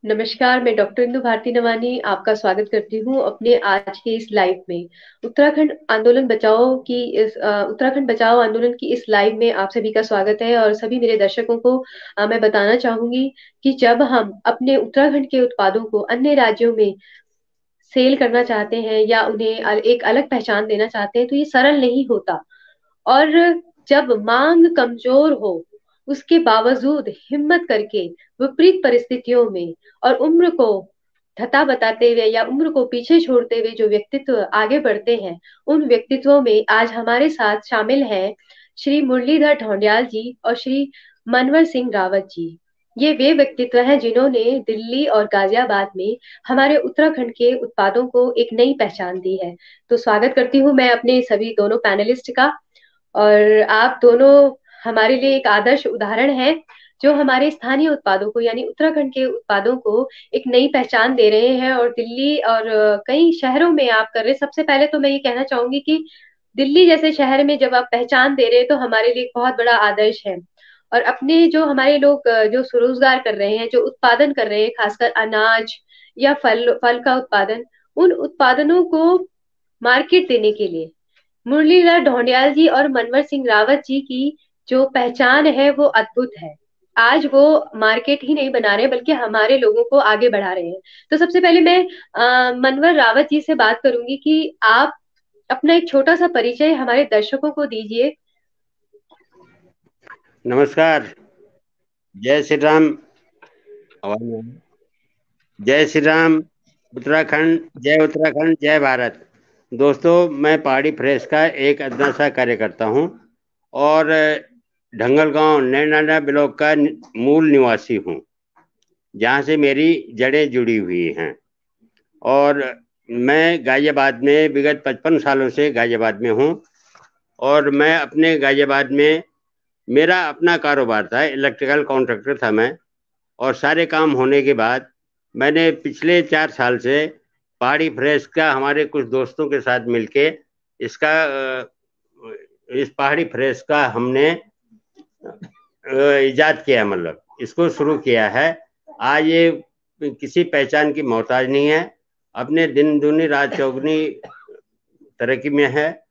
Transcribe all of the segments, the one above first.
नमस्कार, मैं डॉक्टर इंदु भारती नवानी आपका स्वागत करती हूँ अपने आज के इस लाइव में। उत्तराखंड बचाओ आंदोलन की इस लाइव में आप सभी का स्वागत है और सभी मेरे दर्शकों को मैं बताना चाहूंगी कि जब हम अपने उत्तराखंड के उत्पादों को अन्य राज्यों में सेल करना चाहते हैं या उन्हें एक अलग पहचान देना चाहते हैं तो ये सरल नहीं होता। और जब मांग कमजोर हो, उसके बावजूद हिम्मत करके विपरीत परिस्थितियों में और उम्र को धता बताते हुए या उम्र को पीछे छोड़ते हुए जो व्यक्तित्व आगे बढ़ते हैं, उन व्यक्तित्वों में आज हमारे साथ शामिल हैं श्री मुरलीधर ढौंडियाल जी और श्री मनवर सिंह रावत जी। ये वे व्यक्तित्व हैं जिन्होंने दिल्ली और गाजियाबाद में हमारे उत्तराखंड के उत्पादों को एक नई पहचान दी है। तो स्वागत करती हूँ मैं अपने सभी दोनों पैनलिस्ट का। और आप दोनों हमारे लिए एक आदर्श उदाहरण है जो हमारे स्थानीय उत्पादों को यानी उत्तराखंड के उत्पादों को एक नई पहचान दे रहे हैं और दिल्ली और कई शहरों में आप कर रहे हैं। सबसे पहले तो मैं ये कहना चाहूंगी कि दिल्ली जैसे शहर में जब आप पहचान दे रहे हैं तो हमारे लिए एक बहुत बड़ा आदर्श है। और अपने जो हमारे लोग जो स्वरोजगार कर रहे हैं, जो उत्पादन कर रहे हैं, खासकर अनाज या फल फल का उत्पादन, उन उत्पादनों को मार्केट देने के लिए मुरलीधर ढौंडियाल जी और मनवर सिंह रावत जी की जो पहचान है वो अद्भुत है। आज वो मार्केट ही नहीं बना रहे बल्कि हमारे लोगों को आगे बढ़ा रहे हैं। तो सबसे पहले मैं मनवर रावत जी से बात करूंगी कि आप अपना एक छोटा सा परिचय हमारे दर्शकों को दीजिए। नमस्कार। जय श्री राम। जय श्री राम। उत्तराखंड, जय भारत। दोस्तों, मैं पहाड़ी फ्रेश का एक अदना सा कार्यकर्ता हूं और ढंगल गांव नैनाडा ब्लॉक का मूल निवासी हूं, जहां से मेरी जड़ें जुड़ी हुई हैं। और मैं गाजियाबाद में विगत 55 सालों से गाजियाबाद में हूं और मैं अपने गाजियाबाद में मेरा अपना कारोबार था, इलेक्ट्रिकल कॉन्ट्रैक्टर था मैं। और सारे काम होने के बाद मैंने पिछले 4 साल से पहाड़ी फ्रेश का हमारे कुछ दोस्तों के साथ मिलके इस पहाड़ी फ्रेश का हमने इजाद किया, मतलब इसको शुरू किया है। आज ये किसी पहचान की मोहताज नहीं है, अपने दिन दूनी रात चौगुनी तरक्की में है।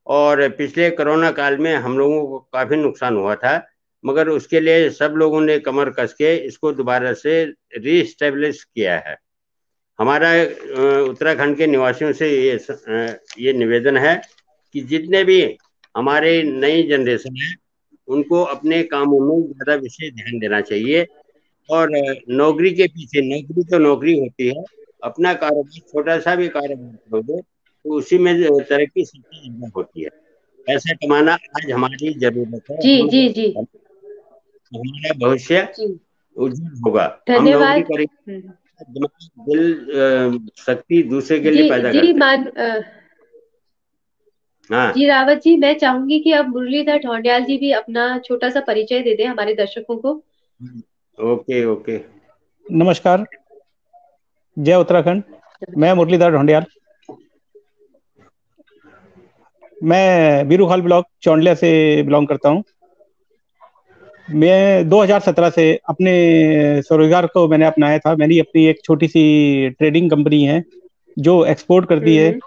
और पिछले कोरोना काल में हम लोगों को काफी नुकसान हुआ था, मगर उसके लिए सब लोगों ने कमर कस के इसको दोबारा से रीस्टेब्लिश किया है। हमारा उत्तराखंड के निवासियों से ये निवेदन है कि जितने भी हमारे नई जनरेशन है उनको अपने कामों में ज्यादा विशेष ध्यान देना चाहिए। और नौकरी के पीछे, नौकरी तो नौकरी होती है, अपना कारोबार छोटा सा भी कारोबार करोगे तो उसी में तरक्की सबसे ज्यादा होती है। पैसा कमाना आज हमारी जरूरत है। जी जी जी। हमारा भविष्य जी उज्जवल होगा। हम नौकरी धन्यवाद। करेंगे, दिमाग, दिल, शक्ति दूसरे के जी लिए पैदा जी करते हैं। हाँ, जी रावत जी, मैं चाहूंगी कि अब मुरलीधर ढौंडियाल जी भी अपना छोटा सा परिचय दे दें हमारे दर्शकों को। Okay okay. नमस्कार, जय उत्तराखंड। मैं मुरलीधर ढौंडियाल, मैं बीरूखाल ब्लॉक चौंडलिया से बिलोंग करता हूं। मैं 2017 से अपने स्वरोजगार को मैंने अपनाया था। मैंने अपनी एक छोटी सी ट्रेडिंग कंपनी है जो एक्सपोर्ट करती है।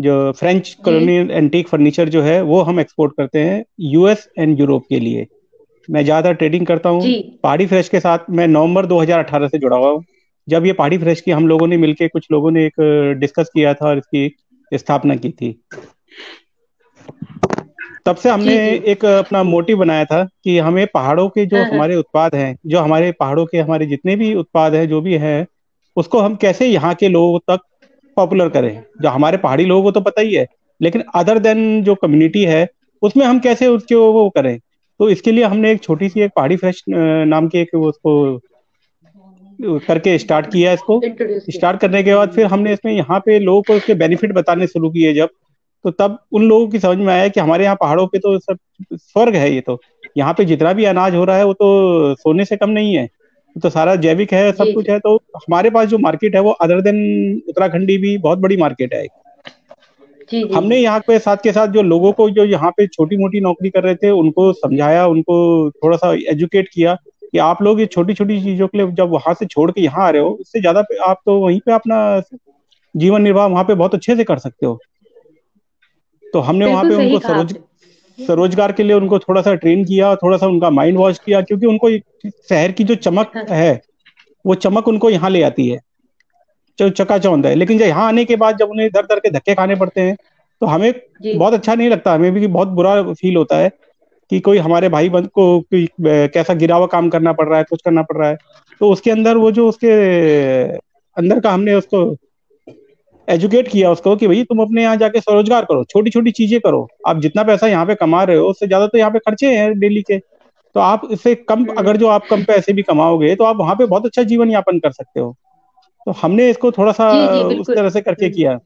जो फ्रेंच कॉलोनियल एंटीक फर्नीचर जो है वो हम एक्सपोर्ट करते हैं यूएस एंड यूरोप के लिए। मैं ज़्यादा ट्रेडिंग करता हूँ। पहाड़ी फ्रेश के साथ मैं नवंबर 2018 से जुड़ा हुआ हूँ। जब ये पहाड़ी फ्रेश की हम लोगों ने मिलके, कुछ लोगों ने एक डिस्कस किया था और इसकी स्थापना की थी। तब से हमने एक अपना मोटिव बनाया था कि हमें पहाड़ों के जो हमारे उत्पाद हैं, जो हमारे पहाड़ों के हमारे जितने भी उत्पाद हैं, जो भी हैं, उसको हम कैसे यहाँ के लोगों तक पॉपुलर करें। जो हमारे पहाड़ी लोगों को तो पता ही है, लेकिन अदर देन जो कम्युनिटी है उसमें हम कैसे उसके वो करें। तो इसके लिए हमने एक छोटी सी एक पहाड़ी फ्रेश नाम की एक उसको करके स्टार्ट किया। इसको स्टार्ट करने के बाद फिर हमने इसमें यहाँ पे लोगों को इसके बेनिफिट बताने शुरू किए जब, तो तब उन लोगों की समझ में आया कि हमारे यहाँ पहाड़ों पे तो सब स्वर्ग है। ये तो यहाँ पे जितना भी अनाज हो रहा है वो तो सोने से कम नहीं है, तो सारा जैविक है, सब कुछ है। तो हमारे पास जो मार्केट है वो अदर देन उत्तराखंडी भी बहुत बड़ी मार्केट है। हमने यहाँ पे साथ के साथ जो लोगों को जो यहाँ पे छोटी मोटी नौकरी कर रहे थे उनको समझाया, उनको थोड़ा सा एजुकेट किया कि आप लोग ये छोटी छोटी चीजों के लिए जब वहां से छोड़ के यहाँ आ रहे हो, इससे ज्यादा आप तो वहीं पे अपना जीवन निर्वाह वहां पे बहुत अच्छे से कर सकते हो। तो हमने वहां बिल्कुल पे सही उनको कहा आपने। स्वरोजगार के लिए उनको थोड़ा सा ट्रेन किया, थोड़ा सा उनका माइंड वॉश किया, क्योंकि उनको शहर की जो चमक हाँ, है वो चमक उनको यहाँ ले आती है, जो चकाचौंध है। लेकिन जब यहाँ आने के बाद जब उन्हें दर दर के धक्के खाने पड़ते हैं तो हमें जी बहुत अच्छा नहीं लगता, हमें भी बहुत बुरा फील होता है कि कोई हमारे भाई बंद को कोई कैसा गिरा हुआ काम करना पड़ रहा है, कुछ करना पड़ रहा है। तो उसके अंदर वो जो उसके अंदर का हमने उसको एजुकेट किया उसको कि भाई तुम अपने यहाँ जाके स्वरोजगार करो, छोटी छोटी चीजें करो। आप जितना पैसा यहाँ पे कमा रहे हो उससे ज्यादा तो यहाँ पे खर्चे हैं डेली के। तो आप इससे कम, अगर हम्म, जो आप कम पैसे भी कमाओगे तो आप वहां पे बहुत अच्छा जीवन यापन कर सकते हो। तो हमने इसको थोड़ा सा जी जी उस बिल्कुल। तरह से करके किया।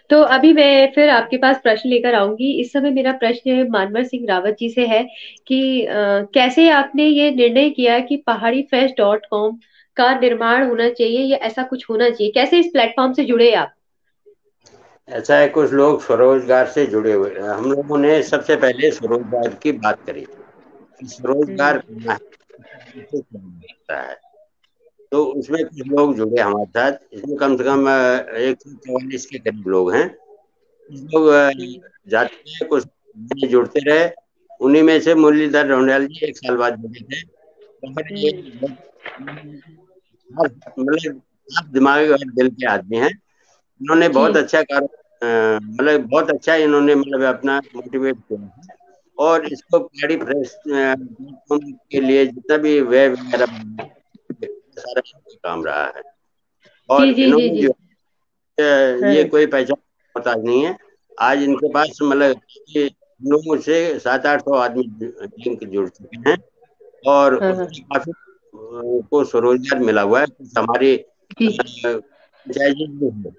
तो अभी मैं फिर आपके पास प्रश्न लेकर आऊंगी। इस समय मेरा प्रश्न मानवर सिंह रावत जी से है कि कैसे आपने ये निर्णय किया कि पहाड़ी फ्रेश डॉट कॉम का निर्माण होना चाहिए या ऐसा कुछ होना चाहिए, कैसे इस प्लेटफॉर्म से जुड़े आप? ऐसा है, कुछ लोग स्वरोजगार से जुड़े हुए हैं। हम लोगों ने सबसे पहले स्वरोजगार की बात करी कि स्वरोजगार हम्म, करना है, कैसे करना होता है। तो उसमें कुछ लोग जुड़े हमारे साथ। इसमें कम से कम 144 के करीब लोग हैं। कुछ लोग हम्म, जाते हैं, कुछ नए जुड़ते रहे। उन्हीं में से मुरलीधर रौंडेल जी 1 साल बाद जुड़े थे। और ये हम्म, मतलब साफ दिमाग और दिल के आदमी हैं। इन्होंने जी बहुत अच्छा कार्य, मतलब बहुत अच्छा इन्होंने मतलब अपना मोटिवेट किया है। और इसको पहाड़ी फ्रेश के लिए जितना भी वेब वगैरह सारा काम रहा है। जी और जी जी इन्होंने जी। जो ये हाँ कोई पहचान मोहताज नहीं है। आज इनके पास मतलब ये लोगों से 700-800 आदमी लिंक जुड़ चुके हैं। और हाँ हाँ, उसमें काफी को स्वरोजगार मिला हुआ है। कुछ हमारे जी। पंचायती भी हैं,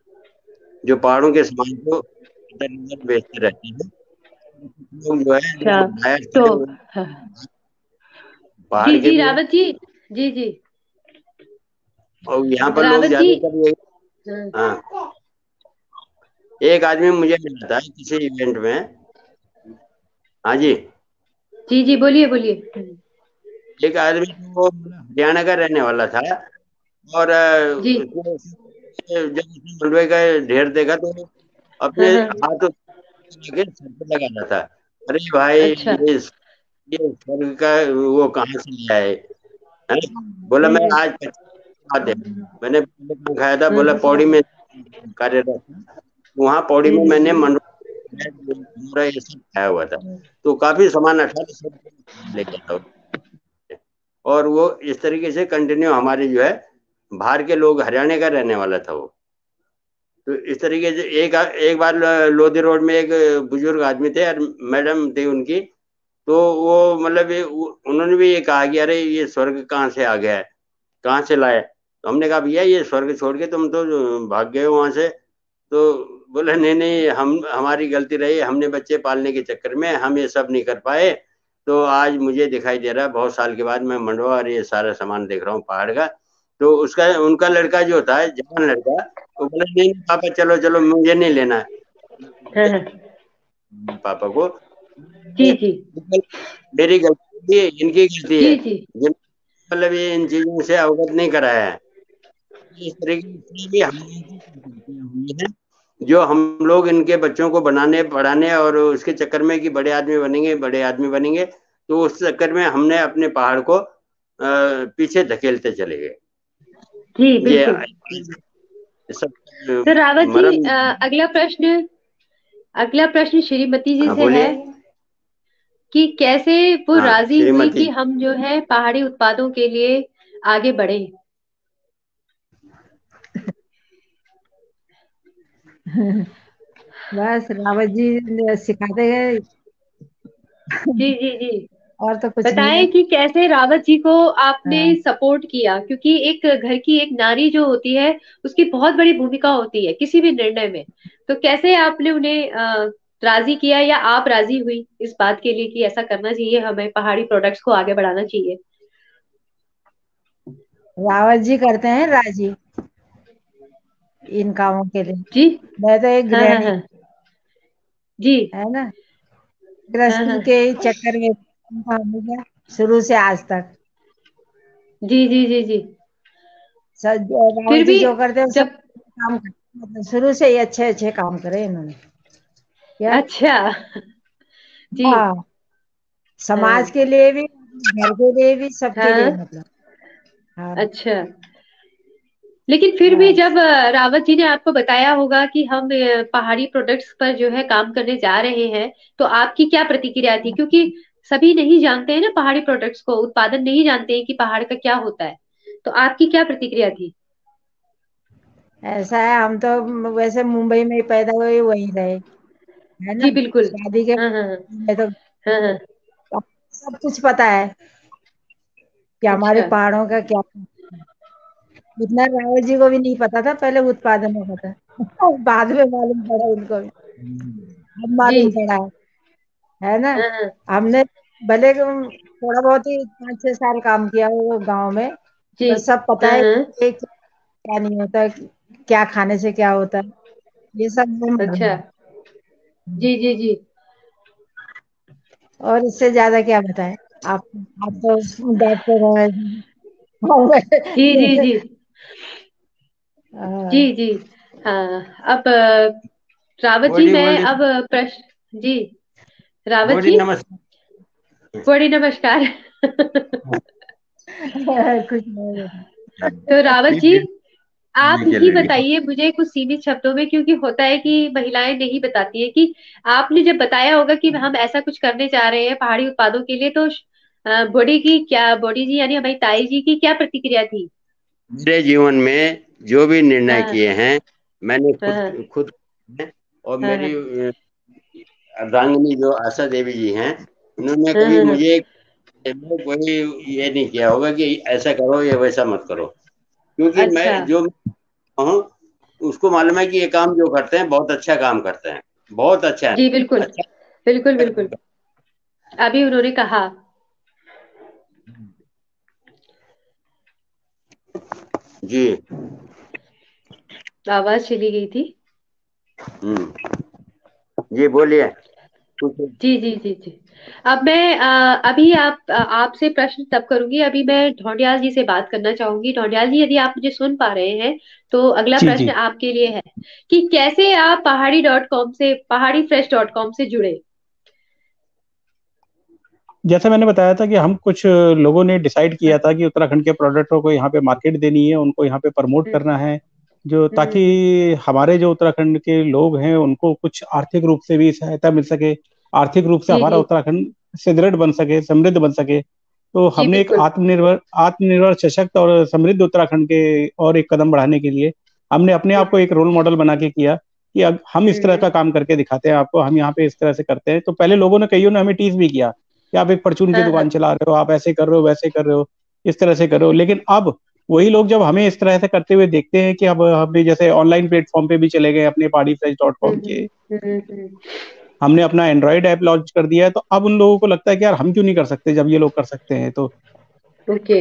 जो पहाड़ों के सामान को इधर उधर बेचते रहते हैं। लोग जो है अच्छा, बाहर तो से हाँ, पहाड़ जी के जी भी हैं। रावत जी, जी जी और यहाँ पर लोग रावत जी। ज्यादातर ये, हाँ, हाँ, एक आदमी मुझे मिला था किसी इवेंट में। हाँ जी। जी जी बोलिए बोलिए। एक आदमी वो हरियाणा का रहने वाला था। और जी। जब उसने मंडुए का ढेर देखा तो हाँ अपने हाँ, हाथ के सर पे लगा रहा था। अरे भाई, अच्छा। ये स्वर्ग का वो कहाँ से लिया है? बोला मैं हम्म, आज 25 बाद है। मैंने पहले खाया था, बोला हम्म, पौड़ी में कार्यरत था। वहाँ पौड़ी में मैंने हम्म, मंडुआ ये सब खाया हुआ था। तो काफी सामान 1800 ले गया था। और वो इस तरीके से कंटिन्यू हमारे जो है, बाहर के लोग, हरियाणा का रहने वाला था वो। तो इस तरीके से एक एक बार लोधी रोड में एक बुजुर्ग आदमी थे और मैडम थी उनकी। तो वो मतलब उन्होंने भी ये कहा कि अरे ये स्वर्ग कहाँ से आ गया है, कहाँ से लाए? तो हमने कहा भैया ये स्वर्ग छोड़ के तुम तो भाग गए हो वहां से। तो बोले नहीं नहीं, हम हमारी गलती रही, हमने बच्चे पालने के चक्कर में हम ये सब नहीं कर पाए। तो आज मुझे दिखाई दे रहा है बहुत साल के बाद मैं मंडवा और ये सारा सामान देख रहा हूँ पहाड़ का। तो उसका उनका लड़का जो था, जवान लड़का, वो बोले नहीं नहीं पापा, चलो चलो, मुझे नहीं लेना हाँ है हाँ, पापा को। जी जी मेरी गलती है, इनकी गलती जी है, जी मतलब ये इन चीजों से अवगत नहीं कराया है। इस तरीके से भी हम हुई है, जो हम लोग इनके बच्चों को बनाने पढ़ाने और उसके चक्कर में कि बड़े आदमी बनेंगे बड़े आदमी बनेंगे, तो उस चक्कर में हमने अपने पहाड़ को पीछे धकेलते चले गए। जी ये बिल्कुल। सब तो रावत जी, मरम। अगला प्रश्न श्रीमती जी हाँ से है बोलिए। कि कैसे वो हाँ राजी हुई श्रीमती। कि हम जो है पहाड़ी उत्पादों के लिए आगे बढ़े? बस रावत जी सिखाते गए। जी जी जी, और तो कुछ नहीं है। बताएं कि कैसे रावत जी को आपने हाँ, सपोर्ट किया, क्योंकि एक घर की एक नारी जो होती है उसकी बहुत बड़ी भूमिका होती है किसी भी निर्णय में। तो कैसे आपने उन्हें राजी किया या आप राजी हुई इस बात के लिए कि ऐसा करना चाहिए, हमें पहाड़ी प्रोडक्ट्स को आगे बढ़ाना चाहिए? रावत जी करते हैं राजी इन कामों के लिए। जी मैं तो एक हाँ हाँ गृहिणी हाँ, जी है ना, हाँ गृहस्थी हाँ, के चक्कर में काम हो गया। शुरू से आज तक। जी जी जी जी। रावत फिर जी भी जो करते हैं सब जब काम करते हैं, मतलब शुरू से ही अच्छे अच्छे काम करे इन्होंने। क्या? अच्छा। जी। हाँ, समाज हाँ के लिए भी, घर के लिए भी, सबके लिए, हाँ। मतलब। हाँ अच्छा, लेकिन फिर भी हाँ। जब रावत जी ने आपको बताया होगा कि हम पहाड़ी प्रोडक्ट्स पर जो है काम करने जा रहे हैं, तो आपकी क्या प्रतिक्रिया थी? क्योंकि सभी नहीं जानते हैं ना पहाड़ी प्रोडक्ट्स को, उत्पादन नहीं जानते हैं कि पहाड़ का क्या होता है। तो आपकी क्या प्रतिक्रिया थी? ऐसा है, हम तो वैसे मुंबई में ही पैदा हुए, वहीं रहे, है ना। जी बिल्कुल। शादी के हाँ हाँ में तो हाँ हाँ। सब कुछ पता है कि हमारे अच्छा। पहाड़ों का क्या। इतना रावत जी को भी नहीं पता था, पहले उत्पादन होता था। बाद में मालूम पड़ा उनको भी, अब जी। मालूम पड़ा है ना। हाँ हाँ। हमने भले थोड़ा बहुत ही 5-6 साल काम किया वो गांव में, जी। पर सब पता हाँ है हाँ। कि क्या नहीं होता, क्या खाने से क्या होता है, ये सब हमें मालूम अच्छा। है। जी जी जी। और इससे ज्यादा क्या बताएं। आप आप तो डॉक्टर हैं। जी जी जी जी हाँ, जी। हाँ। अब रावत जी, बोलिए मैं बोलिए। अब प्रश्न जी, रावत बोलिए, जी, नमस्कार। बड़ी नमस्कार। कुछ नहीं होता। तो रावत ठीक जी, है, आप जी ही चलेगी। बताइए मुझे कुछ सीमित शब्दों में, क्योंकि होता है कि महिलाएं नहीं बताती है, कि आपने जब बताया होगा कि हम ऐसा कुछ करने जा रहे हैं पहाड़ी उत्पादों के लिए, तो बॉडी जी यानी हमारी ताई जी की क्या प्रतिक्रिया थी? मेरे जीवन में जो भी निर्णय हाँ किए हैं, मैंने हाँ खुद खुद किए हैं। और हाँ मेरी हाँ अर्धांगिनी जो आशा देवी जी हैं, उन्होंने हाँ कभी हाँ हाँ। मुझे कोई ये नहीं किया होगा कि ऐसा करो या वैसा मत करो, क्योंकि मैं अच्छा। जो हूँ उसको मालूम है कि ये काम जो करते हैं बहुत अच्छा काम करते हैं, बहुत अच्छा है। जी बिल्कुल अच्छा। बिल्कुल बिल्कुल। अभी उन्होंने कहा। जी। आवाज चली गई थी। जी बोलिए कुछ। जी जी जी जी। अब मैं अभी आपसे प्रश्न तब करूंगी, अभी मैं ढौंडियाल जी से बात करना चाहूंगी। ढौंडियाल जी, यदि आप मुझे सुन पा रहे हैं, तो अगला जी प्रश्न जी। आपके लिए है कि कैसे आप पहाड़ी फ्रेश.com से जुड़े? जैसे मैंने बताया था कि हम कुछ लोगों ने डिसाइड किया था कि उत्तराखंड के प्रोडक्टों को यहाँ पे मार्केट देनी है, उनको यहाँ पे प्रमोट हम्म करना है, जो ताकि हम्म। हमारे जो उत्तराखंड के लोग हैं उनको कुछ आर्थिक रूप से भी सहायता मिल सके, आर्थिक रूप से जी हमारा जी उत्तराखंड सुदृढ़ बन सके, समृद्ध बन सके। तो जी हमने एक बिल्कुल। आत्मनिर्भर आत्मनिर्भर सशक्त और समृद्ध उत्तराखंड के और एक कदम बढ़ाने के लिए हमने अपने आप को हम्म एक रोल मॉडल बना के किया कि अब हम इस तरह हम्म। का काम करके दिखाते हैं आपको, हम यहाँ पे इस तरह से करते हैं। तो पहले लोगों ने, कईयों ने हमें टीज भी किया कि आप एक परचून की हाँ हाँ। दुकान चला रहे हो, आप ऐसे कर रहे हो, वैसे कर रहे हो, इस तरह से कर रहे हो। लेकिन अब वही लोग जब हमें इस तरह से करते हुए देखते हैं कि अब हम भी जैसे ऑनलाइन प्लेटफॉर्म पे भी चले गए अपने pahadifresh.com के, हम्म। हमने अपना एंड्रॉइड ऐप लॉन्च कर दिया है, तो अब उन लोगों को लगता है कि यार हम क्यों नहीं कर सकते जब ये लोग कर सकते हैं। तो ओके।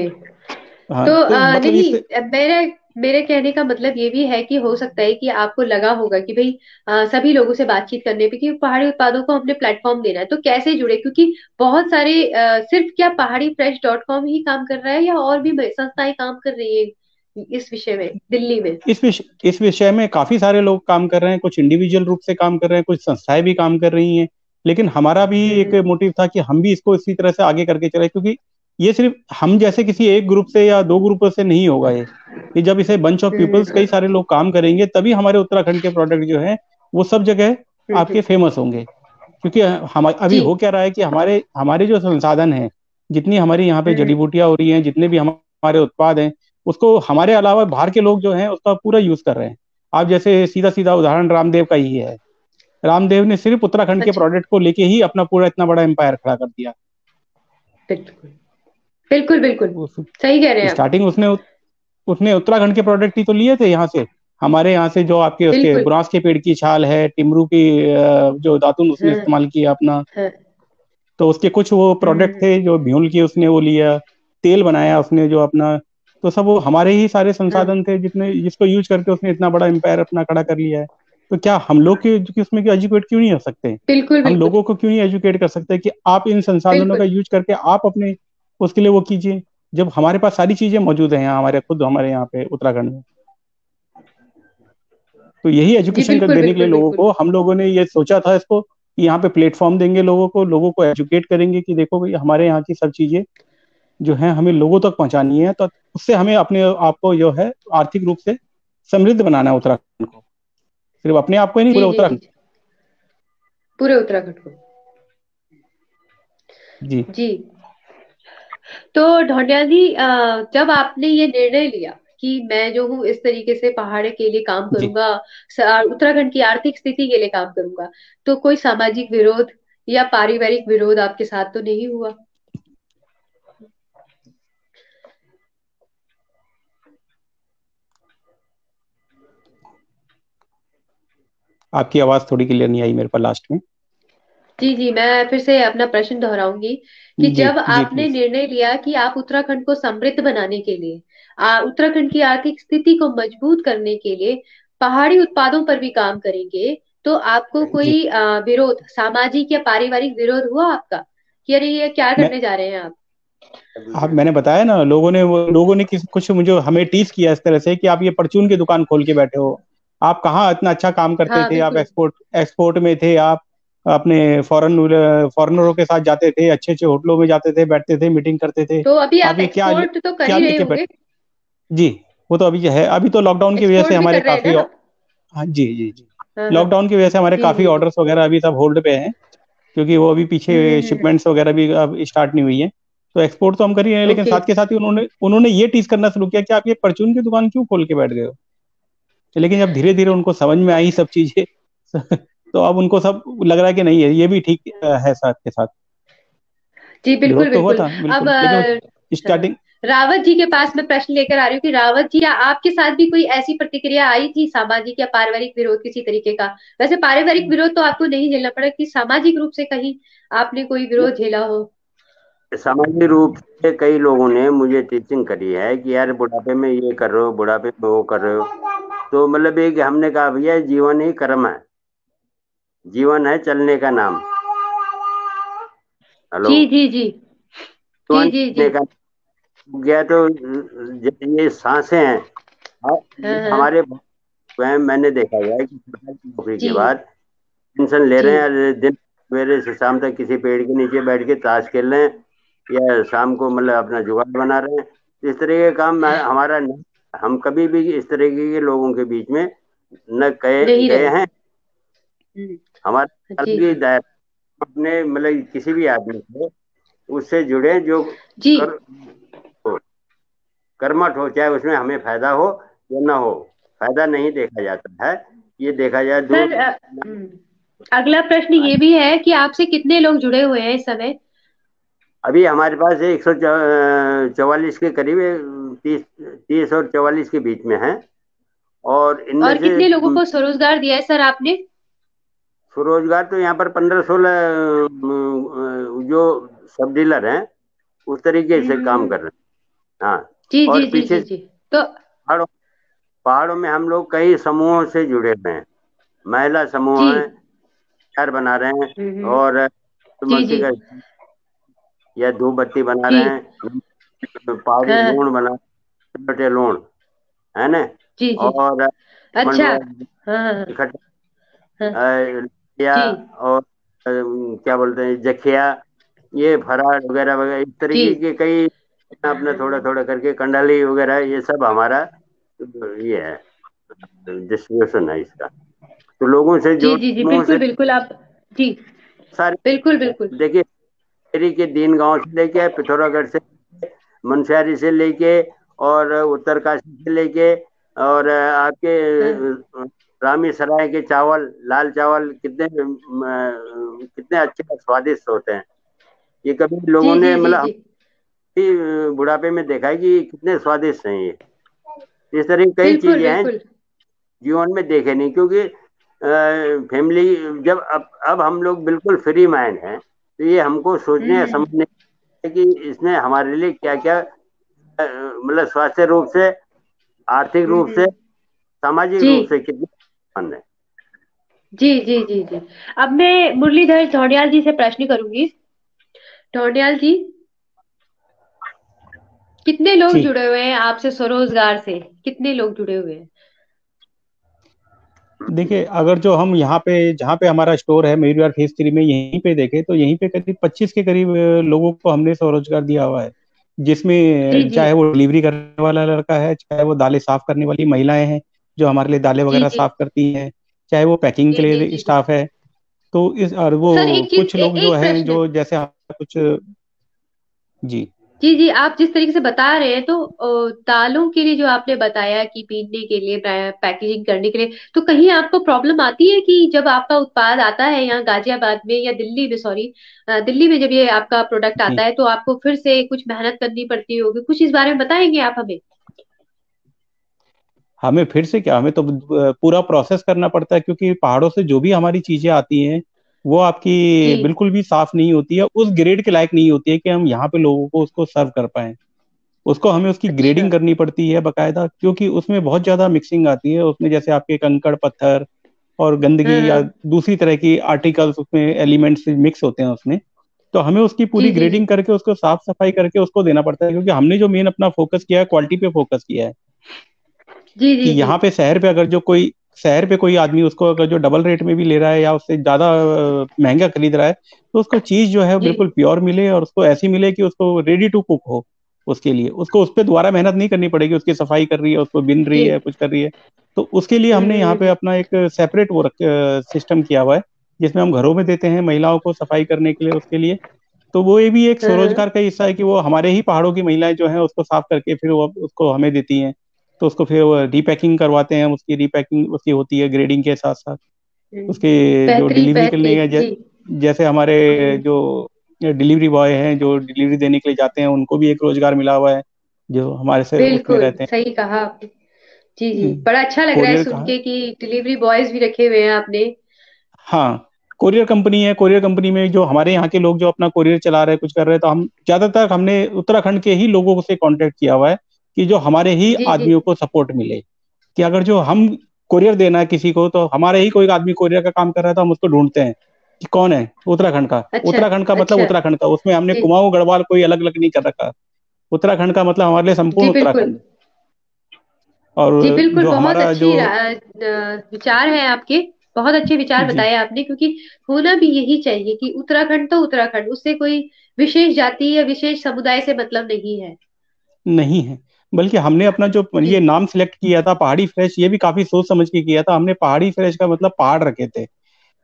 हाँ, तो तो मतलब नहीं, इस मेरे मेरे कहने का मतलब ये भी है कि हो सकता है कि आपको लगा होगा कि भाई सभी लोगों से बातचीत करने पे कि पहाड़ी उत्पादों को हमने प्लेटफॉर्म देना है, तो कैसे जुड़े? क्योंकि बहुत सारे सिर्फ क्या पहाड़ी फ्रेश.com ही काम कर रहा है, या और भी संस्थाएं काम कर रही है इस विषय में दिल्ली में? इस विषय में काफी सारे लोग काम कर रहे हैं, कुछ इंडिविजुअल रूप से काम कर रहे हैं, कुछ संस्थाएं भी काम कर रही हैं। लेकिन हमारा भी एक हम्म। मोटिव था कि हम भी इसको इसी तरह से आगे करके चले, क्योंकि ये सिर्फ हम जैसे किसी एक ग्रुप से या दो ग्रुप से नहीं होगा। ये जब इसे बंच ऑफ पीपल्स कई हम्म सारे लोग काम करेंगे तभी हमारे उत्तराखंड के प्रोडक्ट जो है वो सब जगह हम्म। आपके फेमस होंगे। क्योंकि हम अभी जी। हो क्या रहा है कि हमारे हमारे जो संसाधन हैं, जितनी हमारी यहाँ पे जड़ी हम्म। बूटियां हो रही हैं, जितने भी हमारे उत्पाद हैं, उसको हमारे अलावा बाहर के लोग जो हैं उसका पूरा यूज कर रहे हैं। आप जैसे सीधा सीधा उदाहरण रामदेव का ही है। रामदेव ने सिर्फ उत्तराखंड के अच्छा। प्रोडक्ट को लेके ही अपना पूरा इतना बड़ा एम्पायर खड़ा कर दिया। बिल्कुल बिल्कुल बिल्कुल। उस सही कह रहे हैं आप। स्टार्टिंग उसने उसने उत्तराखंड के प्रोडक्ट ही तो लिए थे यहाँ से, हमारे यहाँ से जो आपके उसके बिल्कुल। बुरांस के पेड़ की छाल है, टिमरू की जो दातुन उसने हाँ इस्तेमाल किया अपना। हाँ। तो उसके कुछ वो प्रोडक्ट हम्म। थे जो भ्यूल की उसने वो लिया, तेल बनाया उसने जो अपना। तो सब वो हमारे ही सारे हाँ। संसाधन थे जितने जिसको यूज करके उसने इतना बड़ा एम्पायर अपना खड़ा कर लिया है। तो क्या हम लोग की उसमें एजुकेट क्यों नहीं हो सकते? बिल्कुल हम बिल्कुल लोगों को क्यों नहीं एजुकेट कर सकते कि आप इन संसाधनों का बिल्कुल। यूज करके आप अपने उसके लिए वो कीजिए, जब हमारे पास सारी चीजें मौजूद हैं यहाँ, हमारे यहाँ पे उत्तराखंड में। तो यही जी एजुकेशन कर बिल्कुल देने के लिए बिल्कुल लोगों बिल्कुल। को हम लोगों ने ये सोचा था इसको, कि यहाँ पे प्लेटफॉर्म देंगे लोगों को एजुकेट करेंगे कि देखो भाई हमारे यहाँ की सब चीजें जो है हमें लोगों तक पहुंचानी है, तो उससे हमें अपने आप को जो है आर्थिक रूप से समृद्ध बनाना है उत्तराखंड को, सिर्फ अपने आप को ही नहीं, जी पूरा जी जी उत्तराखंड। जी, पूरे उत्तराखंड को। जी जी। तो ढौंडिया जी, जब आपने ये निर्णय लिया कि मैं जो हूँ इस तरीके से पहाड़ के लिए काम जी। करूंगा, उत्तराखंड की आर्थिक स्थिति के लिए काम करूंगा, तो कोई सामाजिक विरोध या पारिवारिक विरोध आपके साथ तो नहीं हुआ? आपकी आवाज थोड़ी क्लियर नहीं आई मेरे पास लास्ट में। जी जी, मैं फिर से अपना प्रश्न दोहराऊंगी कि जी जब जी आपने प्लीज। निर्णय लिया कि आप उत्तराखंड को समृद्ध बनाने के लिए, उत्तराखंड की आर्थिक स्थिति को मजबूत करने के लिए पहाड़ी उत्पादों पर भी काम करेंगे, तो आपको जी। कोई विरोध, सामाजिक या पारिवारिक विरोध हुआ आपका कि अरे ये क्या मैं करने जा रहे हैं आप? आप मैंने बताया ना, लोगों ने कुछ मुझे हमें टीज किया इस तरह से कि आप ये परचून की दुकान खोल के बैठे हो, आप कहाँ इतना अच्छा काम करते हाँ थे, आप बिल्कुल। एक्सपोर्ट में थे, आप अपने फॉरेनरों के साथ जाते थे, अच्छे अच्छे होटलों में जाते थे, बैठते थे, मीटिंग करते थे, तो अभी आप आप ये एक्सपोर्ट तो कर क्या ही रहे लेके होंगे? बैठे। जी। वो तो अभी है, अभी तो लॉकडाउन की वजह से एक्सपोर्ट भी हमारे कर रहे हैं काफी, ना आप? हाँ जी जी जी, हाँ हाँ। लॉकडाउन की वजह से हमारे जी काफी जी जी। ऑर्डर्स वगैरह अभी सब होल्ड पे हैं, क्योंकि वो अभी पीछे हम्म। शिपमेंट्स वगैरह भी अब स्टार्ट नहीं हुई है। तो एक्सपोर्ट तो हम कर ही रहे हैं, लेकिन ओके। साथ के साथ ही उन्होंने उन्होंने ये टीज करना शुरू किया कि आप ये परचून की दुकान क्यों खोल के बैठ गए हो। लेकिन जब धीरे धीरे उनको समझ में आई सब चीजें तो अब उनको सब लग रहा है कि नहीं है, ये भी ठीक है, साथ के साथ जी बिल्कुल विरोध तो हुआ बिल्कुल। था अब बिल्कुल, लेकिन हाँ, स्टार्टिंग। रावत जी के पास मैं प्रश्न लेकर आ रही हूँ कि रावत जी, आपके साथ भी कोई ऐसी प्रतिक्रिया आई थी, सामाजिक या पारिवारिक विरोध किसी तरीके का? वैसे पारिवारिक विरोध तो आपको नहीं झेलना पड़ा, कि सामाजिक रूप से कहीं आपने कोई विरोध झेला हो? सामाजिक रूप से कई लोगों ने मुझे टीचिंग करी है कि यार बुढ़ापे में ये कर रहे हो, बुढ़ापे में वो कर रहे हो। तो मतलब ये कि हमने कहा भैया जीवन ही कर्म है, जीवन है चलने का नाम। हेलो। जी जी जी जी जीवन जी जी। चलने का नाम गया तो ये सांसें हैं। हाँ ये हाँ। हमारे मैंने देखा हुआ है कि सरकारी नौकरी के जी बाद पेंशन ले जी। रहे हैं, दिन सवेरे से शाम तक किसी पेड़ के नीचे बैठ के ताश खेल रहे हैं, या शाम को मतलब अपना जुगाड़ बना रहे हैं। इस तरह के काम हमारा नहीं। हम कभी भी इस तरह के लोगों के बीच में न गए नहीं गए रहे। हैं। हमारा जी कर्म की दायरा अपने मतलब किसी भी आदमी से उससे जुड़े जो जी। कर हो, कर्मठ हो, चाहे उसमें हमें फायदा हो या ना हो। फायदा नहीं देखा जाता है, ये देखा जाए दूर। सर, अगला प्रश्न ये भी है कि आपसे कितने लोग जुड़े हुए हैं इस समय? अभी हमारे पास 144 के करीब, 30 और 44 के बीच में है। और इनमें और से कितने लोगों को स्वरोजगार दिया है सर आपने? स्वरोजगार तो यहाँ पर 15-16 जो सब डीलर हैं उस तरीके से काम हम्म। कर रहे हैं। हाँ। जी जी और जी पीछे जी से जी। तो पहाड़ों पहाड़ों में हम लोग कई समूहों से जुड़े हुए हैं। महिला जी। समूह हैं, घर बना रहे हैं, हम्म। और जी तुलसी जी का या धूप बत्ती बना जी। रहे हैं, पहाड़ी हाँ हाँ। लूण बना, छोटे लूण है ना। जी जी। और अच्छा। मंडुआ हाँ हाँ हाँ इकट्ठा, हाँ। या जी और क्या बोलते हैं जखिया, ये फराड़ वगैरह वगैरह इस जी तरीके के कई अपने थोड़ा थोड़ा करके कंडाली वगैरह ये सब हमारा ये है, डिस्ट्रीब्यूशन है इसका। तो लोगों से जी जो जी जी मुंह बिल्कुल से बिल्कुल। आप जी सारे बिल्कुल बिल्कुल। देखिए, शहरी के दीन गांव से लेके पिथौरागढ़ से, मुनस्यारी से लेके, और उत्तरकाशी से लेके, और आपके हाँ। रामी सराय के चावल, लाल चावल कितने अच्छे और स्वादिष्ट होते हैं। ये कभी जी लोगों जी ने जी मतलब हम जी भी बुढ़ापे में देखा है कि कितने स्वादिष्ट हैं ये। इस तरह की कई बिल्कुल चीजें हैं बिल्कुल। जीवन में देखे नहीं, क्योंकि फैमिली जब अब हम लोग बिल्कुल फ्री माइंड हैं, तो ये हमको सोचने या हम्म। समझने है कि इसने हमारे लिए क्या क्या मतलब स्वास्थ्य रूप से, आर्थिक रूप से, हम्म। सामाजिक जी रूप से कितने फंड है। जी जी जी जी। अब मैं मुरलीधर ढौंडियाल जी से प्रश्न करूंगी। ढौंडियाल जी, कितने लोग जी जुड़े हुए हैं आपसे स्वरोजगार से, कितने लोग जुड़े हुए हैं? देखिए, अगर जो हम यहाँ पे जहाँ पे हमारा स्टोर है मयूर विहार फेज 3 में, यहीं पे देखें तो यहीं पे करीब 25 के करीब लोगों को हमने स्वरोजगार दिया हुआ है। जी जिसमें जी चाहे वो डिलीवरी करने वाला लड़का है, चाहे वो दालें साफ करने वाली महिलाएं हैं जो हमारे लिए दालें जी वगैरह जी साफ करती हैं, चाहे वो पैकिंग के जी जी लिए जी जी। स्टाफ है। तो इस और वो सर एक चीज, कुछ लोग जो एक हैं प्रश्न। जो जैसे कुछ। जी जी जी, आप जिस तरीके से बता रहे हैं तो दालों के लिए जो आपने बताया कि पीसने के लिए, पैकेजिंग करने के लिए, तो कहीं आपको प्रॉब्लम आती है कि जब आपका उत्पाद आता है यहाँ गाजियाबाद में या दिल्ली में, सॉरी, दिल्ली में जब ये आपका प्रोडक्ट आता जी। है तो आपको फिर से कुछ मेहनत करनी पड़ती होगी, कुछ इस बारे में बताएंगे आप हमें? हमें फिर से क्या, हमें तो पूरा प्रोसेस करना पड़ता है, क्योंकि पहाड़ों से जो भी हमारी चीजें आती हैं वो आपकी जी बिल्कुल भी साफ नहीं होती है, उस ग्रेड के लायक नहीं होती है कि हम यहाँ पे लोगों को उसको सर्व कर पाए। उसको हमें उसकी अच्छा। ग्रेडिंग करनी पड़ती है बकायदा, क्योंकि उसमें बहुत ज्यादा मिक्सिंग आती है उसमें, जैसे आपके कंकड़ पत्थर और हाँ गंदगी या हाँ। दूसरी तरह की आर्टिकल्स उसमें एलिमेंट्स मिक्स होते हैं उसमें। तो हमें उसकी जी पूरी जी जी ग्रेडिंग करके उसको साफ सफाई करके उसको देना पड़ता है, क्योंकि हमने जो मेन अपना फोकस किया है क्वालिटी पे फोकस किया है। जी कि जी जी। यहाँ पे शहर पे कोई आदमी उसको अगर जो डबल रेट में भी ले रहा है या उससे ज्यादा महंगा खरीद रहा है, तो उसको चीज जो है जी बिल्कुल प्योर मिले और उसको ऐसी मिले कि उसको रेडी टू कुक हो। उसके लिए उसको उस पर दोबारा मेहनत नहीं करनी पड़ेगी, उसकी सफाई कर रही है, उसको बिन रही जी। है, कुछ कर रही है। तो उसके लिए हमने यहाँ पे हम्म। अपना एक सेपरेट वो सिस्टम किया हुआ है, जिसमें हम घरों में देते हैं महिलाओं को सफाई करने के लिए उसके लिए। तो वो ये भी एक हाँ हाँ। स्वरोजगार का हिस्सा है कि वो हमारे ही पहाड़ों की महिलाएं जो हैं उसको साफ करके फिर वो उसको हमें देती हैं। तो उसको फिर वो रीपैकिंग करवाते हैं, उसकी रीपैकिंग उसकी होती है ग्रेडिंग के साथ साथ। उसके जो बेहतरीन डिलीवरी करने बेहतरीन का जी। जैसे हमारे हम्म। जो डिलीवरी बॉय हैं जो डिलीवरी देने के लिए जाते हैं, उनको भी एक रोजगार मिला हुआ है जो हमारे से उसमें बिल्कुल रहते हैं। सही कहा आपने। जी जी, बड़ा अच्छा लग रहा है कोरियर सुन का। के कि डिलीवरी बॉयज भी रखे हुए हैं आपने। हाँ, कोरियर कंपनी है। कोरियर कंपनी में जो हमारे यहाँ के लोग जो अपना कोरियर चला रहे हैं, कुछ कर रहे हैं, तो हम ज्यादातर हमने उत्तराखंड के ही लोगों से कांटेक्ट किया हुआ है कि जो हमारे ही जी जी। आदमियों को सपोर्ट मिले। कि अगर जो हम कोरियर देना है किसी को, तो हमारे ही कोई आदमी कोरियर का काम कर रहा है तो हम उसको ढूंढते हैं कि कौन है। उत्तराखंड का, अच्छा उत्तराखंड का मतलब अच्छा। उत्तराखंड का, उसमें हमने जी कुमाऊं गढ़वाल कोई अलग अलग नहीं कर रखा। उत्तराखंड का मतलब हमारे लिए जी संपूर्ण बिल्कुल। उत्तराखंड। और जी बिल्कुल, जो बहुत हमारा जो। अच्छी विचार है आपके। बहुत अच्छे विचार जी बताए आपने, क्योंकि होना भी यही चाहिए कि उत्तराखंड तो उत्तराखंड, उससे कोई विशेष जाति या विशेष समुदाय से मतलब नहीं है। नहीं है। बल्कि हमने अपना जो ये जी नाम सिलेक्ट किया था पहाड़ी फ्रेश, ये भी काफी सोच समझ के किया था हमने। पहाड़ी फ्रेश का मतलब पहाड़ रखे थे।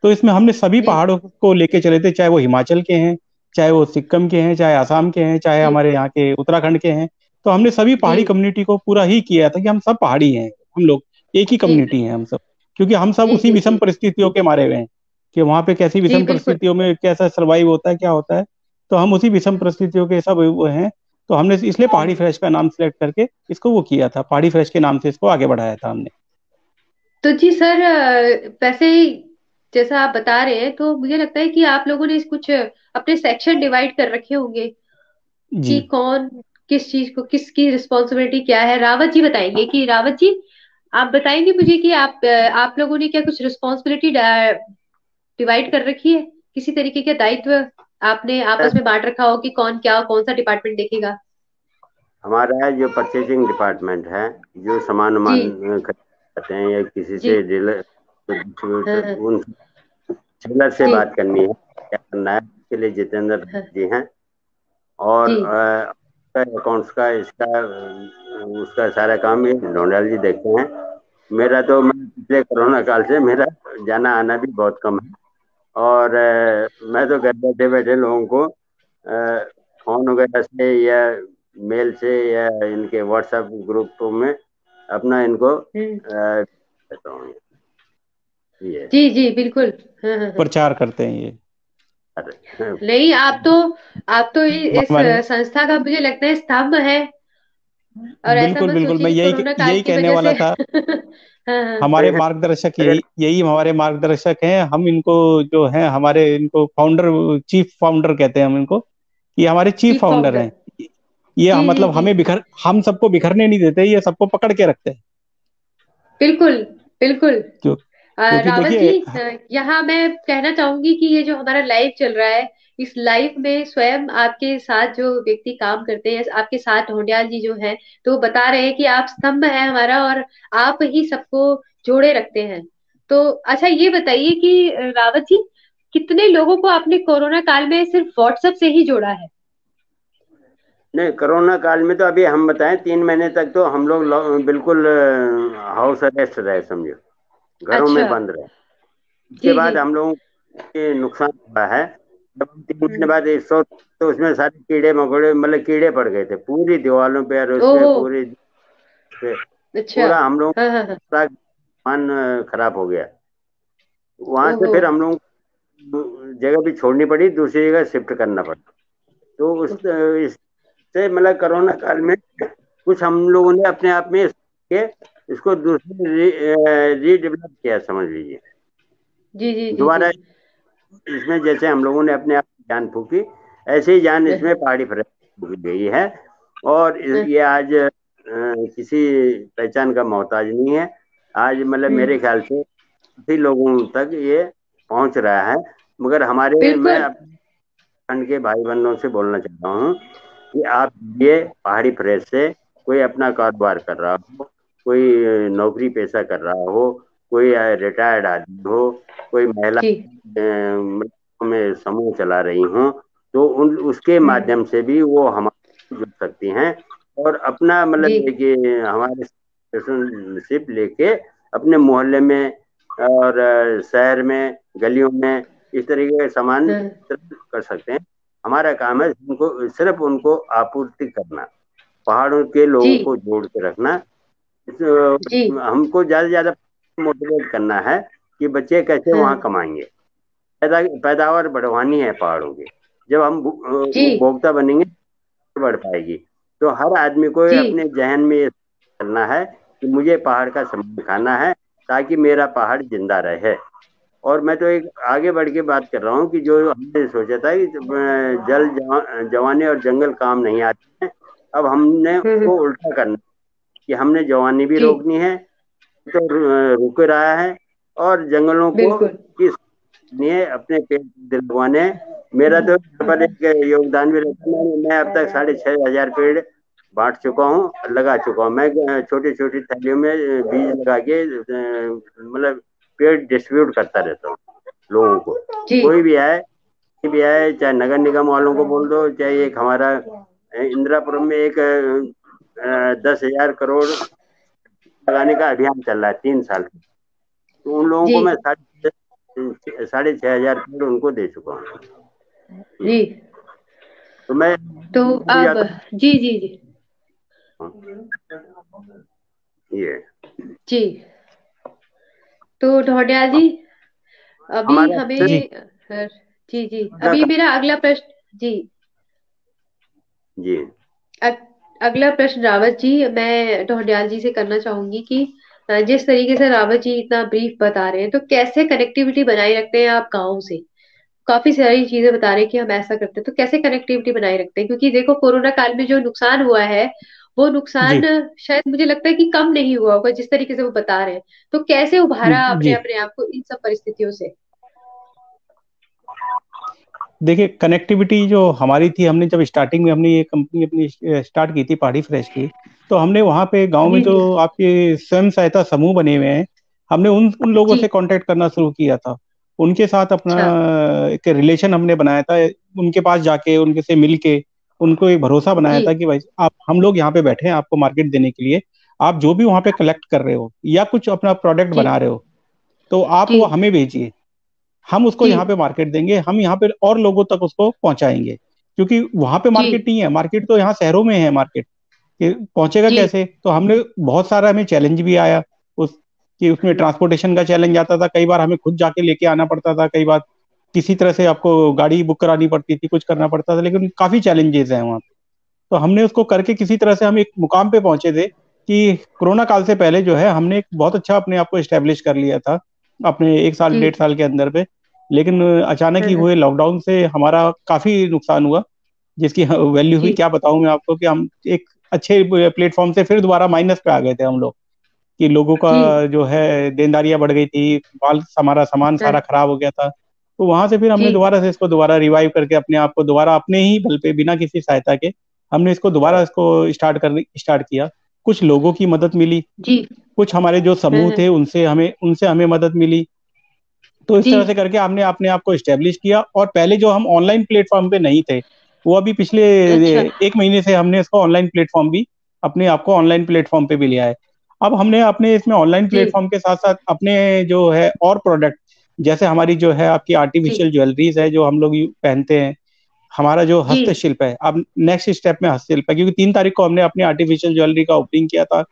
तो इसमें हमने सभी जी पहाड़ों को लेके चले थे, चाहे वो हिमाचल के हैं, चाहे वो सिक्किम के हैं, चाहे आसाम के हैं, चाहे जी हमारे यहाँ के उत्तराखंड के हैं। तो हमने सभी जी पहाड़ी कम्युनिटी को पूरा ही किया था कि हम सब पहाड़ी हैं। हम लोग एक ही जी कम्युनिटी हैं हम सब। क्योंकि हम सब जी उसी जी विषम जी परिस्थितियों के मारे हुए हैं कि वहां पे कैसी जी विषम बिल्कुल। परिस्थितियों में कैसा सर्वाइव होता है, क्या होता है। तो हम उसी विषम परिस्थितियों के सब वो हैं। तो हमने इसलिए पहाड़ी फ्रेश का नाम सेलेक्ट करके इसको वो किया था, पहाड़ी फ्रेश के नाम से इसको आगे बढ़ाया था हमने। तो जी सर, वैसे ही जैसा आप बता रहे हैं तो मुझे लगता है कि आप लोगों ने कुछ अपने सेक्शन डिवाइड कर रखे होंगे जी कि कौन किस चीज को, किसकी रिस्पॉन्सिबिलिटी क्या है। रावत जी बताएंगे कि रावत जी, आप बताएंगे मुझे कि आप लोगों ने क्या कुछ रिस्पॉन्सिबिलिटी डिवाइड कर रखी है, किसी तरीके का दायित्व आपने आपस में बांट रखा हो कि कौन क्या, कौन सा डिपार्टमेंट देखेगा? हमारा जो परचेजिंग डिपार्टमेंट है, जो सामान जी वामान खरीदते हैं या किसी जी। से डीलर, हाँ डिस्ट्रीब्यूटर, हाँ। उन सेलर से जी बात करनी है क्या करना है, इसके लिए जितेंद्र हाँ। जी हैं। और जी अकाउंट्स का इसका उसका सारा काम ये डोंडाल जी देखते हैं। मेरा तो मैं पिछले कोरोना काल से मेरा जाना आना भी बहुत कम है। और मैं तो घर बैठे बैठे लोगों को फोन वगैरह से या मेल से या इनके व्हाट्सएप ग्रुपों में अपना इनको हम्म। देता हूँ। ये जी जी बिल्कुल। हाँ हाँ हाँ। प्रचार करते हैं ये नहीं, आप तो इस हमारे। संस्था का मुझे लगता है स्तंभ है। और ऐसा बिल्कुल मत बिल्कुल, सोचिए मैं कि यही कोरोना काल यही की कहने वजह वाला से था। हाँ हाँ। हमारे मार्गदर्शक अगर यही यही हमारे मार्गदर्शक हैं। हम इनको जो है हमारे इनको फाउंडर, चीफ फाउंडर कहते हैं हम इनको। ये हमारे चीफ चीफ फाउंडर फाउंडर। हैं। ये जी जी मतलब जी। हम सबको बिखरने नहीं देते, ये सबको पकड़ के रखते हैं। बिल्कुल बिल्कुल। क्यों? क्योंकि रावत जी, देखिए। यहाँ मैं कहना चाहूंगी कि ये जो हमारा लाइव चल रहा है, इस लाइफ में स्वयं आपके साथ जो व्यक्ति काम करते हैं, आपके साथ ढोंडियाल जी जो है, तो वो बता रहे हैं कि आप स्तंभ है हमारा और आप ही सबको जोड़े रखते हैं। तो अच्छा ये बताइए कि रावत जी, कितने लोगों को आपने कोरोना काल में सिर्फ व्हाट्सएप से ही जोड़ा है? नहीं, कोरोना काल में तो अभी हम बताएं 3 महीने तक तो हम लोग बिल्कुल हाउस अरेस्ट रहे, समझो घरों में अच्छा। बंद रहे। उसके जी जी। बाद हम लोगों को नुकसान हुआ है। जब हम 3 महीने हम्म। बाद 100, तो उसमें सारे कीड़े मकोड़े, मतलब कीड़े पड़ गए थे पूरी दीवारों पे और उस पे ओहो। पूरी पे, अच्छा। पूरा हम लोग हाँ हाँ हाँ। का सामान खराब हो गया। वहां से ओहो। फिर हम लोग जगह भी छोड़नी पड़ी, दूसरी जगह शिफ्ट करना पड़ा। तो इससे मतलब कोरोना काल में कुछ हम लोगों ने अपने आप में के इसको दूसरी रीडेवलप किया, समझ लीजिए जी जी जी जी। दोबारा। इसमें जैसे हम लोगों ने अपने आप में जान फूकी, ऐसे ही जान इसमें पहाड़ी फरेस्ट फूकी गई है। और ये आज किसी पहचान का मोहताज नहीं है। आज मतलब मेरे ख्याल से काफी लोगों तक ये पहुंच रहा है। मगर मैं बिल्कुल। अपने खंड के भाई बहनों से बोलना चाहता हूँ कि आप ये पहाड़ी प्रेस से कोई अपना कारोबार कर रहा हो, कोई नौकरी पेशा कर रहा हो, कोई रिटायर्ड आदमी हो, कोई महिला जी। में समूह चला रही हो, तो उसके हम्म। माध्यम से भी वो हमारे जुड़ सकती हैं। और अपना जी। मतलब कि हमारे रिलेशनशिप लेके अपने मोहल्ले में और शहर में गलियों में इस तरीके के सामान हाँ। कर सकते हैं। हमारा काम है सिर्फ उनको आपूर्ति करना, पहाड़ों के जी लोगों को जोड़ के रखना। जी। हमको ज्यादा से ज्यादा मोटिवेट करना है कि बच्चे कैसे हाँ। वहाँ कमाएंगे। पैदावार बढ़वानी है पहाड़ों की। जब हम जी उपभोक्ता बनेंगे तो बढ़ पाएगी। तो हर आदमी को जी अपने जहन में ये करना है कि मुझे पहाड़ का सामान खाना है, ताकि मेरा पहाड़ जिंदा रहे। और मैं तो एक आगे बढ़ के बात कर रहा हूँ कि जो हमने सोचा था कि जवानी और जंगल काम नहीं आते हैं, अब हमने उसको हम्म। उल्टा करना कि हमने जवानी भी जी रोकनी है, तो रुक रहा है। और जंगलों को बिल्कुल। किस लिए अपने पेड़ दिलवाने हैं। मेरा तो यहाँ पर एक योगदान भी रहता है। मैं अब तक 6,500 पेड़ बांट चुका हूँ, लगा चुका हूँ। मैं छोटी छोटी थैलियों में बीज लगा के मतलब पेड़ डिस्ट्रीब्यूट करता रहता हूँ लोगों को। जी कोई भी आए, चाहे नगर निगम वालों को बोल दो, चाहे एक हमारा इंदिरापुरम में एक 10,000 करोड़ लगाने का अभियान चल रहा है 3 साल से। तो उन लोगों जी को मैं 6,500 पेड़ उनको दे चुका हूँ। जी। तो मैं तो भी अब जाता जी जी जी हूँ ये जी। तो ढौडिया जी, अभी हमारा जी हमें जी जी, का अभी काम। मेरा अगला प्रश्न जी, जी अगला प्रश्न रावत जी मैं ढौंडियाल जी से करना चाहूंगी कि जिस तरीके से रावत जी इतना ब्रीफ बता रहे हैं, तो कैसे कनेक्टिविटी बनाए रखते हैं आप गाँव से? काफी सारी चीजें बता रहे हैं कि हम ऐसा करते हैं, तो कैसे कनेक्टिविटी बनाए रखते हैं? क्योंकि देखो कोरोना काल में जो नुकसान हुआ है, वो नुकसान जी शायद मुझे लगता है कि कम नहीं हुआ होगा जिस तरीके से वो बता रहे हैं। तो कैसे उभारा आपने जी। अपने आप को इन सब परिस्थितियों से? देखिए, कनेक्टिविटी जो हमारी थी, हमने जब स्टार्टिंग में हमने ये कंपनी अपनी स्टार्ट की थी पहाड़ी फ्रेश की, तो हमने वहाँ पे गांव में जी जो जी आपके स्वयं सहायता समूह बने हुए हैं, हमने उन उन लोगों जी। से कांटेक्ट करना शुरू किया था। उनके साथ अपना अच्छा। एक रिलेशन हमने बनाया था। उनके पास जाके उनके से मिल के उनको एक भरोसा बनाया जी था कि भाई आप, हम लोग यहाँ पे बैठे हैं आपको मार्केट देने के लिए। आप जो भी वहाँ पे कलेक्ट कर रहे हो या कुछ अपना प्रोडक्ट जी बना रहे हो, तो आप जी वो हमें भेजिए। हम उसको जी यहाँ पे मार्केट देंगे, हम यहाँ पे और लोगों तक उसको पहुंचाएंगे। क्योंकि वहां पे जी मार्केट नहीं है, मार्केट तो यहाँ शहरों में है मार्केट। कि पहुंचेगा जी कैसे? तो हमने बहुत सारा, हमें चैलेंज भी आया उस कि उसमें ट्रांसपोर्टेशन का चैलेंज आता था, कई बार हमें खुद जाके लेके आना पड़ता था, कई बार किसी तरह से आपको गाड़ी बुक करानी पड़ती थी, कुछ करना पड़ता था, लेकिन काफी चैलेंजेस हैं वहाँ। तो हमने उसको करके किसी तरह से हम एक मुकाम पे पहुंचे थे कि कोरोना काल से पहले जो है हमने एक बहुत अच्छा अपने आप को एस्टेब्लिश कर लिया था अपने 1 साल जी। 1.5 साल के अंदर पे। लेकिन अचानक ही हाँ, हुए लॉकडाउन से हमारा काफी नुकसान हुआ, जिसकी वैल्यू जी भी क्या बताऊं मैं आपको, कि हम एक अच्छे प्लेटफॉर्म से फिर दोबारा माइनस पे आ गए थे हम लोग। कि लोगों का जी। जो है देनदारियां बढ़ गई थी, माल हमारा सामान हाँ, सारा खराब हो गया था। तो वहां से फिर हमने जी दोबारा से इसको दोबारा रिवाइव करके अपने आप को दोबारा अपने ही बल पे बिना किसी सहायता के हमने इसको दोबारा इसको स्टार्ट किया। कुछ लोगों की मदद मिली, जी। कुछ हमारे जो समूह हाँ, थे उनसे हमें मदद मिली। तो इस जी। तरह से करके हमने अपने आप को स्टेब्लिश किया। और पहले जो हम ऑनलाइन प्लेटफॉर्म पे नहीं थे, वो अभी पिछले अच्छा। 1 महीने से हमने इसको ऑनलाइन प्लेटफॉर्म भी अपने आप को ऑनलाइन प्लेटफॉर्म पे भी लिया है। अब हमने अपने इसमें ऑनलाइन जी प्लेटफॉर्म के साथ साथ अपने जो है और प्रोडक्ट, जैसे हमारी जो है आपकी जी आर्टिफिशियल ज्वेलरीज है जो हम लोग पहनते हैं, हमारा जो जी। हस्तशिल्प है। अब नेक्स्ट स्टेप में हस्तशिल्प है, क्योंकि 3 तारीख को हमने अपनी आर्टिफिशियल ज्वेलरी का ओपनिंग किया था।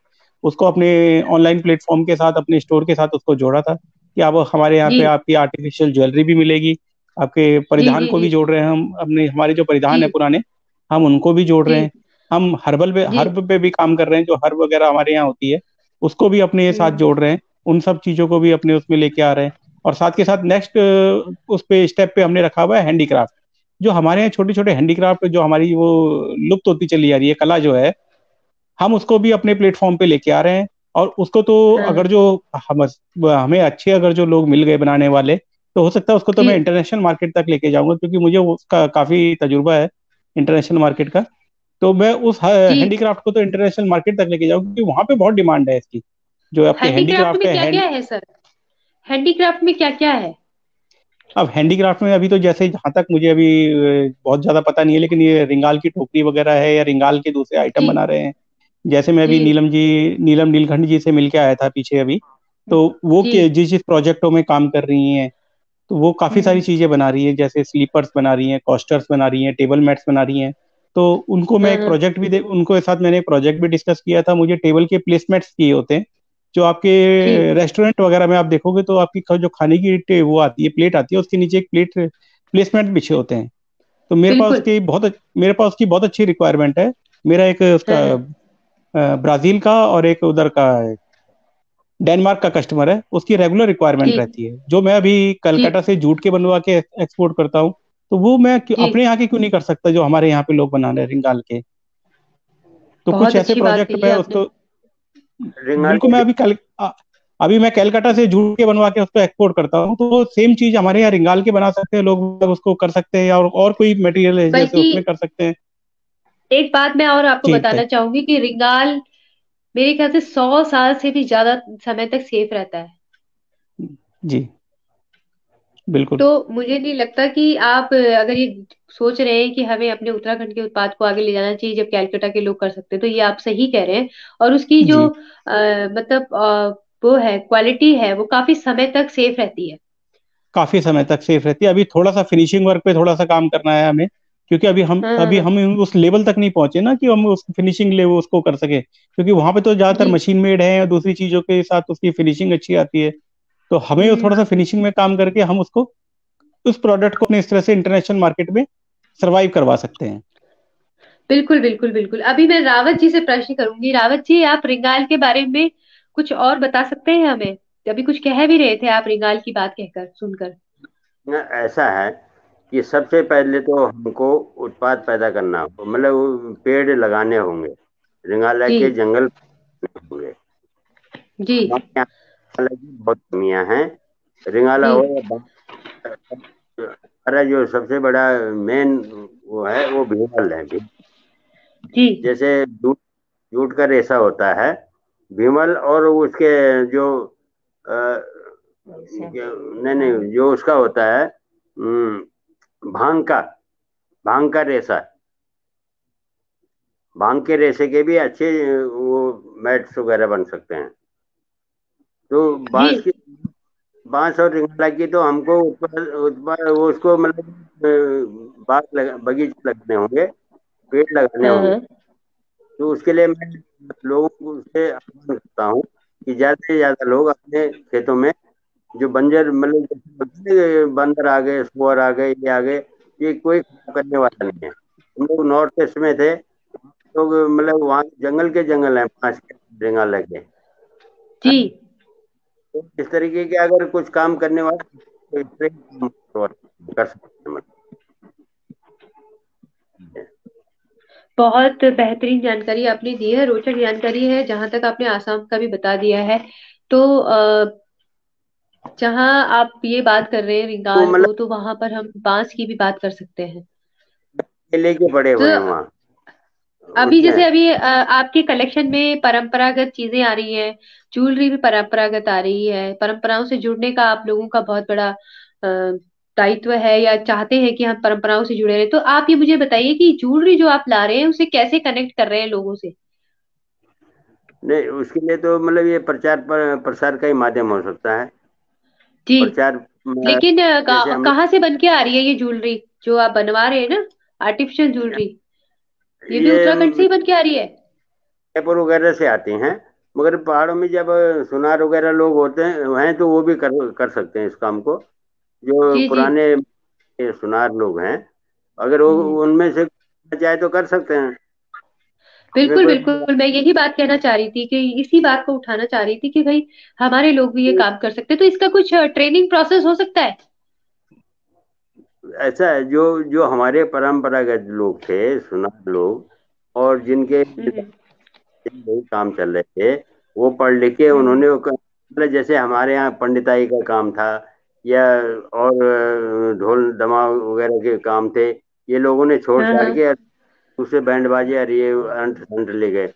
उसको अपने ऑनलाइन प्लेटफॉर्म के साथ, अपने स्टोर के साथ उसको जोड़ा था कि अब हमारे यहाँ पे जी आपकी आर्टिफिशियल ज्वेलरी भी मिलेगी। आपके जी परिधान जी को जी भी जोड़ रहे हैं हम, अपने हमारे जो परिधान है जी पुराने, हम उनको भी जोड़ रहे हैं। जी हम जी। हर्ब पे भी काम कर रहे हैं, जो हर्ब वगैरह हमारे यहाँ होती है उसको भी अपने साथ हम्म। जोड़ रहे हैं। उन सब चीजों को भी अपने उसमें लेके आ रहे हैं। और साथ के साथ नेक्स्ट उस पे स्टेप पे हमने रखा हुआ है हैंडीक्राफ्ट। जो हमारे यहाँ छोटे छोटे हैंडीक्राफ्ट, जो हमारी वो लुप्त होती चली आ रही है कला जो है, हम उसको भी अपने प्लेटफॉर्म पे लेके आ रहे हैं। और उसको तो हाँ। अगर जो हम हमें अच्छे अगर जो लोग मिल गए बनाने वाले, तो हो सकता है उसको तो जी। मैं इंटरनेशनल मार्केट तक लेके जाऊंगा, क्योंकि मुझे उसका काफी तजुर्बा है इंटरनेशनल मार्केट का। तो मैं उस जी। हैंडीक्राफ्ट को तो इंटरनेशनल मार्केट तक लेके जाऊंगा, क्योंकि वहां पे बहुत डिमांड है इसकी। जो आपके हैंडीक्राफ्ट हैंडीक्राफ्ट में है क्या क्या है सर? हैंडीक्राफ्ट में क्या क्या है? अब हैंडीक्राफ्ट में अभी तो जैसे जहां तक मुझे अभी बहुत ज्यादा पता नहीं है, लेकिन ये रिंगाल की टोकरी वगैरह है या रिंगाल के दूसरे आइटम जी बना रहे हैं। जैसे मैं जी अभी नीलम नीलकंठ जी से मिलके आया था पीछे अभी। तो वो जी। जिस जिस प्रोजेक्टों में काम कर रही हैं, तो वो काफी सारी हम्म। चीजें बना रही है, जैसे स्लीपर्स बना रही हैं, कोस्टर्स बना रही हैं, टेबल मैट्स बना रही हैं। तो उनको मैं हाँ एक हाँ। प्रोजेक्ट भी दे उनको साथ मैंने एक प्रोजेक्ट भी डिस्कस किया था। मुझे टेबल के प्लेसमेंट्स चाहिए होते हैं, जो आपके जी। रेस्टोरेंट वगैरह में आप देखोगे तो आपकी जो खाने की वो आती है, प्लेट आती है, उसके नीचे एक प्लेट प्लेसमेंट बिछे होते हैं। तो बिल्कुल। मेरे पास उसकी बहुत अच्छी रिक्वायरमेंट है। मेरा एक उसका हाँ हाँ। ब्राजील का और एक उधर का डेनमार्क का कस्टमर है, उसकी रेगुलर रिक्वायरमेंट जी रहती है। जो मैं अभी जी कलकत्ता से जूट के बनवा के एक्सपोर्ट करता हूँ, तो वो मैं जी। अपने यहाँ के क्यों नहीं कर सकता, जो हमारे यहाँ पे लोग बना रहे हैं रिंगाल के। तो कुछ बहुत ऐसे अच्छी बात प्रोजेक्ट कही है मैं आपने। उसको रिंगाल बिल्कुल, मैं अभी मैं कलकत्ता से जूट के बनवा के उसको एक्सपोर्ट करता हूँ। तो वो सेम चीज हमारे यहाँ रिंगाल के बना सकते हैं लोग, मतलब उसको कर सकते हैं, और कोई मटेरियल है जैसे बल्कि उसमें कर सकते हैं। एक बात मैं और आपको जी बताना बताइए। चाहूंगी कि रिंगाल मेरे ख्याल से 100 साल से भी ज्यादा समय तक सेफ रहता है। जी बिल्कुल। तो मुझे नहीं लगता कि आप अगर ये सोच रहे हैं कि हमें अपने उत्तराखंड के उत्पाद को आगे ले जाना चाहिए जब कैलकाटा के लोग कर सकते हैं, तो ये आप सही कह रहे हैं। और उसकी जो जी मतलब वो है, क्वालिटी है, वो काफी समय तक सेफ रहती है। काफी समय तक सेफ रहती है। अभी थोड़ा सा फिनिशिंग वर्क पे थोड़ा सा काम करना है हमें, क्योंकि हाँ हाँ अभी हाँ। हम उस लेवल तक नहीं पहुंचे ना कि हम उस फिनिशिंग लेवल उसको कर सके, क्योंकि वहां पे तो ज्यादातर जी। मशीन मेड है और दूसरी चीजों के साथ उसकी फिनिशिंग अच्छी आती है। तो हमें वो थोड़ा सा हम्म। फिनिशिंग में काम करके हम उसको, उस प्रोडक्ट को अपने इस तरह से इंटरनेशनल मार्केट में सरवाइव करवा सकते हैं। बिल्कुल बिल्कुल बिल्कुल। अभी मैं रावत जी से प्रश्न करूंगी। रावत जी, आप रिंगाल के बारे में कुछ और बता सकते हैं हमें? अभी कुछ कह भी रहे थे आप रिंगाल की बात कहकर सुनकर। ऐसा है कि सबसे पहले तो हमको उत्पाद पैदा करना होगा, मतलब वो पेड़ लगाने होंगे, रिंगाला जी के जंगल होंगे। जी हमारे यहाँ रिंगाला की बहुत कमियां हैं। रिंगाला जी हो या हमारा जो सबसे बड़ा मेन वो है, वो भीमल है। जी जैसे जूट जूट का रेशा होता है, भीमल, और उसके जो नहीं नहीं, जो उसका होता है, भांग का भांग का रेशा, भांग के रेशे के भी अच्छे वो मैट्स वगैरह बन सकते हैं। तो जी। बांस और रिंगला की तो हमको वो उसको मतलब बगीचे लगाने होंगे, पेड़ लगाने हाँ होंगे। हाँ। तो उसके लिए मैं लोगों को उससे आह्वान करता हूँ कि ज्यादा से ज्यादा लोग अपने खेतों में जो बंजर, मतलब जैसे बोलते हैं ना, बंदर आ गए, सुअर आ गए, ये आ गए, ये कोई काम करने वाला नहीं है। हम लोग नॉर्थ ईस्ट में थे, लोग मतलब वहाँ जंगल के जंगल हैं, 5 के लगे। जी। तो इस तरीके के अगर कुछ काम करने वाले तो इस तरह के काम कर सकते हैं, मतलब। बहुत बेहतरीन जानकारी आपने दी है, रोचक जानकारी है। जहां तक आपने आसाम का भी बता दिया है, तो जहाँ आप ये बात कर रहे हैं तो रिंगाल मतलब को, तो वहां पर हम बांस की भी बात कर सकते हैं। केले के बड़े तो हुए हैं वहाँ अभी जैसे उसमें। अभी आपके कलेक्शन में परंपरागत चीजें आ रही हैं, ज्वेलरी भी परंपरागत आ रही है, परंपराओं से जुड़ने का आप लोगों का बहुत बड़ा दायित्व है, या चाहते हैं कि हम परंपराओं से जुड़े रहे। तो आप ये मुझे बताइए कि ज्वेलरी जो आप ला रहे हैं उसे कैसे कनेक्ट कर रहे हैं लोगों से। नहीं, उसके लिए तो मतलब ये प्रसार का ही माध्यम हो सकता है। जी। प्रचार लेकिन जैसे हम कहाँ से बन के आ रही है ये ज्वेलरी जो आप बनवा रहे हैं ना, आर्टिफिशियल ज्वेलरी, ये भी ये उत्तराखंड से ही बन के आ रही है? जयपुर वगैरह से आती हैं। मगर पहाड़ों में जब सुनार वगैरह लोग होते हैं तो वो भी कर कर सकते हैं इस काम को। जो जी जी। पुराने सुनार लोग हैं, अगर हम्म। वो उनमें से चाहे तो कर सकते हैं। इसमें बिल्कुल कोई बिल्कुल, मैं यही बात कहना चाह रही थी, कि इसी बात को उठाना चाह रही थी कि भाई हमारे लोग भी ये काम कर सकते हैं, तो इसका कुछ ट्रेनिंग प्रोसेस हो सकता है? ऐसा है, जो जो हमारे परंपरागत लोग थे, सुनार लोग, और जिनके हम्म वही काम चल रहे थे, वो पढ़ लिख के हम्म। उन्होंने मतलब जैसे हमारे यहाँ पंडिताई का काम था, या और ढोल दमाव वगैरह के काम थे, ये लोगों ने छोड़ हाँ छाड़ हाँ। के दूसरे बैंड बाजे और ये अंट संट ले गए।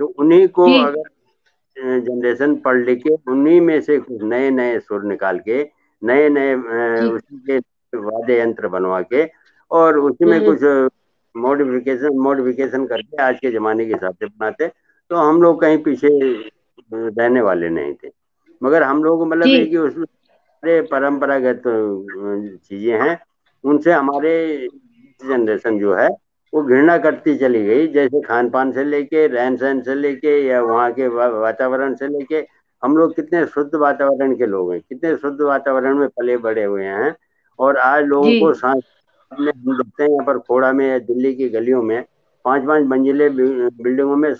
तो उन्हीं को जी अगर जनरेशन पढ़ लिख के उन्हीं में से कुछ नए नए सुर निकाल के, नए नए जी। उसी के वाद्य यंत्र बनवा के, और उसी में हम्म। कुछ मॉडिफिकेशन मॉडिफिकेशन करके आज के जमाने के हिसाब से बनाते, तो हम लोग कहीं पीछे रहने वाले नहीं थे। मगर हम लोग जी मतलब है कि उसमें सारे परंपरागत चीजें हैं, उनसे हमारे जनरेशन जो है वो घृणा करती चली गई। जैसे खान पान से लेके, रहन सहन से लेके, या वहाँ के वातावरण से लेके, हम लोग कितने शुद्ध वातावरण के लोग हैं, कितने शुद्ध वातावरण में पले बड़े हुए हैं। और आज लोगों जी को सांस में हम देखते हैं यहाँ पर खोड़ा में या दिल्ली की गलियों में, पांच पांच मंजिले बिल्डिंगों में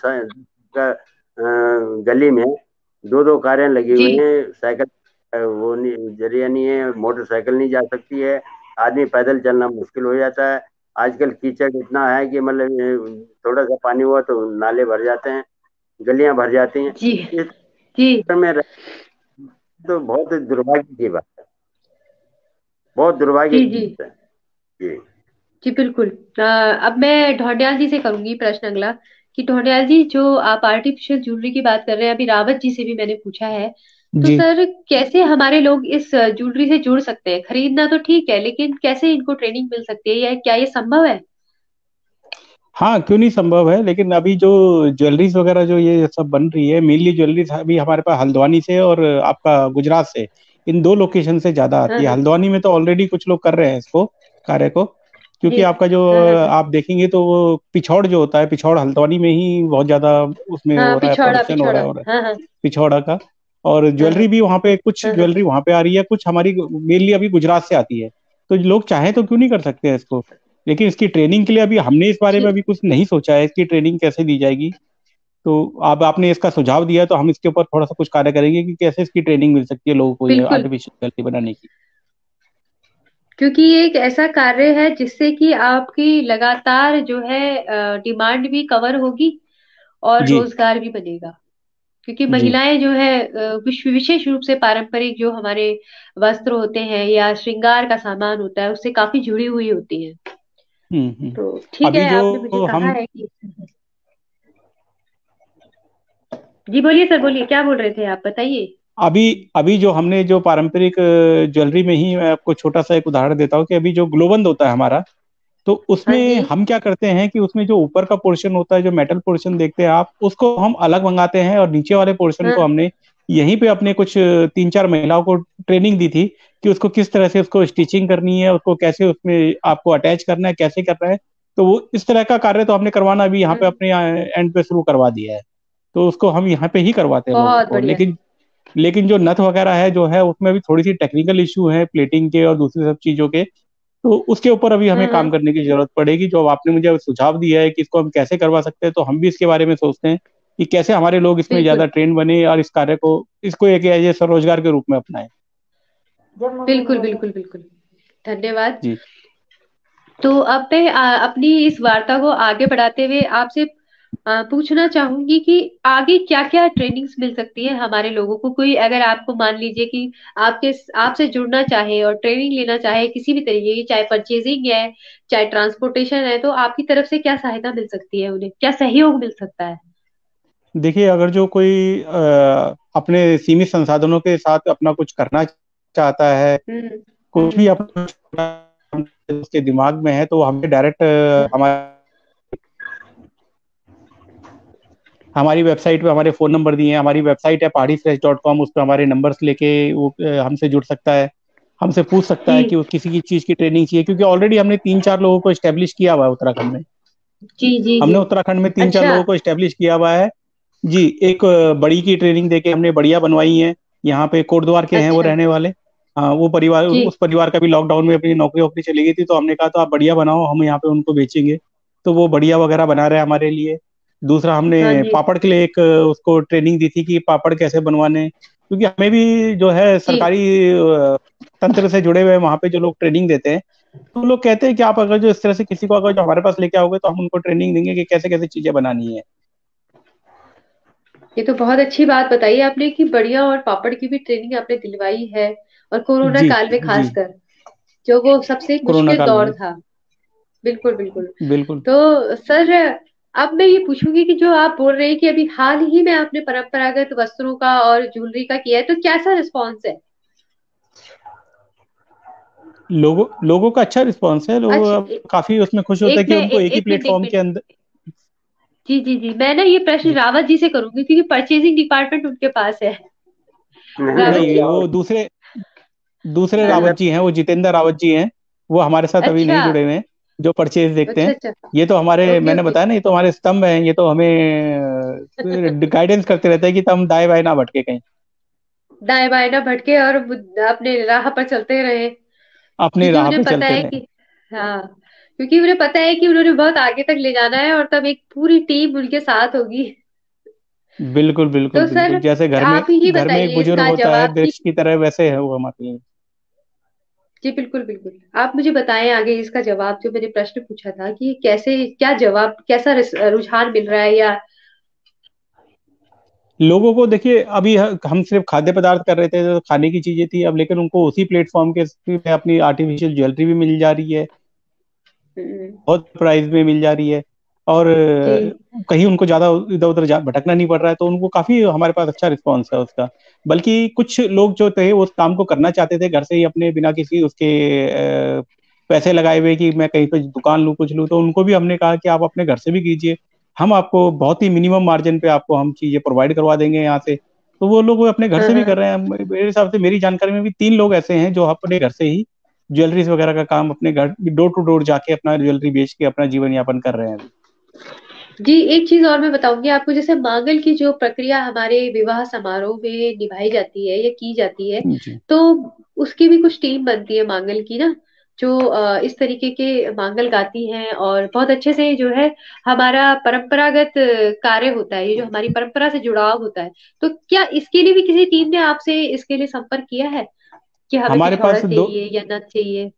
गली में दो दो कारें लगी जी हुई हैं, साइकिल वो नहीं, जरिया नहीं है, मोटरसाइकिल नहीं जा सकती है, आदमी पैदल चलना मुश्किल हो जाता है। आजकल कीचड़ इतना है कि मतलब थोड़ा सा पानी हुआ तो नाले भर जाते हैं, गलियां भर जाती हैं। जी इस जी तरह में तो बहुत दुर्भाग्य की बात है, बहुत दुर्भाग्य जी की जी बात है। जी। जी बिल्कुल। अब मैं ढौंडियाल जी से करूंगी प्रश्न अगला, कि ढौंडियाल जी, जो आप आर्टिफिशियल ज्वेलरी की बात कर रहे हैं, अभी रावत जी से भी मैंने पूछा है, तो जी। सर कैसे हमारे लोग इस ज्वेलरी से जुड़ सकते हैं? खरीदना तो ठीक है, लेकिन कैसे इनको ट्रेनिंग मिल सकती है, या क्या ये संभव है? हाँ, क्यों नहीं संभव है, लेकिन अभी जो ज्वेलरीज वगैरह जो ये सब बन रही है, मेनली ज्वेलरीज अभी हमारे पास हल्द्वानी से और आपका गुजरात से, इन दो लोकेशन से ज्यादा हाँ आती है। हाँ। हल्द्वानी में तो ऑलरेडी कुछ लोग कर रहे हैं इसको, कार्य को। जी। क्योंकि आपका जो हाँ हाँ हाँ। आप देखेंगे तो वो पिछौड़ जो होता है, पिछौड़ हल्द्वानी में ही बहुत ज्यादा उसमें हाँ हो रहा है, पिछौड़ा प्रोडक्शन पिछौड़ा। हो रहा है हाँ हाँ पिछौड़ा का। और हाँ हाँ ज्वेलरी भी वहाँ पे, कुछ हाँ हाँ। ज्वेलरी वहाँ पे आ रही है, कुछ हमारी मेनली अभी गुजरात से आती है। तो लोग चाहे तो क्यों नहीं कर सकते हैं इसको। लेकिन इसकी ट्रेनिंग के लिए अभी हमने इस बारे में जी अभी कुछ नहीं सोचा है, इसकी ट्रेनिंग कैसे दी जाएगी। तो अब आपने इसका सुझाव दिया तो हम इसके ऊपर थोड़ा सा कुछ कार्य करेंगे कि कैसे इसकी ट्रेनिंग मिल सकती है लोगों को, ये बिल्कुल। आर्टिफिशियल ज्वेलरी बनाने की। क्योंकि ये एक ऐसा कार्य है जिससे कि आपकी लगातार जो है डिमांड भी कवर होगी, और जी। रोजगार भी बनेगा। क्योंकि जी। महिलाएं जो है विशेष रूप से पारंपरिक जो हमारे वस्त्र होते हैं या श्रृंगार का सामान होता है, उससे काफी जुड़ी हुई होती हैं। हम्म। तो ठीक अभी है, जो आपने मुझे कहा हम है कि जी बोलिए सर, बोलिए, क्या बोल रहे थे आप, बताइए। अभी अभी जो हमने जो पारंपरिक ज्वेलरी में ही मैं आपको छोटा सा एक उदाहरण देता हूँ कि अभी जो ग्लोबंद होता है हमारा, तो हाँ उसमें जी। हम क्या करते हैं कि उसमें जो ऊपर का पोर्शन होता है, जो मेटल पोर्शन देखते हैं आप, उसको हम अलग मंगाते हैं, और नीचे वाले पोर्शन को हाँ। हमने यहीं पे अपने कुछ 3-4 महिलाओं को ट्रेनिंग दी थी कि उसको किस तरह से उसको स्टिचिंग करनी है, उसको कैसे उसमें आपको अटैच करना है, कैसे करना है। तो वो इस तरह का कार्य तो हमने करवाना अभी यहाँ पे हम्म, अपने एंड पे शुरू करवा दिया है। तो उसको हम यहाँ पे ही करवाते हैं लोगों बहुत को। बढ़िया। लेकिन जो नथ वगैरह है जो है, उसमें भी थोड़ी सी टेक्निकल इशू है प्लेटिंग के और दूसरी सब चीजों के। तो उसके ऊपर अभी हमें काम हाँ। करने की जरूरत पड़ेगी। जो आपने मुझे सुझाव दिया है कि इसको हम कैसे करवा सकते हैं, तो हम भी इसके बारे में सोचते हैं कि कैसे हमारे लोग इसमें ज्यादा बिल्कुल ट्रेन बने और इस कार्य को, इसको एक एज ए स्वरोजगार के रूप में अपनाएं। बिल्कुल बिल्कुल बिल्कुल। धन्यवाद। जी। तो अब मैं अपनी इस वार्ता को आगे बढ़ाते हुए आपसे पूछना चाहूंगी कि आगे क्या क्या ट्रेनिंग्स मिल सकती है हमारे लोगों को। कोई अगर आपको मान लीजिए कि आपके आपसे जुड़ना चाहे और ट्रेनिंग लेना चाहे किसी भी तरीके की, चाहे परचेजिंग है चाहे ट्रांसपोर्टेशन है, तो आपकी तरफ से क्या सहायता मिल सकती है, उन्हें क्या सहयोग मिल सकता है? देखिए, अगर जो कोई अपने सीमित संसाधनों के साथ अपना कुछ करना चाहता है, कुछ भी हम्म। अपना उसके दिमाग में है, तो हमें डायरेक्ट हमारे हमारी वेबसाइट पे हमारे फोन नंबर दिए हैं। हमारी वेबसाइट है pahadifresh.com, उस पर हमारे नंबर्स लेके वो हमसे जुड़ सकता है, हमसे पूछ सकता जी है कि वो किसी की चीज की ट्रेनिंग चाहिए, क्योंकि ऑलरेडी हमने 3-4 लोगों को स्टेब्लिश किया हुआ है उत्तराखंड में। जी जी जी। हमने उत्तराखंड में 3-4 अच्छा। लोगों को स्टेब्लिश किया हुआ है। जी, एक बड़ी की ट्रेनिंग देके हमने बढ़िया बनवाई है। यहाँ पे कोटद्वार के हैं वो अच्छा। रहने वाले। हाँ, वो परिवार, जी। उस परिवार का भी लॉकडाउन में अपनी नौकरी वोकरी चली गई थी, तो हमने कहा तो आप बढ़िया बनाओ, हम यहाँ पे उनको बेचेंगे। तो वो बढ़िया वगैरह बना रहे हैं हमारे लिए। दूसरा, हमने हाँ जी। पापड़ के लिए एक उसको ट्रेनिंग दी थी कि पापड़ कैसे बनवाने, क्योंकि हमें भी जो है जी। सरकारी तंत्र से जुड़े हुए वहाँ पे जो लोग ट्रेनिंग देते हैं, तो लोग कहते हैं कि आप अगर जो इस तरह से किसी को अगर जो हमारे पास लेके आओगे, तो हम उनको ट्रेनिंग देंगे कि कैसे कैसे चीजें बनानी है। ये तो बहुत अच्छी बात बताई आपने कि बढ़िया, और पापड़ की भी ट्रेनिंग आपने दिलवाई है, और कोरोना जी काल में जी। खासकर, जो वो सबसे कोरोना मुश्किल काल दौर में। था। बिल्कुल बिल्कुल। बिल्कुल। तो सर, अब मैं ये पूछूंगी कि जो आप बोल रहे हैं कि अभी हाल ही में आपने परंपरागत वस्त्रों का और ज्वेलरी का किया है, तो कैसा रिस्पॉन्स है? लोगों का अच्छा रिस्पॉन्स है। लोग अच्छा, काफी उसमें खुश होते हैं कि उनको एक ही एक मिनट एक प्लेटफॉर्म के मिनट। अंदर। जी जी जी, मैं ना ये प्रश्न जी। रावत जी से करूंगी क्योंकि परचेजिंग डिपार्टमेंट उनके पास है। रावत नहीं, जी। वो दूसरे दूसरे हाँ रावत हाँ। जी हैं, वो जितेंद्र रावत जी हैं। वो हमारे साथ अभी अच्छा नहीं जुड़े हुए हैं, जो परचेज देखते अच्छा। हैं। अच्छा। ये तो हमारे, ओके मैंने ओके। बताया ना, ये तो हमारे स्तंभ हैं। ये तो हमें गाइडेंस करते रहते हैं कि हम दाएं बाएं ना भटके कहीं, दाएं बाएं ना भटके और अपने राह पर चलते रहे, अपनी क्योंकि राह उन्हें पे पता चलते है रहें। कि, हाँ, क्योंकि उन्हें पता है कि उन्होंने बहुत आगे तक ले जाना है और तब एक पूरी टीम उनके साथ होगी। बिल्कुल बिल्कुल तो सर, बिल्कुल, जैसे आप ही घर में एक बताइए बुजुर्ग इसका होता है जवाब कि, वृक्ष की तरह, वैसे है वो हमारे लिए। जी बिल्कुल बिल्कुल, आप मुझे बताएं आगे इसका जवाब, जो मैंने प्रश्न पूछा था कि कैसे, क्या जवाब, कैसा रुझान मिल रहा है या। लोगों को देखिए, अभी हम सिर्फ खाद्य पदार्थ कर रहे थे, तो खाने की चीजें थी। अब लेकिन उनको उसी प्लेटफॉर्म के पे अपनी आर्टिफिशियल ज्वेलरी भी मिल जा रही है, हम्म। बहुत प्राइस में मिल जा रही है। और जी कहीं उनको ज्यादा इधर उधर भटकना नहीं पड़ रहा है, तो उनको काफी हमारे पास अच्छा रिस्पॉन्स है उसका। बल्कि कुछ लोग जो थे उस काम को करना चाहते थे घर से ही, अपने बिना किसी उसके पैसे लगाए हुए कि मैं कहीं पे दुकान लूँ कुछ लूँ, तो उनको भी हमने कहा कि आप अपने घर से भी कीजिए, हम आपको बहुत ही मिनिमम मार्जिन पे आपको हम चीजें प्रोवाइड करवा देंगे यहाँ से। तो वो लोग अपने घर हाँ से भी कर हाँ। रहे हैं। मेरे हिसाब से, मेरी जानकारी में भी 3 लोग ऐसे हैं जो अपने घर से ही ज्वेलरीज वगैरह का काम अपने घर डोर टू डोर जाके अपना ज्वेलरी बेच के अपना जीवन यापन कर रहे हैं अभी। जी, एक चीज और मैं बताऊंगी आपको, जैसे मांगल की जो प्रक्रिया हमारे विवाह समारोह में निभाई जाती है या की जाती है, जी। तो उसकी भी कुछ टीम बनती है मांगल की ना, जो इस तरीके के मांगल गाती हैं और बहुत अच्छे से जो है हमारा परंपरागत कार्य होता है, ये जो हमारी परंपरा से जुड़ाव होता है। तो क्या इसके लिए भी किसी टीम ने आपसे इसके लिए संपर्क किया है कि हमें हमारे पिछौड़ा पास दो चाहिए या नथ चाहिए?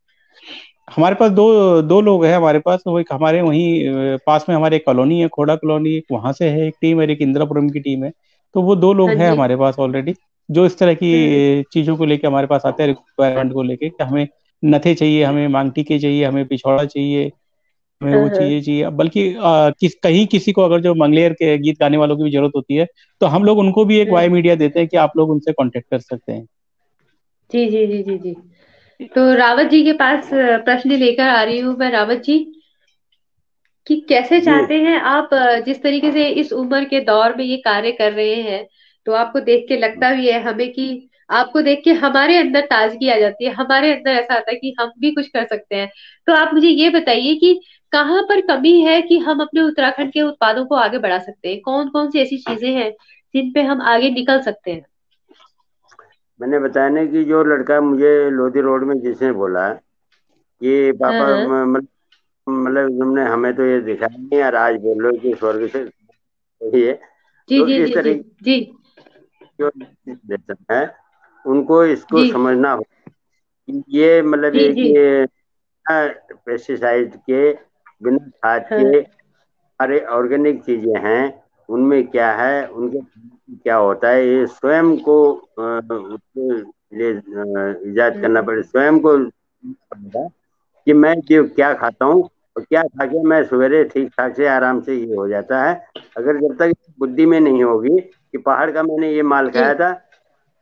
हमारे पास दो दो लोग हैं हमारे पास। वो एक हमारे वहीं पास में हमारे कॉलोनी है, खोड़ा कॉलोनी, एक वहां से है एक टीम, और एक इंदिरापुरम की टीम है। तो वो 2 लोग हाँ हैं जी। हमारे पास ऑलरेडी, जो इस तरह हम्म की चीजों को लेके हमारे पास आते हैं, रिक्वायरमेंट को लेके कि हमें नथे चाहिए, हमें मांग टीके चाहिए, हमें पिछौड़ा चाहिए, हमें हाँ वो हाँ। चीजें चाहिए। बल्कि कहीं किसी को अगर जो मंगलेर के गीत गाने वालों की भी जरूरत होती है, तो हम लोग उनको भी एक वाई हम्म। मीडिया देते हैं कि आप लोग उनसे कांटेक्ट कर सकते हैं। जी जी जी जी जी। तो रावत जी के पास प्रश्न लेकर आ रही हूँ मैं, रावत जी, कि कैसे जी चाहते हैं आप, जिस तरीके से इस उम्र के दौर में ये कार्य कर रहे हैं, तो आपको देख के लगता भी है हमें कि, आपको देख के हमारे अंदर ताजगी आ जाती है, हमारे अंदर ऐसा आता है कि हम भी कुछ कर सकते हैं। तो आप मुझे ये बताइए कि कहाँ पर कमी है कि हम अपने उत्तराखंड के उत्पादों को आगे बढ़ा सकते हैं, कौन कौन सी ऐसी चीजें हैं जिन पे हम आगे निकल सकते हैं? मैंने बताया ना कि जो लड़का मुझे लोधी रोड में जिसने बोला कि हाँ पापा हाँ। मतलब तुमने हमें तो ये दिखाया नहीं यार, आज बोल रहे हो कि स्वर्ग से सही है। जी तो जी इस जी जी। तरह की जी जो जनरेशन है, उनको इसको जी समझना हो कि ये मतलब जी ये जी। कि पेस्टिसाइड के, बिना खाद हाँ के हमारे ऑर्गेनिक चीजें हैं उनमें क्या है, उनके क्या होता है, ये स्वयं को उसके लिए इजाद करना पड़े, स्वयं को पड़ेगा कि मैं जो क्या खाता हूँ और क्या खा के मैं सवेरे ठीक ठाक से आराम से ये हो जाता है। अगर जब तक बुद्धि में नहीं होगी कि पहाड़ का मैंने ये माल खाया जी। था,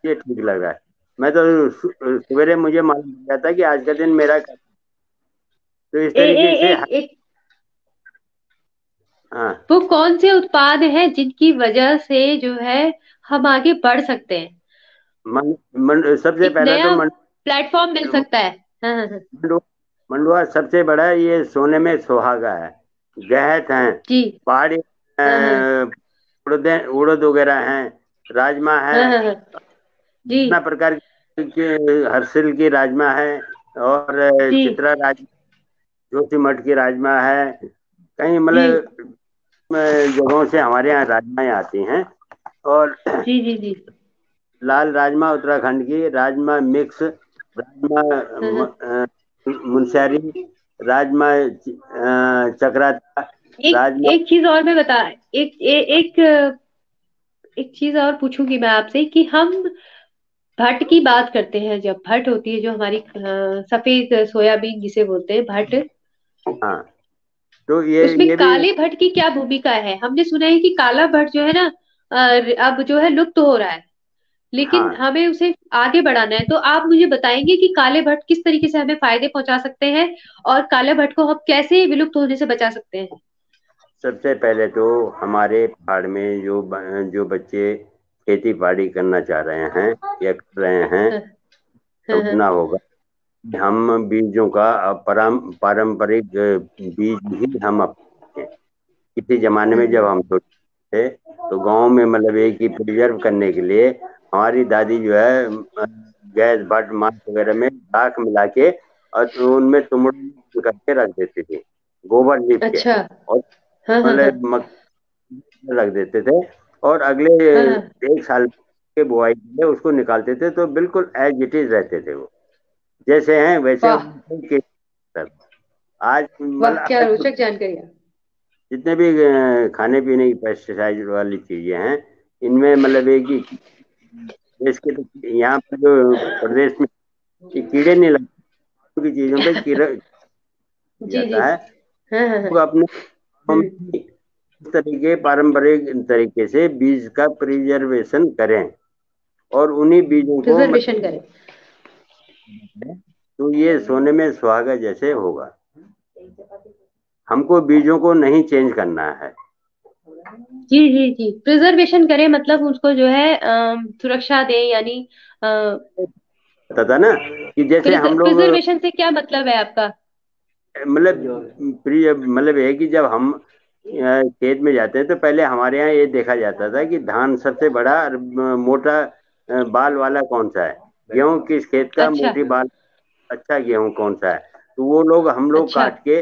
ये ठीक लग रहा है, मैं तो सवेरे मुझे मालूम हो जाता है कि आज का दिन मेरा तो इस ए, ए, तरीके से। एक एक हाँ, वो कौन से उत्पाद हैं जिनकी वजह से जो है हम आगे बढ़ सकते हैं, सबसे एक पहला तो नया प्लेटफॉर्म मिल सकता है? हाँ हाँ हाँ। मंडुआ। मंडुआ सबसे बड़ा है, ये सोने में सुहागा है, गहत हैं, जी। पहाड़ी हाँ हाँ उड़द उड़द वगैरह हैं, राजमा है, हाँ हाँ हाँ। जी नाना प्रकार के हर्सिल की राजमा है, और जी चित्रा राजमा, जोशीमठ की राजमा है, कई जी मतलब जगहों से हमारे यहाँ राजमाएं आती हैं। और जी जी जी। लाल राजमा उत्तराखंड की, राजमा मिक्स, राजमा हाँ हाँ। मुनस्यारी, राजमा चक्राता, एक राजमा। एक चीज और मैं बता एक चीज और पूछूंगी मैं आपसे कि हम भट की बात करते हैं, जब भट होती है जो हमारी सफेद सोयाबीन जिसे बोलते हैं भट, हाँ, तो उसमें ये भी। काले भट्ट की क्या भूमिका है? हमने सुना है कि काला भट्ट जो है ना, अब जो है लुप्त हो रहा है, लेकिन हाँ, हमें उसे आगे बढ़ाना है। तो आप मुझे बताएंगे कि काले भट्ट किस तरीके से हमें फायदे पहुंचा सकते हैं और काले भट्ट को हम कैसे विलुप्त होने से बचा सकते हैं? सबसे पहले तो हमारे पहाड़ में जो बच्चे खेती बाड़ी करना चाह रहे हैं या कर रहे हैं, हाँ हाँ हाँ। समझना होगा कि हम बीजों का पारंपरिक बीज ही हम अपनाते हैं। किसी जमाने में जब हम छोटे थे तो गांव में मतलब एक ही प्रिजर्व करने के लिए हमारी दादी जो है गैस भट्ट मांस वगैरह में राख मिला के और उनमें तुमड़ करके रख देती थी, गोबर लीप के, अच्छा। और हाँ हाँ हाँ मतलब रख देते थे, और अगले हाँ हाँ। एक साल के बुआई के लिए उसको निकालते थे, तो बिल्कुल एज इट इज रहते थे वो, जैसे हैं वैसे वाह उनके सब। आज वाह, मतलब क्या आज रोचक जानकारी है। जितने भी खाने पीने की पेस्टिसाइड वाली चीजें हैं, इनमें मतलब एक ही देश के तो यहाँ पर जो प्रदेश में ये कीड़े नहीं लगते, की चीजों पे कीड़ा जी जी। जाता है। हाँ हाँ हाँ। लोग अपने गाँव में हम्म। भी इस तरीके पारंपरिक तरीके से बीज का प्रिजर्वेशन करें और उन्हीं बीजों को प्रिजर्वेशन करें। तो ये सोने में सुहागा जैसे होगा। हमको बीजों को नहीं चेंज करना है। जी जी जी, प्रिजर्वेशन करें मतलब उसको जो है सुरक्षा दें, यानी पता था ना कि जैसे हम लोग प्रिजर्वेशन से क्या मतलब है आपका? मतलब मतलब है कि जब हम खेत में जाते हैं तो पहले हमारे यहाँ ये देखा जाता था कि धान सबसे बड़ा और मोटा बाल वाला कौन सा है, गेहूं किस खेत का अच्छा मोटी बाल अच्छा गेहूं कौन सा है, तो वो लोग हम लोग अच्छा। काट के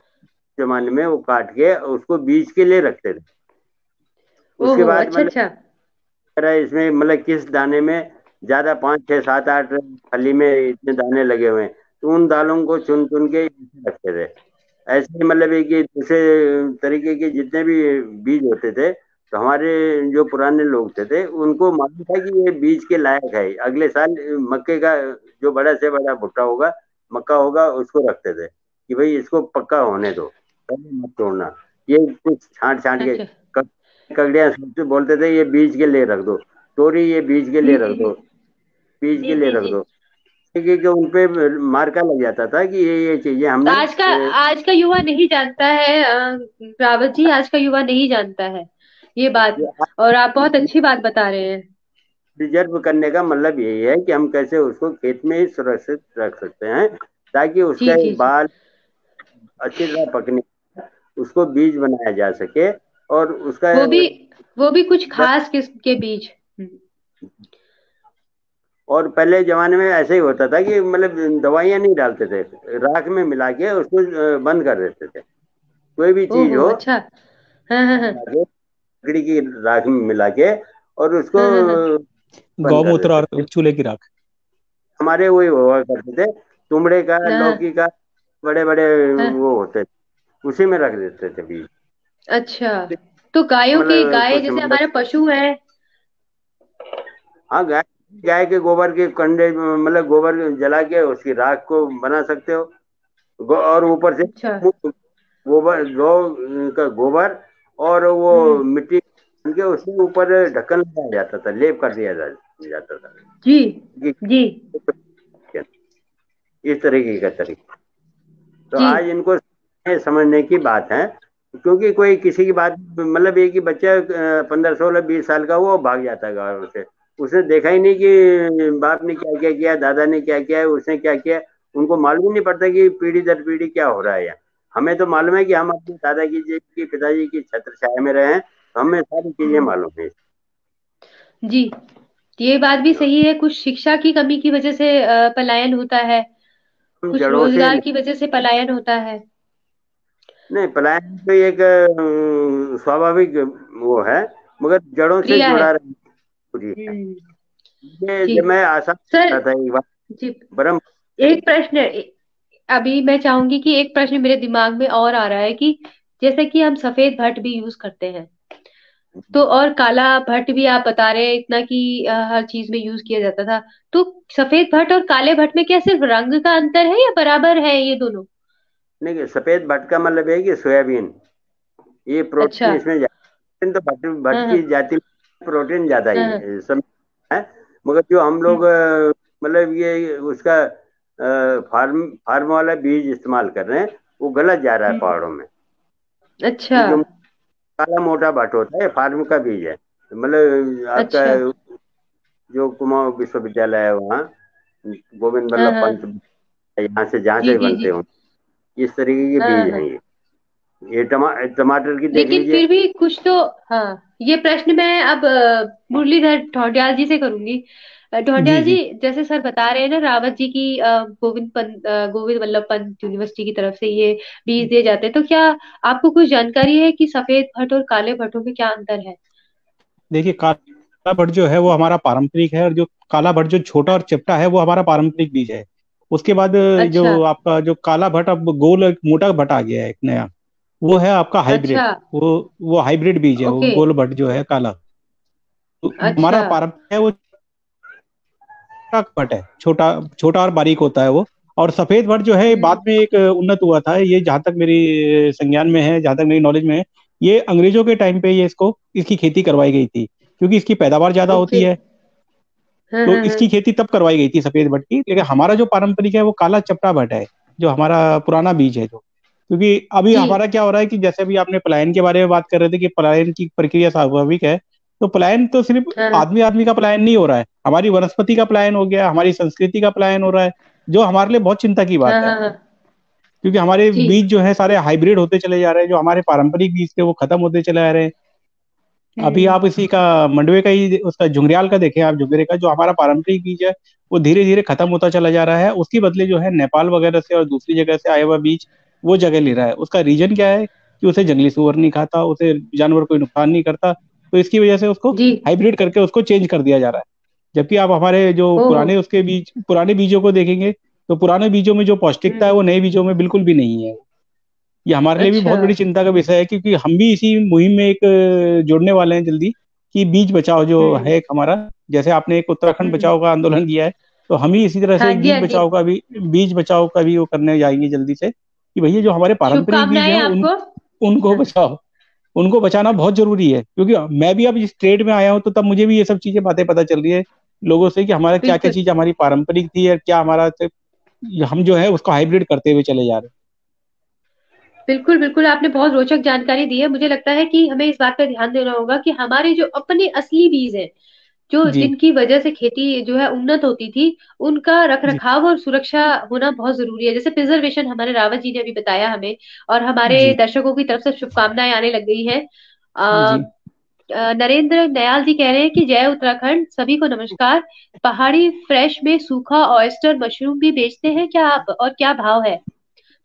जमाने में वो काट के उसको बीज के लिए रखते थे। उसके ओहो, बाद अच्छा मतलब अच्छा। इसमें मतलब किस दाने में ज्यादा 5 6 7 8 फली में इतने दाने लगे हुए हैं, तो उन दालों को चुन चुन के रखते थे। ऐसे ही मतलब एक ये दूसरे तरीके के जितने भी बीज होते थे, तो हमारे जो पुराने लोग थे उनको मालूम था कि ये बीज के लायक है, अगले साल मक्के का जो बड़ा से बड़ा भुट्टा होगा, मक्का होगा, उसको रखते थे कि भाई इसको पक्का होने दो, पहले मत तोड़ना। ये कुछ छांट छांट के अच्छा। ककड़ियां सबसे बोलते थे ये बीज के लिए रख दो, तोरी ये बीज के जी लिए जी रख जी दो, बीज के जी लिए जी रख जी। दो, क्योंकि उनपे मार्का लग जाता था कि ये चीजें तो हमने आज का युवा नहीं जानता है, रावत जी, आज का युवा नहीं जानता है ये बात, और आप बहुत अच्छी बात बता रहे हैं। रिजर्व करने का मतलब यही है कि हम कैसे उसको खेत में ही सुरक्षित रख सकते हैं, ताकि जी उसका जी जी। बाल अच्छी तरह पकने, उसको बीज बनाया जा सके, और उसका वो भी वो भी कुछ खास किस्म के बीज। और पहले जमाने में ऐसे ही होता था कि मतलब दवाइयां नहीं डालते थे, राख में मिला के उसको बंद कर देते थे, कोई भी चीज ओहो हो अच्छा। हाँ हाँ हाँ मिला के, लकड़ी की राख में मिला के और उसको हाँ हाँ हाँ बंद कर गौमूत्र देते थे। और चूल्हे की राख। हमारे वही हुआ करते थे, तुमड़े का, हाँ लौकी का, बड़े बड़े हाँ। वो होते थे, उसी में रख देते थे बीज। अच्छा, तो गायों की, मतलब गाय कुछ जैसे मतलब, हमारे पशु है। हाँ, गाय गाय के गोबर के कंडे, मतलब गोबर जला के उसकी राख को बना सकते हो। और ऊपर से अच्छा। गोबर, गौ का गोबर और वो हम्म। मिट्टी के उसके ऊपर ढक्कन लगाया जाता था, लेप कर दिया जाता था जी। कि जी। इस तरीके का तरीका। तो जी। आज इनको समझने की बात है, क्योंकि कोई किसी की बात, मतलब एक ही बच्चा 15, 16, 20 साल का, वो भाग जाता है गाँव से। उसने देखा ही नहीं कि बाप ने क्या क्या किया, दादा ने क्या किया है, उसने क्या किया। उनको मालूम ही नहीं पड़ता कि पीढ़ी दर पीढ़ी क्या हो रहा है यहाँ। हमें तो मालूम है कि हम अपने दादा की पिताजी की छत्र छाया में रहे हैं, तो हमें सारी चीजें मालूम है। जी, ये बात भी सही है। कुछ शिक्षा की कमी की वजह से पलायन होता है, हम कुछ जड़ों से रोजगार की वजह से पलायन होता है। नहीं, पलायन तो एक स्वाभाविक वो है, मगर जड़ों से क्रिया है। जुड़ा रही है। हम्म। ये जी जब मैं आसाम सर। में था एक बार, जी, ब्रह्म। एक प्रश्न, अभी मैं चाहूंगी कि एक प्रश्न मेरे दिमाग में और आ रहा है कि जैसे कि हम सफेद भट्ट भी यूज करते हैं, तो और काला भट्ट भी आप बता रहे हैं इतना कि हर चीज में यूज किया जाता था, तो सफेद भट्ट और काले भट्ट में क्या सिर्फ रंग का अंतर है या बराबर है ये दोनों? नहीं, सफेद भट्ट का मतलब है कि सोयाबीन, ये अच्छा। प्रोटीन इसमें प्रोटीन तो भट्ट भट्ट हाँ हाँ। की जाति में प्रोटीन ज्यादा ही हाँ है, सब है। मगर जो हम हाँ। लोग मतलब ये उसका फार्म वाला बीज इस्तेमाल कर रहे हैं, वो गलत जा रहा है हम्म। पहाड़ों में। अच्छा। ये जो काला मोटा भट्ट होता है, फार्म का बीज है, मतलब आपका अच्छा। जो कुमाऊं विश्वविद्यालय है वहाँ, गोविंद हाँ बल्लभ हाँ। पंत, यहाँ से जहाँ जी से जी बनते जी। हो, इस तरीके के हाँ बीज हैं हाँ। ये टमाटर की देख लेकिन लीजिए। फिर भी कुछ तो, हाँ, ये प्रश्न मैं अब मुरलीधर ढौंडियाल जी से करूंगी। जी ढौंडियाल जी, जी। जैसे सर बता रहे हैं ना, रावत जी की गोविंद वल्लभ पंत यूनिवर्सिटी की तरफ से ये बीज दिए जाते हैं, तो क्या आपको कुछ जानकारी है कि सफेद भट्ट और काले भट्टों में क्या अंतर है? देखिए, काला भट्ट जो है वो हमारा पारंपरिक है, और जो काला भट्ट जो छोटा और चपटा है वो हमारा पारंपरिक बीज है। उसके बाद अच्छा। जो आपका जो काला भट्ट, अब गोल एक मोटा भट्ट आ गया है एक नया, वो है आपका हाइब्रिड। अच्छा। वो हाइब्रिड बीज है, वो ओके। गोल भट्ट जो है काला। तो अच्छा। हमारा पारंपरिक है वो छोटा भट्ट है, छोटा छोटा और बारीक होता है वो। और सफेद भट्ट जो है बाद हम्म। में एक उन्नत हुआ था, ये जहाँ तक मेरी संज्ञान में है, जहाँ तक मेरी नॉलेज में है, ये अंग्रेजों के टाइम पे ये इसको इसकी खेती करवाई गई थी, क्योंकि इसकी पैदावार ज्यादा होती ओके। है। हाँ तो हाँ हाँ। इसकी खेती तब करवाई गई थी सफेद भट्ट की। लेकिन हमारा जो पारंपरिक है वो काला चपटा भट्ट है, जो हमारा पुराना बीज है जो। क्योंकि अभी जी। हमारा क्या हो रहा है कि जैसे अभी आपने पलायन के बारे में बात कर रहे थे कि पलायन की प्रक्रिया स्वाभाविक है, तो पलायन तो सिर्फ हाँ आदमी आदमी का पलायन नहीं हो रहा है, हमारी वनस्पति का पलायन हो गया, हमारी संस्कृति का पलायन हो रहा है, जो हमारे लिए बहुत चिंता की हाँ बात है। हाँ हाँ। क्योंकि हमारे जी। बीज जो है सारे हाइब्रिड होते चले जा रहे हैं, जो हमारे पारंपरिक बीज थे वो खत्म होते चले जा रहे हैं। अभी हम्म। आप इसी का मंडवे का ही उसका जुंगरियाल का देखें, आप जुंगरे का जो हमारा पारंपरिक बीज है वो धीरे धीरे खत्म होता चला जा रहा है। उसके बदले जो है नेपाल वगैरह से और दूसरी जगह से आया हुआ बीज वो जगह ले रहा है। उसका रीजन क्या है कि उसे जंगली सुअर नहीं खाता, उसे जानवर कोई नुकसान नहीं करता, तो इसकी वजह से उसको जी। हाइब्रिड करके उसको चेंज कर दिया जा रहा है। जबकि आप हमारे जो ओहो। पुराने उसके बीज, पुराने बीजों को देखेंगे, तो पुराने बीजों में जो पौष्टिकता है हम्म। वो नए बीजों में बिल्कुल भी नहीं है। ये हमारे लिए भी अच्छा। बहुत बड़ी चिंता का विषय है, क्योंकि हम भी इसी मुहिम में एक जुड़ने वाले हैं जल्दी, कि बीज बचाओ जो हम्म। है एक हमारा, जैसे आपने एक उत्तराखंड हम्म। बचाओ का आंदोलन किया है, तो हम ही इसी तरह से हाँ एक जी, हाँ जी। बीज बचाओ का भी वो करने जाएंगे जल्दी से, कि भैया जो हमारे पारंपरिक बीज शुभकामनाएं हैं आपको। उनको हाँ। बचाओ। उनको बचाना बहुत जरूरी है, क्योंकि मैं भी अब इस ट्रेड में आया हूँ, तो तब मुझे भी ये सब चीजें बातें पता चल रही है लोगों से, कि हमारा क्या क्या बिल्कुल चीज हमारी पारंपरिक थी और क्या हमारा हम जो है उसको हाइब्रिड करते हुए चले जा रहे बिल्कुल बिल्कुल, आपने बहुत रोचक जानकारी दी है। मुझे लगता है कि हमें इस बात पर ध्यान देना होगा कि हमारे जो अपने असली बीज हैं, जो हैं। जी जिनकी वजह से खेती जो है उन्नत होती थी, उनका रख जी रखाव और सुरक्षा होना बहुत जरूरी है। जैसे प्रिजर्वेशन हमारे रावत जी ने अभी बताया हमें, और हमारे जी दर्शकों की तरफ से शुभकामनाएं आने लग गई हैं। अ, जी। नरेंद्र नयाल जी कह रहे हैं कि जय उत्तराखंड, सभी को नमस्कार। पहाड़ी फ्रेश में सूखा ऑयस्टर मशरूम भी बेचते हैं क्या आप, और क्या भाव है?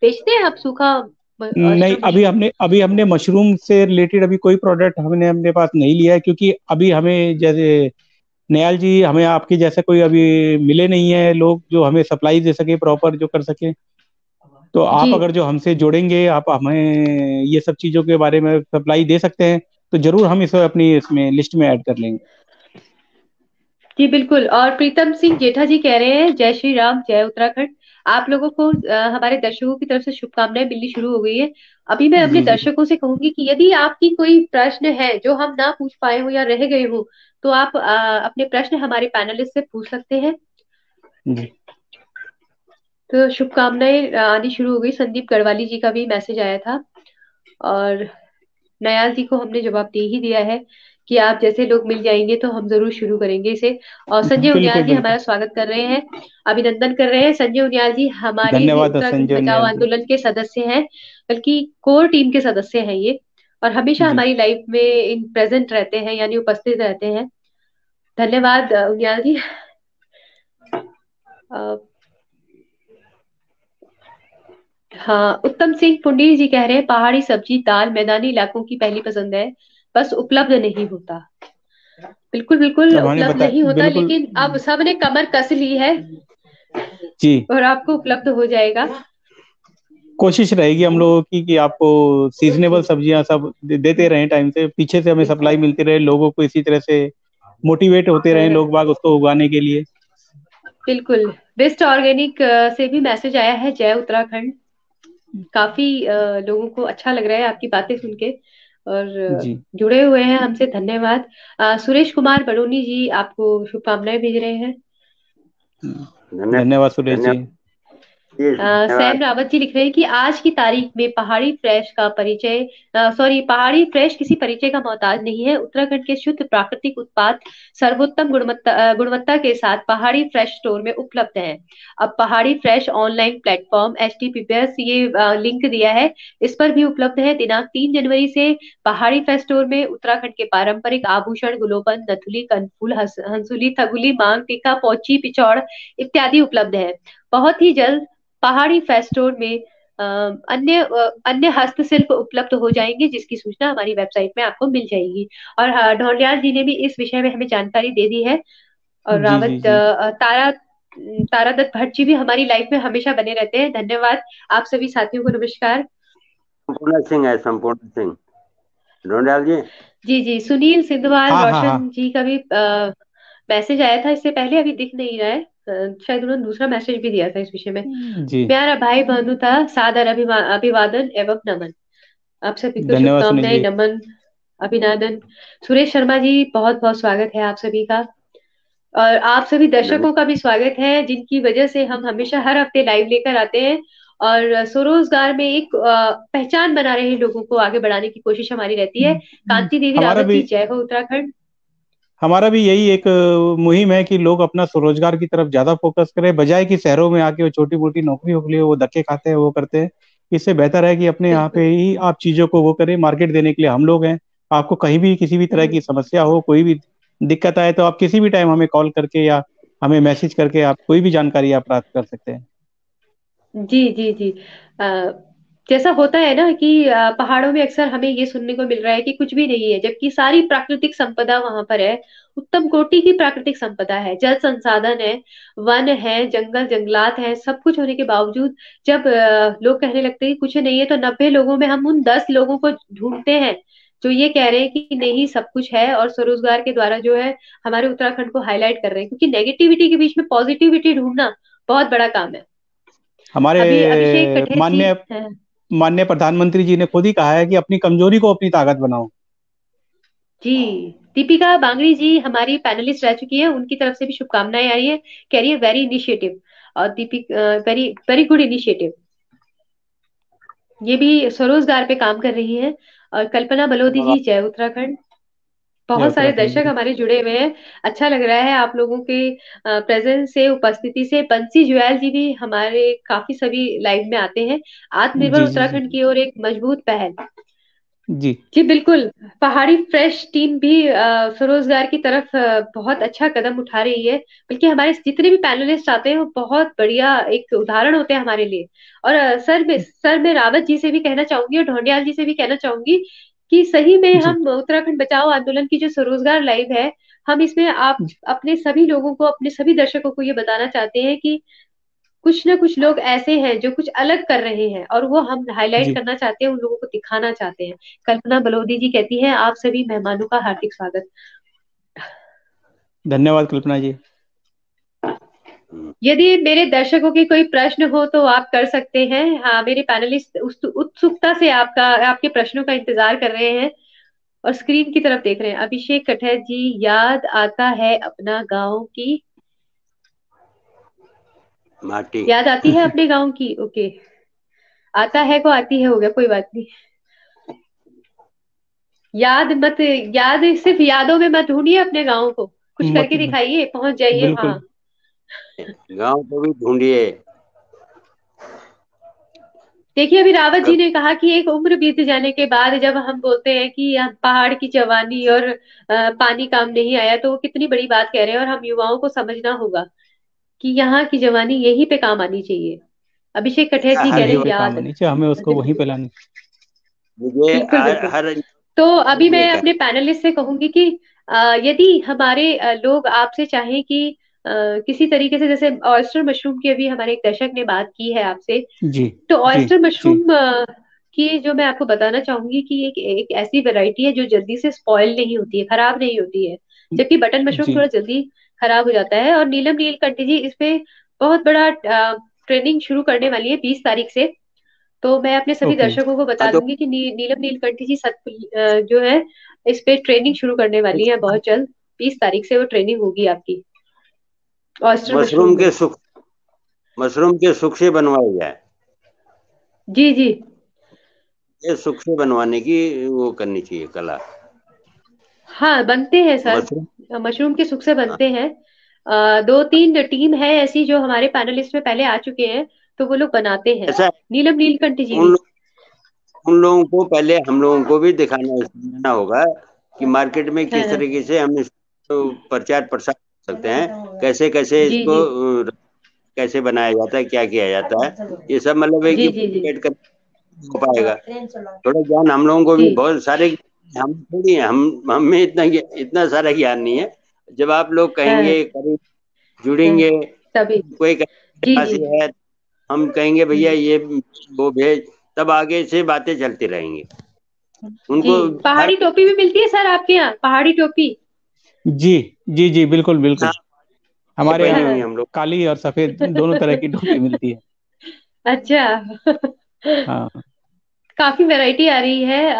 बेचते हैं आप सूखा नहीं, ऑयस्टर मशरूम? अभी हमने मशरूम से रिलेटेड अभी कोई प्रोडक्ट हमने अपने पास नहीं लिया है, क्योंकि अभी हमें जैसे नयाल जी, हमें आपके जैसे कोई अभी मिले नहीं है लोग जो हमें सप्लाई दे सके, प्रॉपर जो कर सके। तो आप जी अगर जो हमसे जुड़ेंगे, आप हमें ये सब चीजों के बारे में सप्लाई दे सकते हैं, तो जरूर हम इसे अपनी इसमें लिस्ट में ऐड कर लेंगे। जी बिल्कुल। और प्रीतम सिंह जेठा जी कह रहे हैं, जय श्री राम, जय उत्तराखंड। आप लोगों को हमारे दर्शकों की तरफ से शुभकामनाएं मिलनी शुरू हो गई है। अभी मैं अपने जी जी दर्शकों से कहूंगी कि यदि आपकी कोई प्रश्न है जो हम ना पूछ पाए हो या रह गए हो, तो आप अपने प्रश्न हमारे पैनलिस्ट से पूछ सकते हैं। जी। तो शुभकामनाएं आनी शुरू हो गई। संदीप गढ़वाली जी का भी मैसेज आया था, और नयाल जी को हमने जवाब दे ही दिया है कि आप जैसे लोग मिल जाएंगे तो हम जरूर शुरू करेंगे इसे। और संजय उनियाल बिल्कुल जी बिल्कुल। हमारा स्वागत कर रहे हैं, अभिनंदन कर रहे हैं। संजय उनियाल जी हमारे ये धन्यवाद उत्तराखंड संजय बचाओ नियाल जी। आंदोलन के सदस्य हैं, बल्कि कोर टीम के सदस्य हैं ये, और हमेशा जी। हमारी लाइफ में इन प्रेजेंट रहते हैं, यानी उपस्थित रहते हैं। धन्यवाद उनियाल जी। अ, हाँ, उत्तम सिंह पुंडीर जी कह रहे हैं, पहाड़ी सब्जी दाल मैदानी इलाकों की पहली पसंद है, बस उपलब्ध नहीं होता। बिल्कुल बिल्कुल अब हमने उपलब्ध बता नहीं होता, बिल्कुल। लेकिन अब सबने कमर कस ली है जी। और आपको उपलब्ध हो जाएगा। कोशिश रहेगी हम लोगों की कि आपको सीजनेबल सब्जियां सब देते रहें, टाइम से पीछे से हमें सप्लाई बिल्कुल। मिलती रहे, लोगों को इसी तरह से मोटिवेट होते रहें हाँ, लोग बाग उसको उगाने के लिए। बिल्कुल। बेस्ट ऑर्गेनिक से भी मैसेज आया है, जय उत्तराखंड। काफी लोगों को अच्छा लग रहा है आपकी बातें सुन के, और जी। जुड़े हुए हैं हमसे। धन्यवाद। सुरेश कुमार बड़ोनी जी आपको शुभकामनाएं भेज रहे हैं। धन्यवाद। धन्यवाद सुरेश जी। धन्यवाद जी, धन्यवाद। सैम रावत जी लिख रहे हैं कि आज की तारीख में पहाड़ी फ्रेश का परिचय, सॉरी, पहाड़ी फ्रेश किसी परिचय का मोहताज नहीं है। उत्तराखंड के शुद्ध प्राकृतिक उत्पाद सर्वोत्तम गुणवत्ता के साथ पहाड़ी फ्रेश स्टोर में उपलब्ध हैं। अब पहाड़ी फ्रेश ऑनलाइन प्लेटफॉर्म HTTPS, ये लिंक दिया है, इस पर भी उपलब्ध है। दिनांक 3 जनवरी से पहाड़ी फ्रेश स्टोर में उत्तराखंड के पारंपरिक आभूषण, गुलोबंद, नथुली, कनफूल, हंसुली, थगुली, मांग टीका, पोची, पिचौड़ इत्यादि उपलब्ध है। बहुत ही जल्द पहाड़ी फेस्टोर में अन्य हस्तशिल्प उपलब्ध हो जाएंगे, जिसकी सूचना हमारी वेबसाइट में आपको मिल जाएगी। और ढोंडियाल जी ने भी इस विषय में हमें जानकारी दे दी है। और जी जी रावत जी। तारा दत्त भट्ट जी भी हमारी लाइफ में हमेशा बने रहते हैं। धन्यवाद। आप सभी साथियों को नमस्कार। संपूर्ण सिंह है, संपूर्ण सिंह ढोंडियाल जी। जी जी। सुनील सिंधवाल हाँ हाँ हाँ। रोशन जी का भी मैसेज आया था इससे पहले, अभी दिख नहीं रहा है। शायद उन्होंने दूसरा मैसेज भी दिया था इस विषय में। जी। प्यारा भाई बंधु था, सादर अभिवादन एवं नमन। आप सभी को धन्यवाद सुनील शुभकामनाएं, जी। नमन, अभिनंदन। सुरेश शर्मा जी, बहुत बहुत स्वागत है आप सभी का। और आप सभी धन्यवाद। दर्शकों का भी स्वागत है, जिनकी वजह से हम हमेशा हर हफ्ते लाइव लेकर आते हैं, और स्वरोजगार में एक पहचान बना रहे लोगों को आगे बढ़ाने की कोशिश हमारी रहती है। कांति देवी हमारा रावत भी जी, जय हो उत्तराखंड। हमारा भी यही एक मुहिम है कि लोग अपना स्वरोजगार की तरफ ज्यादा फोकस करें, बजाय कि शहरों में आके वो छोटी मोटी नौकरियों के लिए वो धक्के खाते हैं, वो करते हैं। इससे बेहतर है कि अपने यहाँ पे बिल्कुल। ही आप चीजों को वो करें। मार्केट देने के लिए हम लोग हैं। आपको कहीं भी किसी भी तरह की हम्म, समस्या हो, कोई भी दिक्कत आए, तो आप किसी भी टाइम हमें कॉल करके या हमें मैसेज करके आप कोई भी जानकारी आप प्राप्त कर सकते हैं। जी जी जी। अ, जैसा होता है ना कि पहाड़ों में अक्सर हमें ये सुनने को मिल रहा है कि कुछ भी नहीं है, जबकि सारी प्राकृतिक संपदा वहां पर है। उत्तम कोटि की प्राकृतिक संपदा है, जल संसाधन है, वन है, जंगल जंगलात है, सब कुछ होने के बावजूद जब लोग कहने लगते हैं कि कुछ नहीं है, तो 90 लोगों में हम उन 10 लोगों को ढूंढते हैं जो ये कह रहे हैं कि नहीं, सब कुछ है, और स्वरोजगार के द्वारा जो है हमारे उत्तराखंड को हाईलाइट कर रहे हैं, क्योंकि नेगेटिविटी के बीच में पॉजिटिविटी ढूंढना बहुत बड़ा काम है। हमारे अभी अभिषेक कठेर जी माननीय हैं। माननीय प्रधानमंत्री जी ने खुद ही कहा है कि अपनी कमजोरी को अपनी ताकत बनाओ। जी। दीपिका बांगड़ी जी हमारी पैनलिस्ट रह चुकी है, उनकी तरफ से भी शुभकामनाएं आ रही है। कह रही है वेरी इनिशिएटिव, और वेरी वेरी गुड इनिशिएटिव। ये भी स्वरोजगार पे काम कर रही है। और कल्पना बलोदी जी, जय उत्तराखंड। जय बहुत सारे उत्तराखंड दर्शक जी। हमारे जुड़े हुए हैं। अच्छा लग रहा है आप लोगों के प्रेजेंस से, उपस्थिति से। बंसी जुएल जी भी हमारे काफी सभी लाइव में आते हैं। आत्मनिर्भर जी जी जी। उत्तराखंड की ओर एक मजबूत पहल। जी। जी बिल्कुल। पहाड़ी फ्रेश टीम भी स्वरोजगार की तरफ बहुत अच्छा कदम उठा रही है। बल्कि हमारे जितने भी पैनलिस्ट आते हैं वो बहुत बढ़िया एक उदाहरण होते हैं हमारे लिए। और सर मैं रावत जी से भी कहना चाहूंगी, और ढोंडियाल जी से भी कहना चाहूंगी कि सही में जी हम उत्तराखंड बचाओ आंदोलन की जो स्वरोजगार लाइव है, हम इसमें आप जी। अपने सभी लोगों को, अपने सभी दर्शकों को ये बताना चाहते हैं कि कुछ ना कुछ लोग ऐसे हैं जो कुछ अलग कर रहे हैं, और वो हम हाईलाइट जी, करना चाहते हैं, उन लोगों को दिखाना चाहते हैं। कल्पना बलोदी जी कहती हैं, आप सभी मेहमानों का हार्दिक स्वागत। धन्यवाद कल्पना जी। यदि मेरे दर्शकों के कोई प्रश्न हो तो आप कर सकते हैं। हाँ, मेरे पैनलिस्ट उत्सुकता से आपके प्रश्नों का इंतजार कर रहे हैं और स्क्रीन की तरफ देख रहे हैं। अभिषेक कठेर जी, याद आता है अपना गांव की, माटी। याद आती है अपने गांव की। ओके, आता है को आती है, हो गया, कोई बात नहीं। याद मत, याद सिर्फ यादों में मत ढूंढिए अपने गांव को, कुछ मत करके दिखाइए, पहुंच जाइए वहां। बिल्कुल। गांव को भी ढूंढिए। देखिए, अभी रावत जी कब ने कहा कि एक उम्र बीत जाने के बाद जब हम बोलते हैं कि यहाँ पहाड़ की जवानी और पानी काम नहीं आया, तो वो कितनी बड़ी बात कह रहे हैं, और हम युवाओं को समझना होगा कि यहाँ की जवानी यहीं पे काम आनी चाहिए। अभिषेक कठेर जी कह हर रहे यहीं हैं पे युवा काम याद। आनी चाहिए, हमें उसको वहीं पे लानी। मुझे बिल्कुल बिल्कुल। हर तो अभी मैं ये कह अपने पैनलिस्ट से कहूंगी कि यदि हमारे लोग आपसे चाहें कि किसी तरीके से, जैसे ऑयस्टर मशरूम की अभी हमारे एक दर्शक ने बात की है आपसे, जी तो जी ऑयस्टर जी मशरूम की जो मैं आपको बताना चाहूंगी कि एक एक ऐसी वैरायटी है जो जल्दी से स्पॉइल नहीं होती है, खराब नहीं होती है, जबकि बटन मशरूम जी। थोड़ा जल्दी खराब हो जाता है। और नीलम नीलकंठ जी इस पे बहुत बड़ा ट्रेनिंग शुरू करने वाली है 20 तारीख से। तो मैं अपने सभी ओके। दर्शकों को हाँ बता तो दूंगी कि नीलम नीलकंठ जी जो है इस पे ट्रेनिंग शुरू करने वाली है बहुत जल्द। 20 तारीख से वो ट्रेनिंग होगी आपकी ऑयस्टर मशरूम मशरूम में। के सुख मशरूम के सुख से बनवाया जाए। जी जी। ये सुख से बनवाने की वो करनी चाहिए कला। हाँ, बनते हैं सर, मशरूम। मशरूम के सुख से हाँ, बनते हैं। दो तीन टीम है ऐसी जो हमारे पैनलिस्ट में पहले आ चुके हैं, तो वो लोग बनाते हैं। ऐसा है, नीलम नीलकंठ जी उन भी। लो- उन लोगों को पहले हम लोगों को भी दिखाना होगा कि मार्केट में हाँ किस हाँ। तरीके से हम इसको प्रचार प्रसार कर सकते हैं, कैसे कैसे जी इसको जी कैसे बनाया जाता है, क्या किया जाता है। ये सब मतलब है कि जी जी जी मोटिवेट कर हो पाएगा। थोड़ा ज्ञान हम लोगों को जी। भी बहुत सारे, हम थोड़ी हैं, हम हमें इतना सारा ज्ञान नहीं है। जब आप लोग हाँ कहेंगे करीब हाँ। जुड़ेंगे, तभी। कोई कहेगा मेरे जी पास जी। ये है, हम कहेंगे भैया हम्म, ये वो भेज, तब आगे से बातें चलती रहेंगी। जी। उनको हर पहाड़ी टोपी भी मिलती है सर आपके यहाँ, पहाड़ी टोपी? जी जी जी बिल्कुल बिल्कुल। हाँ, हमारे पहनी यहाँ हुई हम लोग। काली और सफेद दोनों तरह की टोपी मिलती है। अच्छा। हाँ काफी वैरायटी आ रही है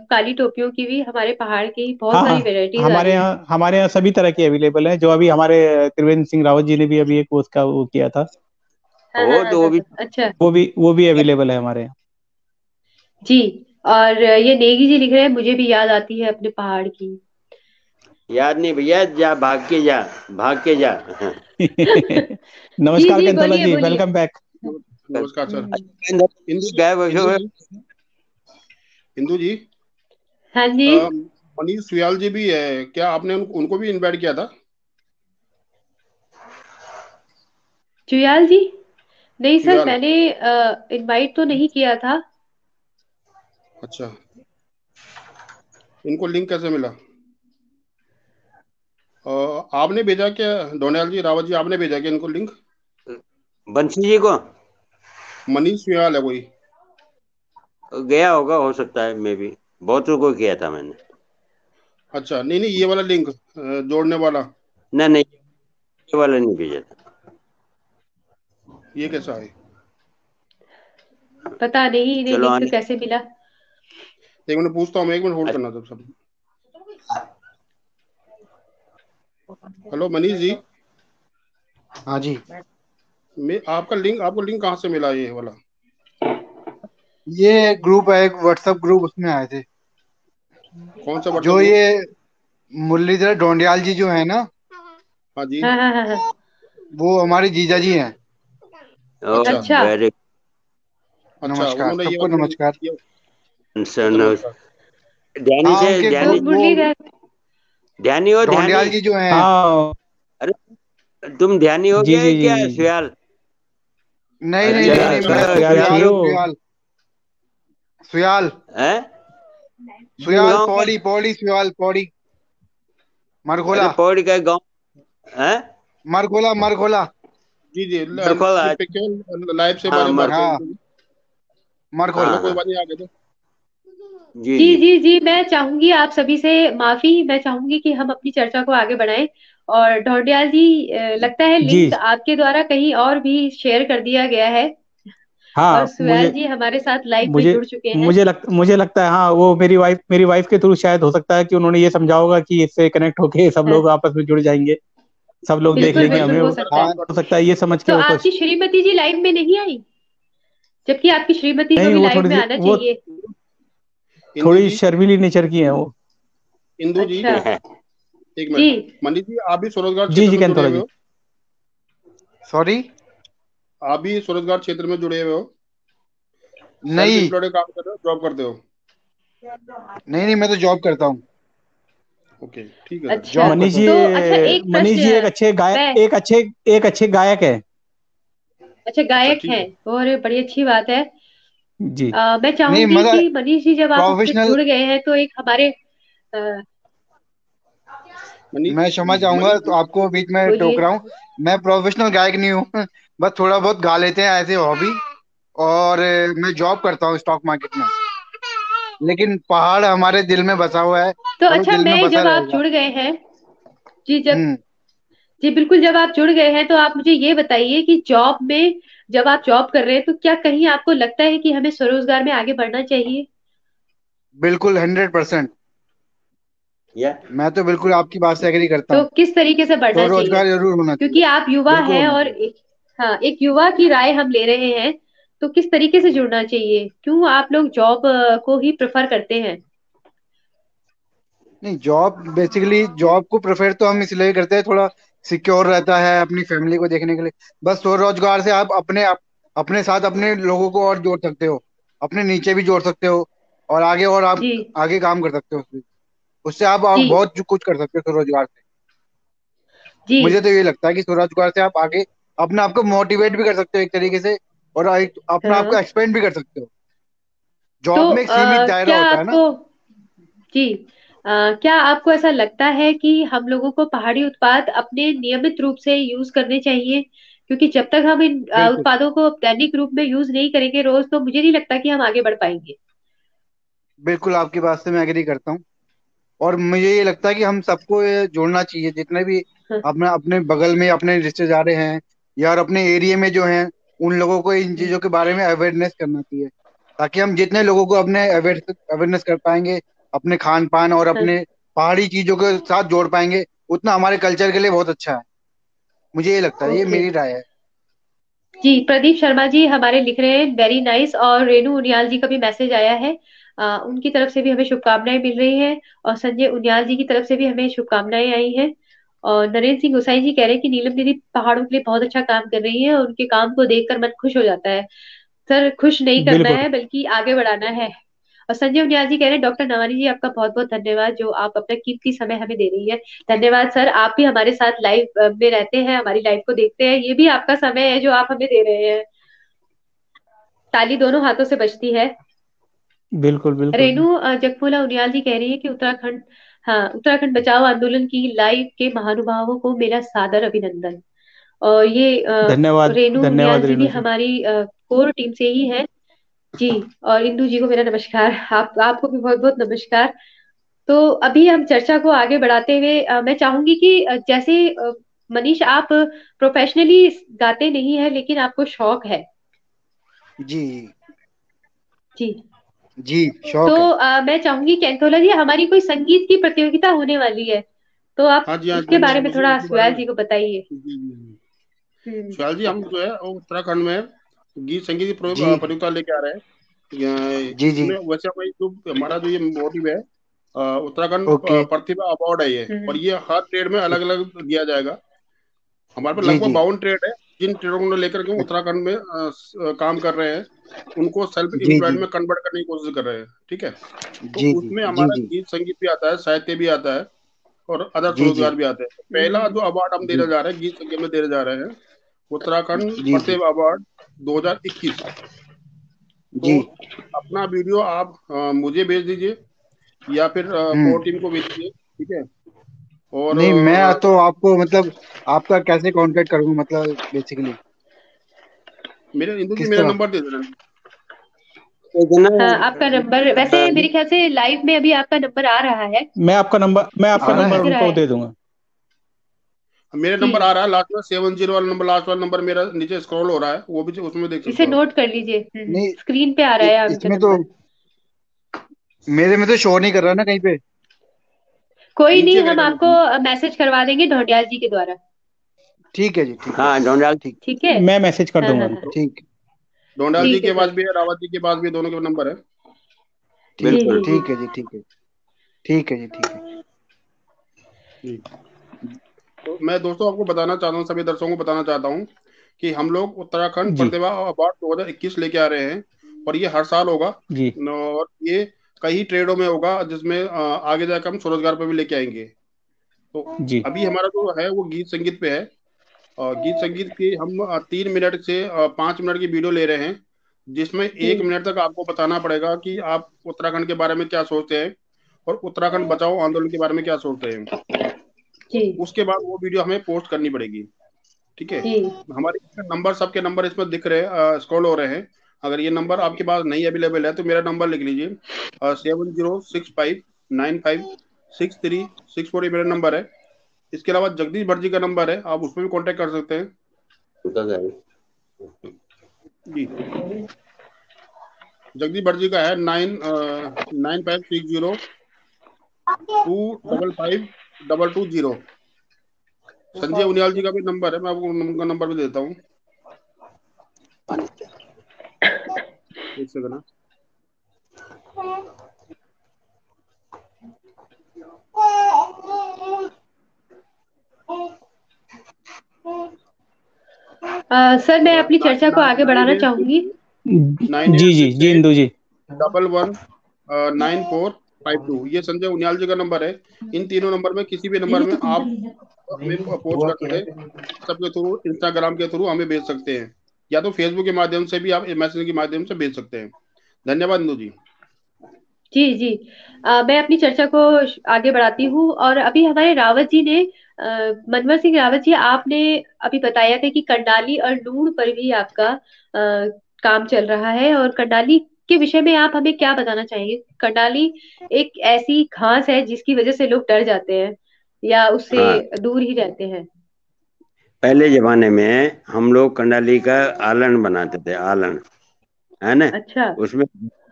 काली टोपियों की भी, हमारे पहाड़ की बहुत हाँ सारी हाँ। वैरायटीज आ रही है। हमारे यहाँ सभी तरह की अवेलेबल है, जो अभी हमारे त्रिवेंद्र सिंह रावत जी ने भी अभी एक उसका वो किया था। हाँ हाँ हो हाँ तो वो हाँ भी हाँ, अच्छा। वो भी अवेलेबल है हमारे यहाँ। जी। और ये नेगी जी लिख रहे हैं, मुझे भी याद आती है अपने पहाड़ की। याद नहीं भैया, जा भाग के जा, भाग के जा। जी नमस्कार जी, कंथोला बोलिए जी, बोलिए। Welcome back. नमस्कार सर। इंदु गायब हो इंदु गए। जी, इंदु जी, हाँ जी। मनीष सुयाल जी भी है क्या? आपने उनको भी इनवाइट किया था? जुयाल जी? नहीं सर, सुयाल, मैंने इनवाइट तो नहीं किया था। अच्छा। इनको लिंक कैसे मिला? आपने भेजा क्या डोनाल जी, रावत जी, आपने भेजा क्या इनको लिंक? बंसी जी को मनीष सुयाल है कोई? गया होगा, हो सकता है, मे भी। बहुतों को किया था मैंने। अच्छा, नहीं नहीं, ये वाला लिंक जोड़ने वाला, नहीं नहीं, ये वाला नहीं भेजा था। ये कैसा है? पता नहीं इन्हें चलो लिंक आने। कैसे मिला। एक मिनट पूछता हूँ मैं, एक मिनट होल्ड करना अच्छा, तब सब। हेलो मनीष जी, हाँ जी। मैं आपको लिंक कहाँ से मिला ये वाला? ये ग्रुप है, एक व्हाट्सएप ग्रुप, उसमें आए थे। कौन सा व्हाट्सएप जो ग्रुप? ये मुरलीधर डोंडियाल जी जो है ना, हाँ जी। हाँ हाँ हाँ हाँ। वो हमारे जीजा जी हैं। अच्छा अच्छा। वेरी अच्छा, नमस्कार उन्होंने सबको, नमस्कार। अच्छा नमस्कार। ध्यानी हाँ, से उनके तो ध्यानी, वो मुरलीधर। ध्यानी हो ध्यानी। डोंडियाल जी जो हैं। हाँ अरे तुम ध्यानी हो जी गया है जी जी क्या, जी जी। सुयाल? नहीं नहीं नहीं अच्छा नहीं, मैं सर तो सुयाल सुयाल छियो। हूँ, सुयाल। सुयाल है। सुयाल, गाँव का? पौड़ी पौड़ी, सुयाल पौड़ी, अरे मरघोला। पौड़ी का गाँव है? मरघोला मरघोला। जी जी बिल्कुल ये पे केवल लाइव से हाँ बारे में बात हाँ करेंगे। मर खोल चलो हाँ कोई हाँ बात नहीं, आगे तो। जी जी जी जी जी, मैं चाहूंगी आप सभी से माफी, मैं चाहूंगी कि हम अपनी चर्चा को आगे बढ़ाएं। और ढौंडियाल जी, लगता है लिंक जी आपके द्वारा कहीं और भी शेयर कर दिया गया है। और हाँ सुहैल जी हमारे साथ लाइव में मुझे जुड़ चुके हैं। मुझे लगता है हाँ, वो मेरी वाइफ के थ्रू शायद हो सकता है कि उन्होंने ये समझा होगा कि इससे कनेक्ट होके सब हाँ, लोग आपस में जुड़ जाएंगे, सब लोग देख बिल्कुल लेंगे बिल्कुल हमें, हो हो सकता है। हाँ सकता है ये समझ के तो वो कुछ। आपकी श्रीमती जी लाइव में नहीं आई, जबकि आपकी श्रीमती को नहीं, भी वो लाइव थोड़ी में सी आना वो चाहिए। इंदु थोड़ी जी, शर्मीली नेचर की है वो। इंदु जी, अच्छा। एक जी मिनट। मनीष जी, आप भी स्वरोजगार जी क्षेत्र जी में जुड़े कैंथोला हुए जी। हो? सॉरी। आप भी स्वरोजगार क्षेत्र में जुड़े हुए हो? सेल्फ नहीं एम्प्लॉयड काम कर रहे हो, जॉब करते हो? नहीं नहीं, मैं तो जॉब करता हूँ। ओके, ठीक है सर। अच्छा। जॉब करता हूँ। तो अच्छा, एक मनीष प्रश्न जी मैं एक अच्छे गायक है। अच्छा, अच्छा गायक ठीक हैं है। और बड़ी अच्छी बात है। जी मैं नहीं चाहूंगी मतलब कि मनीष जी, जब आप हमसे प्रोफेशनल, जुड़ गए हैं तो एक हमारे अ, मैं क्षमा चाहूंगा मनीष तो जी, आपको बीच में टोक बोलिए। रहा हूँ। मैं प्रोफेशनल गायक नहीं हूँ बस थोड़ा बहुत गा लेते हैं ऐसे हॉबी। और मैं जॉब करता हूँ स्टॉक मार्केट में। लेकिन पहाड़ हमारे दिल में बसा हुआ है तो और वो अच्छा, दिल में मैं बसा जब आप रहेगा। जुड़ गए हैं, जी जब हम्म। जी बिल्कुल, जब आप जुड़ गए हैं तो आप मुझे ये बताइए कि जॉब में, जब आप जॉब कर रहे हैं तो क्या कहीं आपको लगता है कि हमें स्वरोजगार में आगे बढ़ना चाहिए? बिल्कुल 100%। या मैं तो बिल्कुल आपकी बात से एग्री करता तो हूँ। किस तरीके से बढ़ना चाहिए? स्वरोजगार जरूर होना चाहिए। क्योंकि आप युवा बिल्कुल हैं होना और चाहिए। हाँ, एक युवा की राय हम ले रहे हैं। तो किस तरीके से जुड़ना चाहिए? क्यों आप लोग जॉब को ही प्रेफर करते हैं? नहीं, जॉब बेसिकली जॉब को प्रेफर तो हम इसलिए करते हैं, थोड़ा सिक्योर रहता है अपनी फैमिली को देखने के लिए। बस स्वरोजगार से आप अपने साथ अपने लोगों को और जोड़ सकते हो, अपने नीचे भी जोड़ सकते हो, और आप जी आगे काम कर सकते हो उससे। उससे आप जी बहुत कुछ कर सकते हो स्वरोजगार से। जी। मुझे तो ये लगता है कि स्वरोजगार से आप आगे अपने आप को मोटिवेट भी कर सकते हो एक तरीके से, और अपना आप को हाँ। एक्सपेंड भी कर सकते हो। तो जॉब में एक सीमित दायरा क्या होता है ना। आपको जी क्या आपको ऐसा लगता है कि हम लोगों को पहाड़ी उत्पाद अपने नियमित रूप से यूज करने चाहिए? क्योंकि जब तक हम इन बिल्कुल उत्पादों को दैनिक रूप में यूज नहीं करेंगे रोज, तो मुझे नहीं लगता कि हम आगे बढ़ पाएंगे। बिल्कुल आपकी बात से मैं एग्री करता हूँ। और मुझे ये लगता है कि हम सबको ये जोड़ना चाहिए, जितने भी हाँ, अपने अपने बगल में अपने रिश्तेदार हैं या और अपने एरिया में जो हैं, उन लोगों को इन चीजों के बारे में अवेयरनेस करना चाहिए। ताकि हम जितने लोगों को अपने अवेयरनेस कर पाएंगे अपने खान पान और हाँ, अपने पहाड़ी चीजों के साथ जोड़ पाएंगे, उतना हमारे कल्चर के लिए बहुत अच्छा है। मुझे ये लगता है, ये ओके। मेरी राय है। जी, प्रदीप शर्मा जी हमारे लिख रहे हैं वेरी नाइस, और रेनू उनियाल जी का भी मैसेज आया है। उनकी तरफ से भी हमें शुभकामनाएं मिल रही हैं। और संजय उनियाल जी की तरफ से भी हमें शुभकामनाएं आई हैं। और नरेंद्र सिंह गोसाई जी कह रहे हैं कि नीलम दीदी पहाड़ों के लिए बहुत अच्छा काम कर रही है और उनके काम को देखकर मन खुश हो जाता है। सर, खुश नहीं करना बिल्कुल है बल्कि आगे बढ़ाना है। और संजय उनियाल जी कह रहे हैं, डॉक्टर नवानी जी आपका बहुत बहुत धन्यवाद जो आप अपना कीमती समय हमें दे रही है। धन्यवाद सर, आप भी हमारे साथ लाइव में रहते हैं, हमारी लाइव को देखते हैं, ये भी आपका समय है जो आप हमें दे रहे हैं। ताली दोनों हाथों से बजती है। बिल्कुल बिल्कुल। रेनू जगमोला उनियाल जी कह रही है कि उत्तराखंड, हाँ, उत्तराखंड बचाओ आंदोलन की लाइव के महानुभावों को मेरा सादर अभिनंदन। और ये धन्यवाद रेनू उनियाल धन्यवाद जी भी रेणु जी। हमारी कोर टीम से ही है। जी। और इंदू जी को मेरा नमस्कार, आपको भी बहुत बहुत नमस्कार। तो अभी हम चर्चा को आगे बढ़ाते हुए मैं चाहूंगी कि जैसे मनीष, आप प्रोफेशनली गाते नहीं है लेकिन आपको शौक है। जी जी। जी, तो शौक है। मैं चाहूंगी कैंथोला जी, हमारी कोई संगीत की प्रतियोगिता होने वाली है, तो आप हाँ जी, हाँ उसके जी, मैं बारे में उसी थोड़ा उसी बारे सुयाल में। जी को बताइए। जी जी जी। हम्म। शिवाल जी, हम जो है वो उत्तराखंड में गीत संगीत की जी प्रतियोगिता लेके आ रहे हैं। जी जी। इसमें वैसे हमारा जो ये मोटिव है, उत्तराखंड ओके। प्रतिभा अवार्ड है ये, और हम्म। ये हर ट्रेड में अलग अलग दिया जाएगा। हमारे पास जी लगभग जी 52 ट्रेड है। जिन ट्रेडों को लेकर के हम उत्तराखंड में काम कर रहे हैं, उनको सेल्फ जी जी एम्प्लॉयड में कन्वर्ट करने की कोशिश कर रहे हैं। ठीक है। तो जी जी उसमें जी हमारा जी गीत संगीत भी आता है, साहित्य भी आता है, और अदर जी जी रोजगार भी आते हैं। तो पहला जो अवार्ड हम देने जी जा रहे हैं, गीत संगीत में देने जा रहे हैं, उत्तराखंड जी जी प्रतिभा अवार्ड 2021। तो जी। अपना वीडियो आप मुझे भेज दीजिए, या फिर हम्म। कोर टीम को भेज दीजिए। ठीक है। और नहीं, मैं तो आपको मतलब आपका कैसे कांटेक्ट करूंगा मतलब बेसिकली। मेरे इंदु जी किस मेरा तरह? नंबर दे देना। हाँ, आपका नंबर वैसे मेरे ख्याल से लाइव में अभी आपका नंबर आ रहा है। मैं आपका आ रहा नंबर है? दिख रहा उनको है दे दूंगा। मेरे जी, नंबर आ रहा है लास्ट में 70 वाला नंबर, लास्ट वाला नंबर मेरा नीचे स्क्रॉल हो रहा है, वो भी उसमें देख सकते इसे हो आप। नोट कर लीजिए। नहीं, स्क्रीन पे आ रहा है आपका इसमें तो नंबर। मेरे में तो शो नहीं कर रहा ना कहीं पे। कोई नहीं, नीचे हम करेगा आपको मैसेज करवा देंगे ढौंडियाल जी के द्वारा। ठीक है जी, ठीक है। हाँ डोंडाल। ठीक। ठीक है। मैं मैसेज कर हाँ दूंगा हाँ हाँ, उनको। ठीक। डोंडाल जी ठीक है के पास सर। भी है, रावत जी के पास भी, दोनों के नंबर है। जी ठीक। जी बिल्कुल। जी ठीक है जी, ठीक है। ठीक है जी, ठीक है। जी। तो मैं दोस्तों आपको बताना चाहता हूँ, सभी दर्शकों को बताना चाहता हूँ कि हम लोग उत्तराखंड जी प्रतिभा अवार्ड 2021 लेके आ रहे हैं, और ये हर साल होगा। जी और ये कई ट्रेडों में होगा, जिसमें आगे जाकर हम स्वरोजगार पे भी लेके आएंगे। तो जी अभी हमारा जो है वो गीत संगीत पे है। गीत संगीत की हम 3 मिनट से 5 मिनट की वीडियो ले रहे हैं, जिसमें जी 1 मिनट तक आपको बताना पड़ेगा कि आप उत्तराखंड के बारे में क्या सोचते हैं, और उत्तराखंड बचाओ आंदोलन के बारे में क्या सोचते हैं। जी उसके बाद वो वीडियो हमें पोस्ट करनी पड़ेगी। ठीक है। जी हमारे नंबर, सबके नंबर इसमें दिख रहे हैं, स्क्रॉल हो रहे हैं। अगर ये नंबर आपके पास नहीं अवेलेबल है तो मेरा नंबर लिख लीजिए, 7065956364, ये मेरा नंबर है। इसके अलावा जगदीश भट्ट जी का नंबर है, आप उसमें भी कांटेक्ट कर सकते हैं। जी, जगदीश भट्ट जी का है 9560255250। संजय उनियाल जी का भी नंबर है, मैं आपको उनका नंबर भी देता हूँ, एक सेकंड ना। सर, मैं अपनी चर्चा को आगे नाइन बढ़ाना एट चाहूंगी। Nine G eight G six G eight Indu ji. Double one 9452, ये संजय उनियाल जी का नंबर है। इन तीनों नंबर में किसी भी नंबर में आप हमें अप्रोच कर सकते हैं, व्हाट्सएप के थ्रू, इंस्टाग्राम के थ्रू हमें भेज सकते हैं, या तो फेसबुक के माध्यम से भी आप मैसेज के माध्यम से भेज सकते हैं। धन्यवाद इंदु जी। जी जी, मैं अपनी चर्चा को आगे बढ़ाती हूँ। और अभी हमारे रावत जी ने, मनवर सिंह रावत जी, आपने अभी बताया था कि कंडाली और नूण पर भी आपका काम चल रहा है। और कंडाली के विषय में आप हमें क्या बताना चाहेंगे? कंडाली एक ऐसी घास है जिसकी वजह से लोग डर जाते हैं या उससे हाँ, दूर ही रहते हैं। पहले जमाने में हम लोग कंडाली का आलन बनाते थे, आलन, है ना। अच्छा। उसमें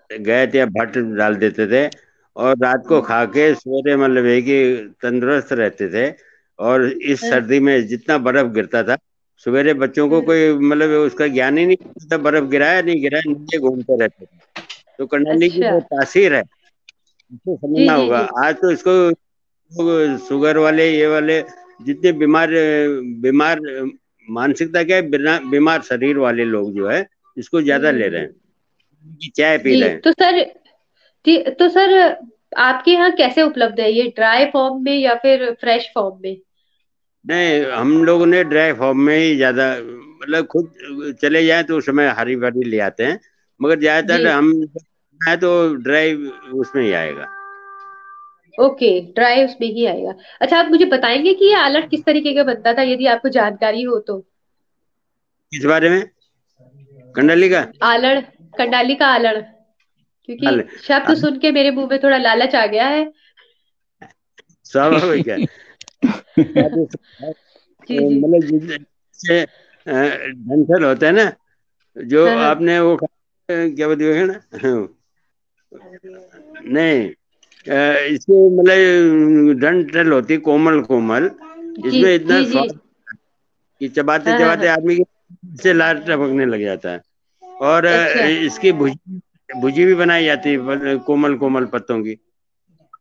गैस या भट्ट डाल देते थे, और रात को खा के सवेरे मतलब है कि तंदुरुस्त रहते थे। और इस हाँ, सर्दी में जितना बर्फ गिरता था, सवेरे बच्चों को कोई मतलब उसका ज्ञान ही नहीं था, बर्फ गिराया नहीं गिराया, नीचे घूमते रहते थे। तो कंडाली की अच्छा। जो तासीर है, इसको जी समझना जी होगा। जी। आज तो इसको शुगर वाले, ये वाले, जितने बीमार बीमार मानसिकता क्या है, बीमार शरीर वाले लोग जो है, इसको ज्यादा ले रहे हैं, कि चाय पी जी, रहे हैं। तो सर, तो सर, आपके यहाँ कैसे उपलब्ध है ये, ड्राई फॉर्म में या फिर फ्रेश फॉर्म में? नहीं, हम लोगों ने ड्राई फॉर्म में ही ज्यादा, मतलब खुद चले जाए तो उस समय हरी भरी ले आते हैं, मगर जी। ज्यादातर हम है तो ड्राई उसमें ही आएगा। ओके, ड्राई उसमें ही आएगा। अच्छा, आप मुझे बताएंगे कि ये आलट किस तरीके का बनता था, यदि आपको जानकारी हो तो? किस बारे में? कंडली का? आलड़, कंडाली का आलड़, क्योंकि हाल शब्द सुन के मेरे मुंह में थोड़ा लालच आ गया है। स्वाभाविक है। जी जी। मतलब जिससे डंठल होता है ना, जो हाँ हाँ। आपने वो क्या बोलते हैं ना, नहीं, इसमें मतलब डंठल होती है, कोमल कोमल, जी इसमें इतना जी जी। स्वाद कि चबाते हाँ हाँ चबाते हाँ। आदमी के से लार टपकने लग जाता है। और अच्छा। इसकी भुजी भुजी भी बनाई जाती है, कोमल कोमल पत्तों की।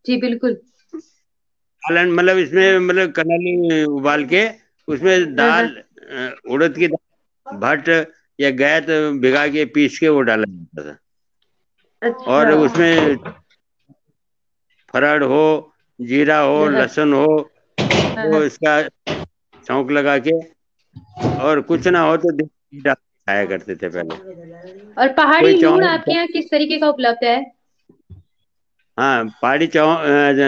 जी बिल्कुल। सालन मतलब इसमें मतलब कनली उबाल के उसमें हाँ दाल, हाँ। उड़द की दाल, भट्ट या गैत भिगा के पीस के वो डाला जाता था। अच्छा। और उसमें फरड़ हो, जीरा हो, हाँ हाँ लहसुन हो, हाँ तो हाँ। इसका छौंक लगा के, और कुछ ना हो तो देसी घी डाल के खाया करते थे पहले। और पहाड़ी कोई लूण चाहो, आपके यहाँ किस तरीके का उपलब्ध है? हाँ पहाड़ी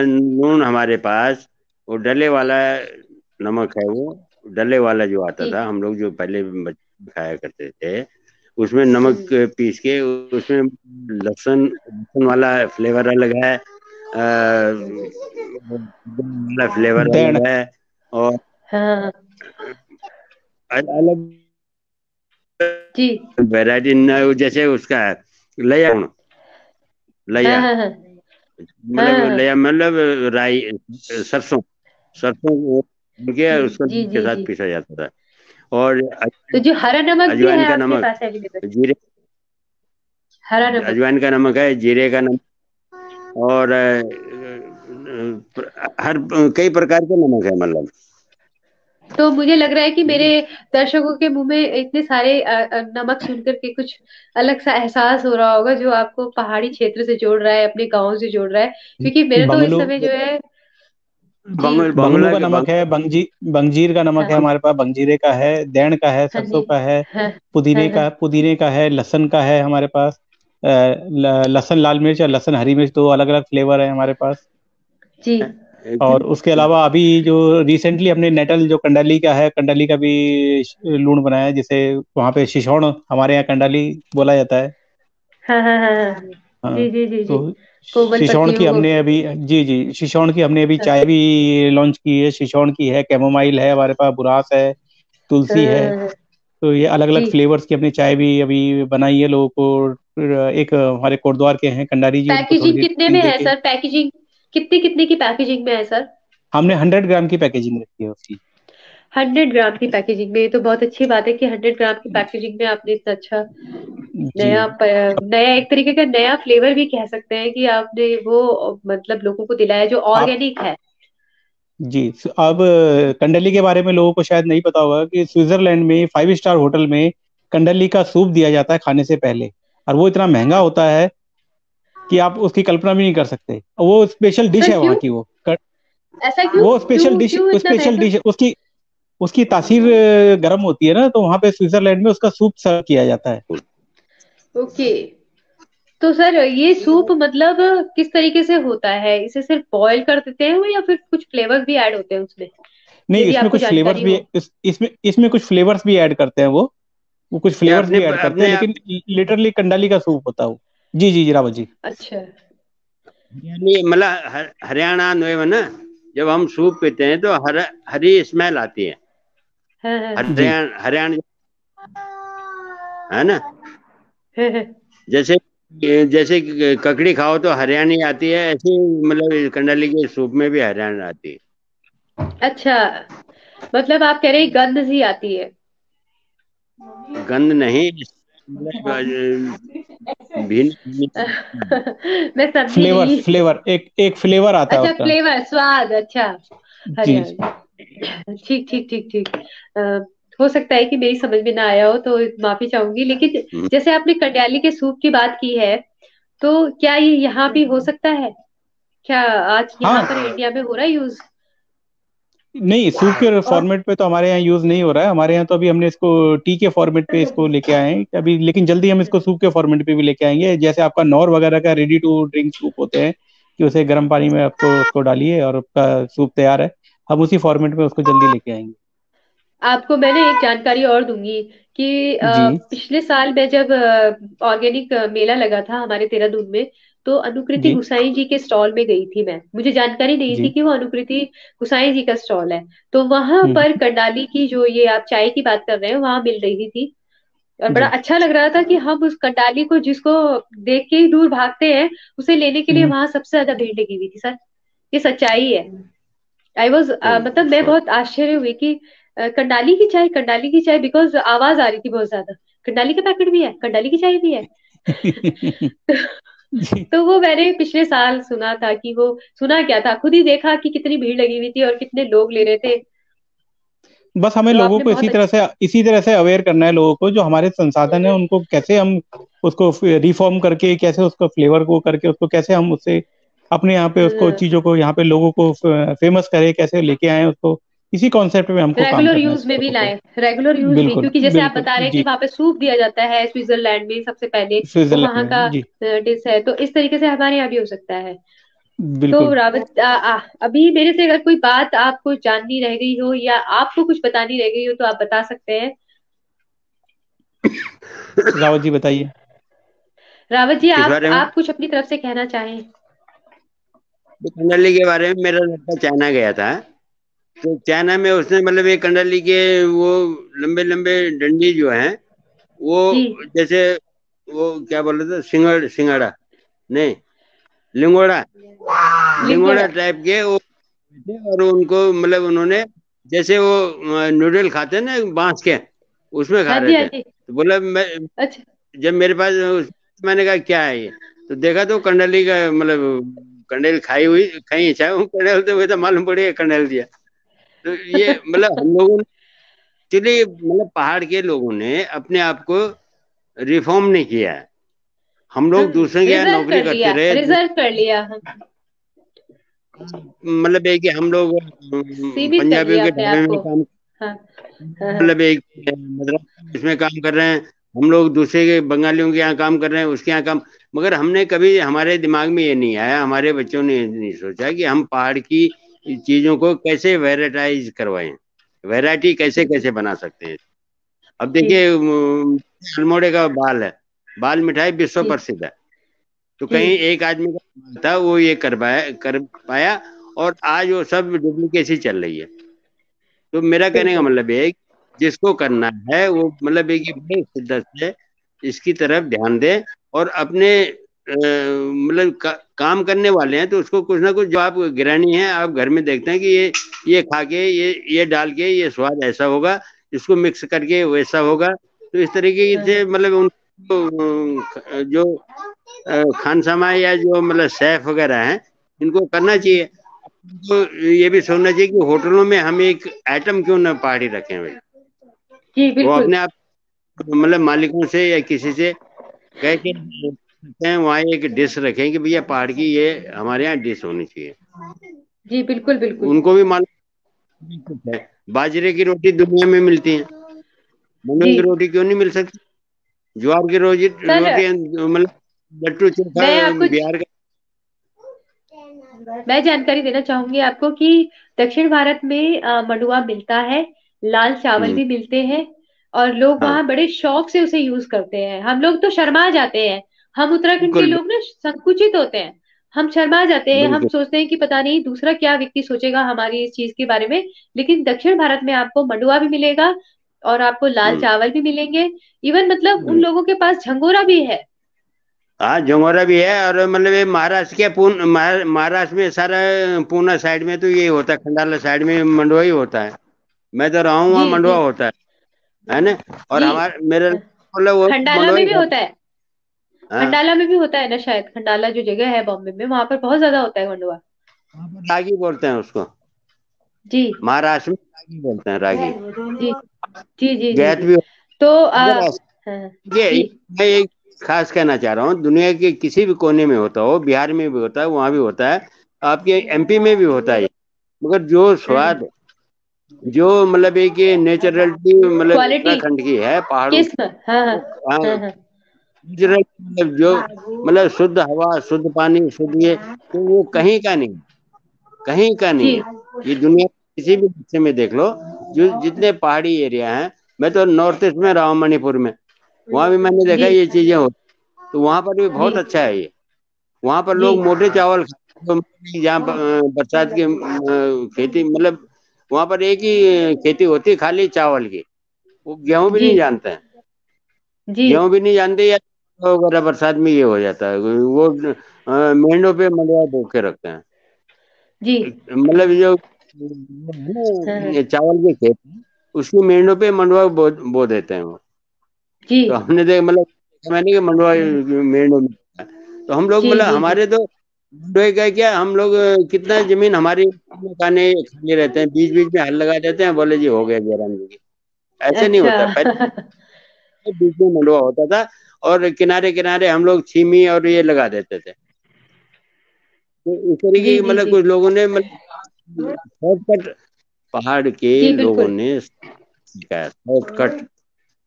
नून हमारे पास वो डले वाला नमक है, वो डले वाला जो आता जी था, हम लोग जो पहले बच्चे खाया करते थे, उसमें नमक पीस के, उसमें लहसुन वाला फ्लेवर अलग है, वाला फ्लेवर देन अलग है, और हाँ अलग जी। वैरायटी, जैसे उसका है लया, हाँ लया हाँ हाँ मतलब हाँ। लया मतलब राई, सरसों, सरसों के जी उसको जी के जी साथ जी। पीसा जाता था। और तो जो हरा नमक भी है अजवाइन का आपके नमक, पास अवेलेबल? जीरे, हरा नमक। अजवाइन का नमक है, जीरे का नमक, और हर कई प्रकार के नमक है मतलब। तो मुझे लग रहा है कि मेरे दर्शकों के मुंह में इतने सारे नमक सुन करके कुछ अलग सा एहसास हो रहा होगा, जो आपको पहाड़ी क्षेत्र से जोड़ रहा है, अपने गांव से जोड़ रहा है। क्योंकि मेरे तो इस बंगलू समय जो है। जी। बंगलू बंगला का के नमक है, बंजीर का नमक है हाँ हमारे पास, बंजीरे का है, दैण का है, हाँ जी। सरसों का है, हाँ हाँ हाँ। पुदीने का है, लहसुन का है हमारे पास। लहसुन लाल मिर्च और लहसुन हरी मिर्च, दो अलग अलग फ्लेवर है हमारे पास। जी और उसके अलावा अभी जो रिसेंटली हमने नेटल जो कंडाली का है, कंडाली का भी लूण बनाया है, जिसे वहाँ पे शिशौड़, हमारे यहाँ कंडाली बोला जाता है। हाँ हाँ हाँ हाँ। हाँ, जी जी जी जी। तो कोमल शिशौड़ की पत्तियों को। हमने अभी, जी जी, शिशौड़ की हमने अभी हाँ चाय भी लॉन्च की है। शिशौड़ की है, कैमोमाइल है हमारे पास, बुरास है, हाँ तुलसी है। हाँ, हाँ। तो ये अलग अलग जी। फ्लेवर्स की अपनी चाय भी अभी बनाई है लोगों को। फिर एक हमारे कोटद्वार के हैं कंडारी जी, उनको थोड़ी पैकेजिंग सी कितने ट्रेनिंग में है देके सर? पैकेजिंग कितने कितने की पैकेजिंग में है सर? हमने 100 ग्राम की पैकेजिंग रखी है उसकी। 100 ग्राम की पैकेजिंग में? ये तो बहुत अच्छी बात है कि 100 ग्राम की पैकेजिंग में आपने इतना अच्छा जी। नया एक तरीके का नया फ्लेवर भी कह सकते हैं कि आपने वो मतलब लोगों को दिलाया जो आप, ऑर्गेनिक है। जी, अब कंडली के बारे में लोगों को शायद नहीं पता होगा कि स्विट्जरलैंड में 5 स्टार होटल में कंडली का सूप दिया जाता है खाने से पहले, और वो इतना महंगा होता है कि आप उसकी कल्पना भी नहीं कर सकते। वो स्पेशल डिश सर है वहाँ क्यों? की, ऐसा क्यों? वो स्पेशल क्यों डिश, क्यों इतना स्पेशल महंगा? डिश उसकी, उसकी तासीर गर्म होती है ना, तो वहाँ पे स्विट्जरलैंड में उसका सूप सर्व किया जाता है। ओके। तो सर ये सूप मतलब किस तरीके से होता है? इसे सिर्फ बॉईल कर देते हैं वो, या फिर कुछ फ्लेवर्स भी ऐड होते हैं उसमें? नहीं, यदि इसमें आपको कुछ फ्लेवर्स जानकारी भी, हो। इसमें कुछ फ्लेवर्स भी ऐड करते हैं वो कुछ क्या फ्लेवर्स अपने भी ऐड करते हैं, अपने आप लेकिन लिटरली कंडाली का सूप होता है वो। जी जी जी, रावत जी। अच्छा। यानी मतलब हरियाणा में ना, जब हम सूप पीते हैं तो हरी स्मेल आती है। हाँ हाँ जी हरियाणा हरियाणा है ना, हाँ हाँ। जैसे जैसे ककड़ी खाओ तो हरियाणी आती है, ऐसे ही मतलब कंडली के सूप में भी हरियाणा आती है। अच्छा, मतलब आप कह रहे हैं गंध सी आती है? गंध नहीं, मतलब भिन्न। मैं समझी फ्लेवर, नहीं। एक एक फ्लेवर आता है अच्छा, उसका। फ्लेवर, स्वाद, अच्छा। जी। हरियाणा। ठीक ठीक ठीक ठीक। अ, हो सकता है कि मेरी समझ में ना आया हो, तो माफी चाहूंगी, लेकिन जैसे आपने कंडयाली के सूप की बात की है, तो क्या ये यहाँ भी हो सकता है? क्या आज यहाँ हाँ, पर इंडिया में हो रहा है यूज? नहीं, सूप के और फॉर्मेट पे तो हमारे यहाँ यूज नहीं हो रहा है। हमारे यहाँ तो अभी हमने इसको टी के फॉर्मेट पे इसको लेके आए हैं अभी, लेकिन जल्दी हम इसको सूप के फॉर्मेट पे भी लेके आएंगे। जैसे आपका नौर वगैरह का रेडी टू ड्रिंक सूप होते हैं, कि उसे गर्म पानी में आपको उसको डालिए और आपका सूप तैयार है। हम उसी फॉर्मेट में उसको जल्दी लेके आएंगे। आपको मैंने एक जानकारी और दूंगी कि जी पिछले साल मैं जब ऑर्गेनिक मेला लगा था हमारे देहरादून में, तो अनुकृति जी गुसाई जी के स्टॉल में गई थी मैं। मुझे जानकारी नहीं थी जी। कि वो अनुकृति गुसाई जी का स्टॉल है। तो वहां हम्म। पर कंडाली की जो ये आप चाय की बात कर रहे हैं, वहां मिल रही थी। और बड़ा जी। अच्छा लग रहा था कि हम उस कंडाली को, जिसको देख के ही दूर भागते हैं, उसे लेने के लिए हम्म। वहां सबसे ज्यादा भीड़ लगी हुई थी सर। ये सच्चाई है। आई वॉज ओ, मतलब मैं बहुत आश्चर्य हुई कि कंडाली की चाय, कंडाली की चाय, बिकॉज आवाज आ रही थी बहुत ज्यादा, कंडाली का पैकेट भी है, कंडाली की चाय भी है। जी। तो वो मैंने पिछले साल सुना था कि वो, सुना क्या था, खुद ही देखा कि कितनी भीड़ लगी हुई थी और कितने लोग ले रहे थे। बस हमें तो लोगों आपने को बहुत अच्छी। इसी तरह से अवेयर करना है लोगों को, जो हमारे संसाधन है उनको कैसे हम उसको रिफॉर्म करके, कैसे उसको फ्लेवर को करके, उसको कैसे हम उससे अपने यहाँ पे उसको चीजों को यहाँ पे लोगों को फेमस करें, कैसे लेके आए उसको। इसी कॉन्सेप्ट में हमको काम रेगुलर करना है यूज में भी लोगों को। लाए, रेगुलर यूज भी, बिल्कुल क्योंकि जैसे आप बिल्कुल बता रहे हैं कि जी। वहां पे सूप दिया जाता है स्विट्जरलैंड में सबसे पहले, वो स्विट्जरलैंड वहां का में जी। डिश है, तो इस तरीके से हमारे यहाँ भी हो सकता है। तो बिल्कुल। रावत अभी मेरे से अगर कोई बात आपको जाननी रह गई हो, या आपको कुछ बतानी रह गई हो, तो आप बता सकते हैं। रावत जी बताइए। रावत जी, किस आप बारे में? आप कुछ अपनी तरफ से कहना चाहें। कंडली के बारे में, मेरा लड़का चाइना गया था, तो चाइना में उसने मतलब ये कंडली के वो लंबे लंबे डंडी जो हैं वो, जी। जैसे वो क्या बोल रहे थे, सिंगाड़ा नहीं, लिंगोड़ा, लिंगोड़ा लिंगोड़ा। टाइप के वो थे, और उनको मतलब उन्होंने जैसे वो नूडल खाते हैं ना बांस के, उसमें खा हाँ रहे जी, हाँ थे। जी। तो बोला मैं, अच्छा। जब मेरे पास मैंने कहा क्या है ये, तो देखा तो कंडली का मतलब कंडेल खाई हुई, खाई इच्छा कंडेल, तो वैसा मालूम पड़ेगा कंडेल दिया। तो ये मतलब हम लोगों ने एक्चुअली मतलब पहाड़ के लोगों ने अपने आप को रिफॉर्म नहीं किया है। हम हम लोग दूसरे के यहाँ रिजर्व नौकरी कर करते लिया, रहे, रिजर्व कर लिया, हम मतलब एक कि हम लोग सीमित कर पंजाबियों लिया के अपने ढाबे आप में को। काम, हाँ, हाँ, हाँ। मतलब एक मद्रास इसमें काम कर रहे हैं, हम लोग दूसरे के बंगालियों के यहाँ काम कर रहे हैं, उसके यहाँ काम। मगर हमने कभी, हमारे दिमाग में ये नहीं आया, हमारे बच्चों ने ये नहीं सोचा कि हम पहाड़ की चीजों को कैसे वेराइटाइज करवाएं, वैरायटी कैसे कैसे बना सकते हैं। अब जी, देखिए अल्मोड़े का बाल है, बाल मिठाई विश्व जी, प्रसिद्ध है। तो जी, कहीं एक आदमी का दिमाग था, वो ये कर पाया, और आज वो सब डुप्लीकेसी चल रही है। तो मेरा कहने का बिल्कुल। मतलब ये है कि जिसको करना है वो मतलब एक बड़े शिद्दत से इसकी तरफ ध्यान दे, और अपने मतलब काम करने वाले हैं तो उसको कुछ ना कुछ, जो आप गृहिणी हैं आप घर में देखते हैं कि ये खा के, ये डाल के ये स्वाद ऐसा होगा, इसको मिक्स करके वैसा होगा। तो इस तरीके हाँ, से हाँ। मतलब उनको जो खानसामा या जो मतलब शेफ वगैरह हैं, इनको करना जी, चाहिए। तो ये भी सोचना चाहिए कि होटलों में हम एक आइटम क्यों ना पहाड़ी रखें भाई। जी, वो बिल्कुल। अपने आप मतलब मालिकों से या किसी से कह के रखते हैं, वहाँ एक डिश रखें कि भैया पहाड़ की ये हमारे यहाँ डिश होनी चाहिए। जी, बिल्कुल, बिल्कुल। उनको भी मालूम है बाजरे की रोटी दुनिया में मिलती है, मंडुआ जी की रोटी क्यों नहीं मिल सकती, ज्वार की रोटी सर, रोटी मतलब लट्टू चोखा मैं आपको बिहार का। मैं जानकारी देना चाहूंगी आपको कि दक्षिण भारत में मंडुआ मिलता है, लाल चावल हम्म, भी मिलते हैं, और लोग हाँ वहां बड़े शौक से उसे यूज करते हैं। हम लोग तो शर्मा जाते हैं, हम उत्तराखंड के बिल्कुल लोग ना संकुचित होते हैं, हम शर्मा जाते हैं, हम बिल्कुल। सोचते हैं कि पता नहीं दूसरा क्या व्यक्ति सोचेगा हमारी इस चीज के बारे में। लेकिन दक्षिण भारत में आपको मंडुआ भी मिलेगा, और आपको लाल हम्म, चावल भी मिलेंगे। इवन मतलब उन हम्म। लोगों के पास झंगोरा भी है। हाँ झंगोरा भी है, और मतलब ये महाराष्ट्र के महाराष्ट्र में सारा पूना साइड में तो ये होता है, खंडाला साइड में मंडुआ ही होता है। मैं तो रहा हूँ जी, वहाँ जी, मंडुआ होता है ना। और जी। हमारे मेरे मतलब वो खंडाला मंडुआ में ही भी खाता होता है। है। हाँ, खंडाला में भी होता है ना, शायद खंडाला जो जगह है बॉम्बे में, वहां पर बहुत ज्यादा होता है मंडुआ। वहाँ पर रागी बोलते हैं उसको, जी, महाराष्ट्र में रागी बोलते हैं, रागी। जी, जी, जी, जी, गैस जी। भी तो मगर ऐसा हाँ, ये जी, मैं एक खास कहना चाह रहा हूँ, दुनिया के किसी भी कोने में होता हो, बिहार में भी होता है, वहां भी होता है, आपके एमपी में भी होता है। मगर जो स्वाद, जो मतलब एक ये नेचुरलिटी मतलब क्वालिटी, उत्तराखंड की है पहाड़ों की, किस्म। हाँ, हाँ, हाँ, हाँ, हाँ। नेचुरल मतलब जो मतलब शुद्ध हवा, शुद्ध पानी, शुद्ध ये, तो वो कहीं का नहीं, कहीं का जी, नहीं है। ये दुनिया के किसी भी हिस्से में देख लो, जो जितने पहाड़ी एरिया हैं। मैं तो नॉर्थ ईस्ट में रहा हूँ, मणिपुर में, वहां भी मैंने देखा जी, ये चीजें हो, तो वहां पर भी जी, बहुत अच्छा है ये। वहां पर जी, लोग मोटे चावल खाते हैं, तो जहाँ बरसात की खेती मतलब वहां पर एक ही खेती होती है खाली चावल की, वो गेहूं भी जी, नहीं जानते हैं, जी, गेहूं भी नहीं जानते, या वगैरह बरसात में ये हो जाता है, वो मेंढों पे मंडवा बो के रखते हैं। जी। मतलब जो है हाँ, ना हाँ, ये चावल के खेत, उसकी मेंढों पे मंडवा बो देते हैं वो। जी, तो हमने देख मतलब मैंने कि मंडवा मेंढों में, तो हम लोग जी, मतलब जी, जी, हमारे तो मंडवे का क्या, हम लोग कितना जमीन हमारी खाने खाली रहते हैं, बीच बीच में हल लगा देते हैं, बोले जी हो गया जयराम जी की। ऐसे नहीं अच्छा। होता, पहले बीच में मंडवा होता था, और किनारे किनारे हम लोग छीमी और ये लगा देते थे। तो इस तरीके जी, की जी, मतलब जी, कुछ लोगों ने मतलब शॉर्टकट, पहाड़ के जी, लोगों बिल्कुल। ने सीखा है शॉर्टकट,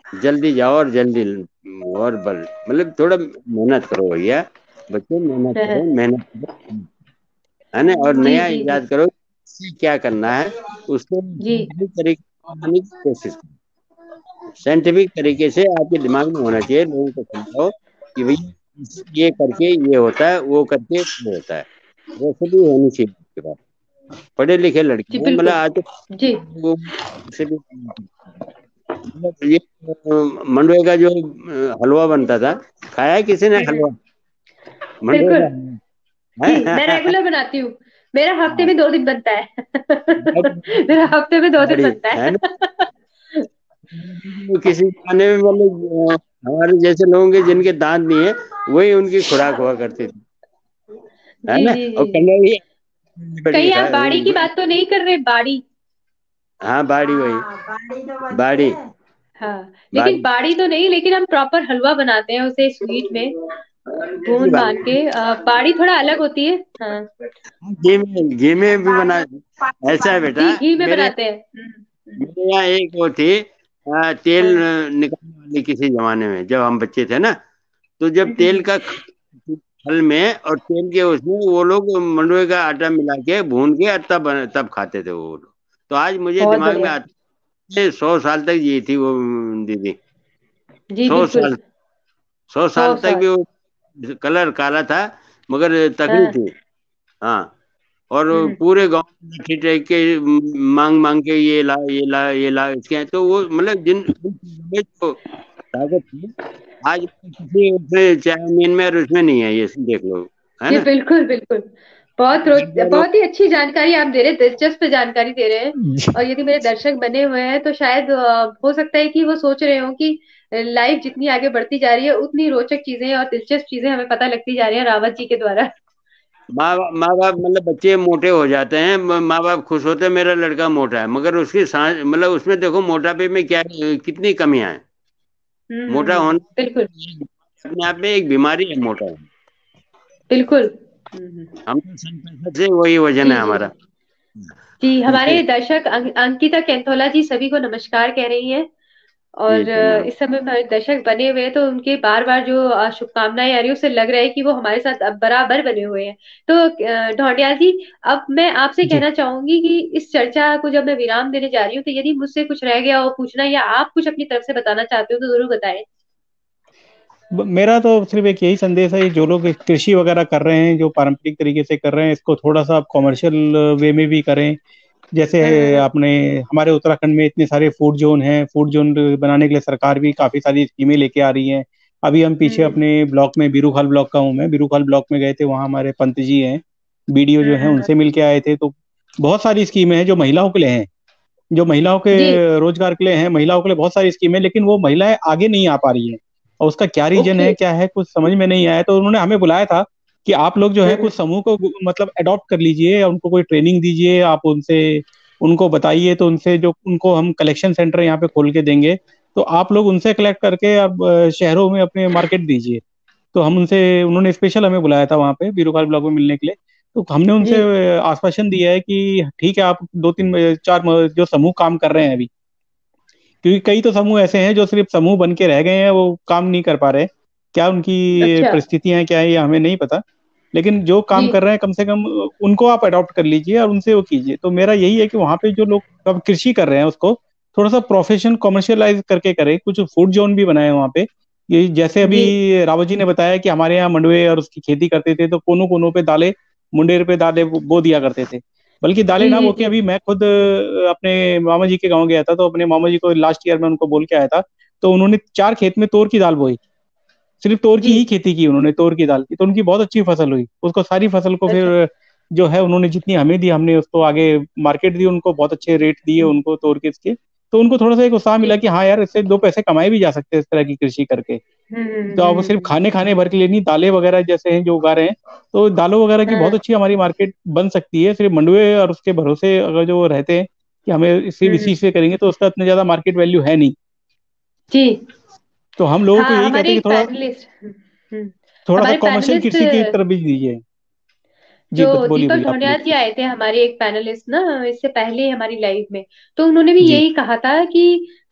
जल्दी जाओ और जल्दी और बल मतलब थोड़ा मेहनत करो भैया, बच्चों मेहनत हाँ, करो, हाँ। मेहनत करो, है ना, और जी, नया जी, जी, इजाद करो, इससे क्या करना है, उसको जी, सही तरीके से बनाने की कोशिश करो। साइंटिफिक तरीके से आपके दिमाग में होना चाहिए, लोगों को समझाओ कि भाई ये करके ये होता है, वो करके वो होता है। वैसे भी होनी चाहिए आपके पास पढ़े लिखे लड़के जी हैं, मतलब बिल्कुल। आज तो जी वो से भी मतलब ये मंडुए का जो हलवा बनता था, खाया है किसी ने हलवा मंडुए बिल्कुल। का? जी मैं रेगुलर बनाती हूँ, मेरा हफ्ते हाँ, में 2 दिन बनता है। मेरा बड़ी हफ्ते में 2 दिन बड़ी बनता है है। ना। वो किसी खाने में मतलब हमारे जैसे लोगों के जिनके दांत नहीं है, वही उनकी खुराक हुआ करती थी, है जी ना। जी और जी जी। कन्या भी बड़ी कहीं आप बाड़ी की बात तो नहीं कर रहे? बाड़ी। हाँ बाड़ी, वही बाड़ी तो बनती बाड़ी है। हाँ लेकिन बाड़ी बाड़ी तो नहीं, लेकिन हम प्रॉपर हलवा बनाते हैं उसे स्वीट में की भून बात भान के। बाड़ी थोड़ा अलग होती है। हाँ। घी में भी बाड़ी बना। तो बाड़ी ऐसा है बेटा, जी घी में मेरे बनाते हैं। मेरे यहाँ एक वो थी तेल हाँ। निकालने वाली, किसी जमाने में जब हम बच्चे थे ना, तो जब तेल का खल में और तेल के उसमें वो लोग मंडुए का आटा मिला के भून के तब खाते थे वो लोग। तो आज मुझे बहुत दिमाग में बढ़िया। आता है, 100 साल तक जी थी वो दीदी। जी सौ बिल्कुल। साल 100 साल 100 तक साल। भी वो कलर काला था, मगर तकड़ी हाँ। थी। हाँ। और वो हम्म। पूरे गांव में लट्ठी टेक के मांग मांग के ये ला ये ला ये ला इसके हैं। तो वो मतलब जिन उन चीजों में जो ताकत थी, आज किसी उसमें चाउमीन में और उसमें नहीं है, ये देख लो, है जी ना। बिल्कुल बिल्कुल। बहुत ही अच्छी जानकारी आप दे रहे हैं, दिलचस्प जानकारी दे रहे हैं। और यदि मेरे दर्शक बने हुए हैं तो शायद हो सकता है कि वो सोच रहे हो कि लाइफ जितनी आगे बढ़ती जा रही है उतनी रोचक चीजें और दिलचस्प चीजें हमें पता लगती जा रही है रावत जी के द्वारा। माँ बाप मतलब बच्चे मोटे हो जाते हैं, माँ बाप खुश होते हैं मेरा लड़का मोटा है, मगर उसकी सांस मतलब उसमें देखो मोटापे में क्या कितनी कमियां हैं। मोटा होना बिल्कुल अपने आप में एक बीमारी है, मोटा होना। बिल्कुल। हम तो 165 से वही वजन जी है जी हमारा। जी। हमारे दर्शक अंकिता केंथोला जी सभी को नमस्कार कह रही हैं। जी और धन्यवाद। इस समय हमारे दर्शक बने हुए हैं तो उनके बार बार जो शुभकामनाएं आ रही है उससे लग रहा है कि वो हमारे साथ अब बराबर बने हुए हैं। तो ढौंडियाल जी, अब मैं आपसे जी। कहना चाहूंगी कि इस चर्चा को जब मैं विराम देने जा रही हूँ तो यदि मुझसे कुछ रह गया हो पूछना या आप कुछ अपनी तरफ से बताना चाहते हो तो जरूर बताएं। मेरा तो सिर्फ एक यही संदेश है, जो लोग कृषि वगैरह कर रहे हैं, जो पारंपरिक तरीके से कर रहे हैं, इसको थोड़ा सा आप कॉमर्शियल वे में भी करें। जैसे हाँ। आपने हमारे उत्तराखंड में इतने सारे फूड जोन हैं, फूड जोन बनाने के लिए सरकार भी काफी सारी स्कीमें लेके आ रही हैं। अभी हम पीछे हम्म अपने ब्लॉक में, बीरूखाल ब्लॉक का हूँ मैं, बीरूखाल ब्लॉक में गए थे, वहाँ हमारे पंत जी हैं, बीडीओ जो हैं, हम्म। उनसे मिल के आए थे। तो बहुत सारी स्कीमें हैं जो महिलाओं के लिए हैं, जो महिलाओं के जी। रोजगार के लिए हैं, महिलाओं के लिए बहुत सारी स्कीमें, लेकिन वो महिलाएं आगे नहीं आ पा रही हैं। और उसका क्या रीजन ओके। है, क्या है, कुछ समझ में नहीं आया। तो उन्होंने हमें बुलाया था कि आप लोग जो है हम्म। कुछ समूह को मतलब अडॉप्ट कर लीजिए, उनको कोई ट्रेनिंग दीजिए, आप उनसे उनको बताइए, तो उनसे जो उनको हम कलेक्शन सेंटर यहाँ पे खोल के देंगे, तो आप लोग उनसे कलेक्ट करके आप शहरों में अपने मार्केट दीजिए। तो हम उनसे, उन्होंने स्पेशल हमें बुलाया था वहाँ पे बीरूखाल ब्लॉक में मिलने के लिए। तो हमने जी उनसे आश्वासन दिया है कि ठीक है, आप दो तीन चार जो समूह काम कर रहे हैं अभी, क्योंकि कई तो समूह ऐसे हैं जो सिर्फ समूह बन के रह गए हैं, वो काम नहीं कर पा रहे। क्या उनकी अच्छा। परिस्थितियां क्या है ये हमें नहीं पता, लेकिन जो जी काम कर रहे हैं कम से कम उनको आप अडॉप्ट कर लीजिए और उनसे वो कीजिए। तो मेरा यही है कि वहाँ पे जो लोग अब कृषि कर रहे हैं उसको थोड़ा सा प्रोफेशन कमर्शियलाइज करके करें, कुछ फूड जोन भी बनाए वहाँ पे। ये जैसे जी अभी रावत जी ने बताया कि हमारे यहाँ मंडुए और उसकी खेती करते थे, तो कोनों कोनों पे दालें, मुंडेर पे दालें बो दिया करते थे। बल्कि दालें जी ना जी बो के, जी अभी मैं खुद अपने मामा जी के गाँव गया था, तो अपने मामा जी को लास्ट ईयर में उनको बोल के आया था। तो उन्होंने 4 खेत में तोर की दाल बोई, सिर्फ तोर की जी। ही खेती की उन्होंने, तोर की दाल की, तो उनकी बहुत अच्छी फसल हुई। उसको सारी फसल को अच्छा। फिर जो है उन्होंने जितनी हमें दी, हमने उसको आगे मार्केट दी, उनको बहुत अच्छे रेट दिए उनको तोर के इसके। तो उनको थोड़ा सा एक उत्साह जी। मिला कि हाँ यार, इससे 2 पैसे कमाए भी जा सकते हैं इस तरह की कृषि करके। तो अब वो सिर्फ खाने खाने भर के लिए नहीं, दालें वगैरह जैसे हैं जो उगा रहे हैं, तो दालों वगैरह की बहुत हाँ। अच्छी हमारी मार्केट बन सकती है। सिर्फ मंडुए और उसके भरोसे अगर जो रहते हैं कि हमें सिर्फ इसी से करेंगे, तो उसका इतना ज्यादा मार्केट वैल्यू है नहीं। जी। तो हम लोगों को हाँ यही हमारे कहते हैं एक कि थोड़ा पैनलिस्ट। थोड़ा सा हमारे कॉमर्शियल पैनलिस्ट। कृषि की तरफ भी दीजिए। जी जो बोलिए दीपक बोलिए, आप बोलिए। ढौंडियाल जी आए थे हमारे एक पैनलिस्ट ना, इससे पहले हमारी लाइव में, तो उन्होंने भी जी यही कहा था कि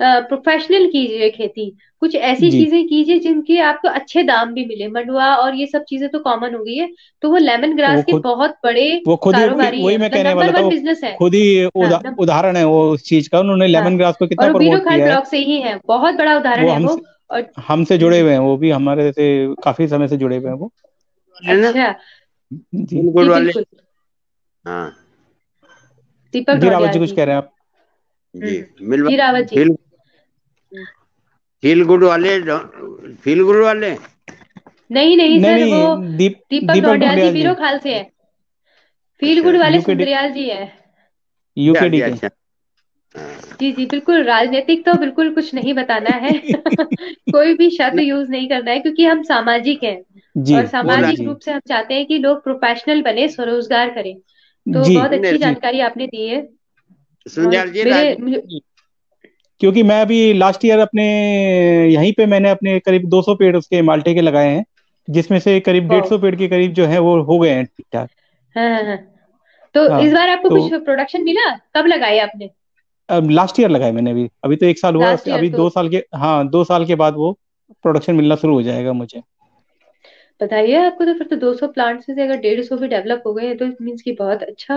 प्रोफेशनल कीजिए खेती, कुछ ऐसी जी, चीजें कीजिए जिनके आपको अच्छे दाम भी मिले। मंडुआ और ये सब चीजें तो कॉमन हो गई है, तो वो लेमन वो ग्रास के खुद बहुत बड़े वो खुद ही वही कारोबारी वही है, मैं मतलब कहने वाला नंबर था, वन वो बिजनेस है। खुद ही हाँ उदाहरण है वो उस चीज का। उन्होंने हाँ, लेमन ग्रास को कितना और वो बीरो प्रमोट खाल किया है। ब्लॉक से ही है, बहुत बड़ा उदाहरण वो है वो। हमसे और हमसे जुड़े हुए हैं, वो भी हमारे से काफी समय से जुड़े हुए हैं वो। है ना, अच्छा, जी फील जी गुड वाले। बिल्कुल, हाँ दीपक जी, रावत जी ढौंडियाल कुछ जी। कह रहे हैं आप? जी, जी मिलवा रावत जी। फील हम्म। फील गुड वाले, फील गुड वाले। नहीं नहीं नहीं सर, वो नहीं, दीपक दीपक ढौंडियाल जी ढोंडियाल जी, बीरो खाल से है। फील अच्छा गुड वाले यूकेडी, सुंदरयाल जी है। यूकेडी के। अच्छा। हाँ, जी जी बिल्कुल, राजनीतिक तो बिल्कुल कुछ नहीं बताना है। कोई भी शब्द यूज नहीं करना है, क्योंकि हम सामाजिक हैं। जी और बोला सामाजिक जी रूप से हम चाहते हैं कि लोग प्रोफेशनल बने, स्वरोजगार करें। तो जी बहुत हमने अच्छी जी। जानकारी आपने दी है। और सुंदर जी मेरे राजनीति। क्योंकि मैं अभी लास्ट ईयर अपने यहीं पे मैंने अपने करीब 200 पेड़ उसके माल्टे के लगाए हैं, जिसमें से करीब वाह, 150 पेड़ के करीब जो है वो हो गए हैं ठीक ठाक। हाँ हाँ हाँ। तो इस हाँ, बार आपको तो कुछ प्रोडक्शन मिला? कब लगाए आपने? अब लास्ट ईयर लगाए मैंने, अभी अभी तो 1 साल हुआ, लास्ट ईयर अभी तो 2 साल के, हाँ 2 साल के बाद वो प्रोडक्शन मिलना शुरू हो जाएगा मुझे। बताइए, आपको तो फिर तो 200 प्लांट्स में से अगर 150 भी डेवलप हो गए हैं तो इट मीन्स की बहुत अच्छा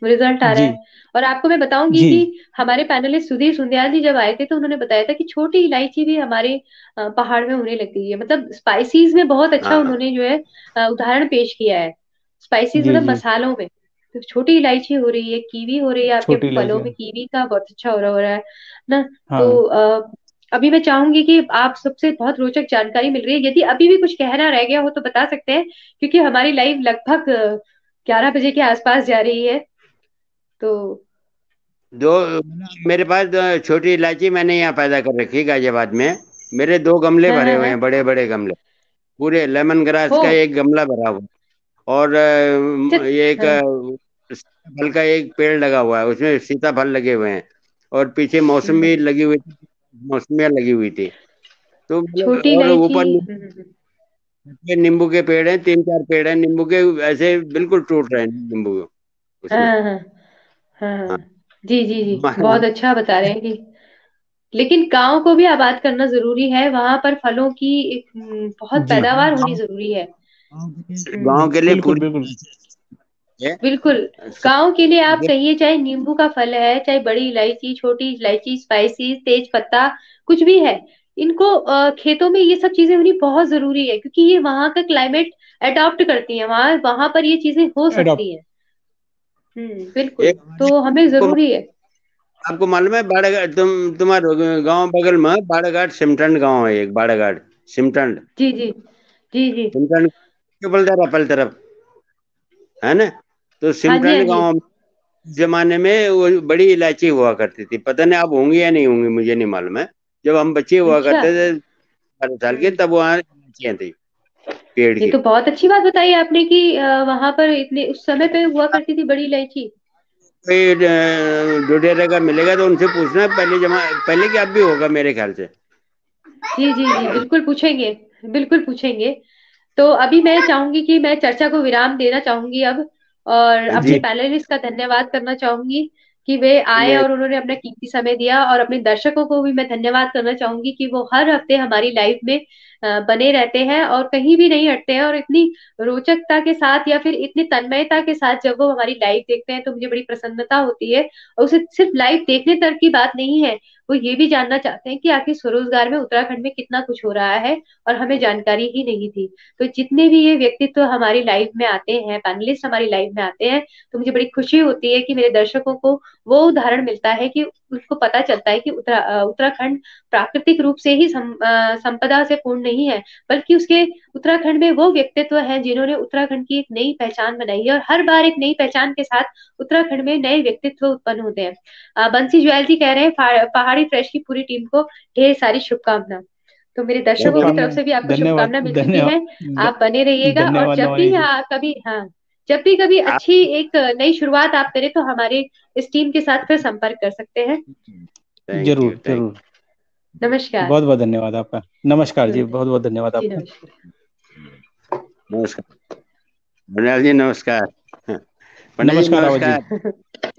रिजल्ट आ रहा जी है। और आपको मैं बताऊंगी जी कि हमारे पैनलिस्ट सुधीर सुंदयाल जी जब आए थे तो उन्होंने बताया था कि छोटी इलायची भी हमारे पहाड़ में होने लग गई है। मतलब स्पाइसीज में बहुत अच्छा हाँ उन्होंने जो है उदाहरण पेश किया है। स्पाइसीज जी मतलब जी, मसालों में तो छोटी इलायची हो रही है, कीवी हो रही है, आपके छोटी फलों इलायची, में कीवी का बहुत अच्छा हो रहा है ना। तो हाँ अभी मैं चाहूंगी कि आप सबसे बहुत रोचक जानकारी मिल रही है, यदि अभी भी कुछ कहना रह गया हो तो बता सकते हैं, क्योंकि हमारी लाइव लगभग 11 बजे के आसपास जा रही है। तो दो, मेरे पास छोटी इलायची मैंने यहाँ पैदा कर रखी है गाजियाबाद में। मेरे 2 गमले हाँ भरे हाँ हुए हाँ। हैं, बड़े बड़े गमले। पूरे लेमन ग्रास हो का एक गमला भरा हुआ है। और चित ये एक हाँ। फल का एक पेड़ लगा हुआ है, उसमें सीताफल लगे हुए हैं। और पीछे मौसमी हम्म, लगी हुई थी, मौसमियाँ लगी हुई थी। तो छोटी और इलायची। ऊपर नींबू के पेड़ हैं, 3 4 पेड़ हैं नींबू के। ऐसे बिल्कुल टूट रहे हैं नींबू हाँ उसमें। हाँ हाँ हाँ। जी जी जी, हमारा बहुत अच्छा बता रहे हैं कि लेकिन गांव को भी आबाद करना जरूरी है, वहां पर फलों की एक बहुत जी, पैदावार होनी जरूरी है। हम्म, गांव के लिए बिल्कुल पूरी बिल्कुल। है। बिल्कुल। गांव के लिए आप कहिए, चाहे नींबू का फल है, चाहे बड़ी इलायची, छोटी इलायची, स्पाइसी, तेज पत्ता, कुछ भी है, इनको खेतों में ये सब चीजें होनी बहुत जरूरी है, क्योंकि ये वहां का क्लाइमेट अडॉप्ट करती हैं, वहां वहां पर ये चीजें हो एडॉप्ट, सकती हैं। बिल्कुल, एक तो हमें आपको जरूरी है। आपको मालूम है बाड़ाघाट, तुम्हारे गांव बगल में बाड़ाघाट सिमटंड गांव है एक, बाड़ाघाट सिमटंड। जी जी जी जी। सिमटंड के पल तरफ है ना। तो हाँ जी हाँ सिमटंड जी। गांव में जमाने में वो बड़ी इलायची हुआ करती थी। पता नहीं अब होंगी या नहीं होंगी, मुझे नहीं मालूम है। जब हम बच्चे हुआ अच्छा। करते थे 12 साल के, हम्म, तब वहाँ इलायचियाँ थी पेड़ ये की। तो बहुत अच्छी बात बताई आपने कि वहां पर इतने उस समय पे हुआ करती थी बड़ी इलायची। कोई डोडेरा का मिलेगा तो उनसे पूछना, पहले की अब भी होगा मेरे ख्याल से। जी जी जी बिल्कुल पूछेंगे, बिल्कुल पूछेंगे। तो अभी मैं चाहूंगी कि मैं चर्चा को विराम देना चाहूंगी अब, और अपने जी। पैनलिस्ट का धन्यवाद करना चाहूंगी कि वे आए मैं और उन्होंने अपना कीमती समय दिया, और अपने दर्शकों को भी मैं धन्यवाद करना चाहूंगी कि वो हर हफ्ते हमारी लाइव में बने रहते हैं और कहीं भी नहीं हटते हैं, और इतनी रोचकता के साथ या फिर इतनी तन्मयता के साथ जब वो हमारी लाइव देखते हैं तो मुझे बड़ी प्रसन्नता होती है। और उसे सिर्फ लाइव देखने तक की बात नहीं है, वो ये भी जानना चाहते हैं कि आखिर स्वरोजगार में उत्तराखंड में कितना कुछ हो रहा है, और हमें जानकारी ही नहीं थी। तो जितने भी ये व्यक्तित्व हमारी लाइव में आते हैं, पैनलिस्ट हमारी लाइव में आते हैं, तो मुझे बड़ी खुशी होती है कि मेरे दर्शकों को वो उदाहरण मिलता है कि उनको पता चलता है कि उत्तराखंड प्राकृतिक रूप से ही संपदा से पूर्ण नहीं है, बल्कि उसके उत्तराखंड में वो व्यक्तित्व हैं जिन्होंने उत्तराखंड की एक नई पहचान बनाई है, और हर बार एक नई पहचान के साथ उत्तराखंड में नए व्यक्तित्व उत्पन्न होते हैं। बंसी जुएल जी कह रहे हैं पहाड़ी फ्रेश की पूरी टीम को ढेर सारी शुभकामना। तो मेरे दर्शकों की तरफ शुभकामनाएं, से भी आपको धन्यवाद शुभकामना मिल चुकी धन्यवाद, है। आप बने रहिएगा, और धन्यवाद जब भी नवानी जी। कभी हाँ, जब भी कभी आप अच्छी एक नई शुरुआत आप करें तो हमारे इस टीम के साथ फिर संपर्क कर सकते हैं। थैंक यू, जरूर थैंक जरूर, नमस्कार। बहुत बहुत धन्यवाद आपका। नमस्कार जी, बहुत बहुत धन्यवाद जी आपका। नमस्कार। नमस्कार। मृणाल जी नमस्कार। पंडित जी नमस्कार रावत नमस्कार।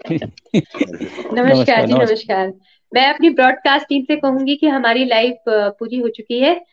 जी। नमस्कार जी, नमस्कार। नमस्कार। मैं अपनी ब्रॉडकास्ट टीम से कहूंगी कि हमारी लाइव पूरी हो चुकी है।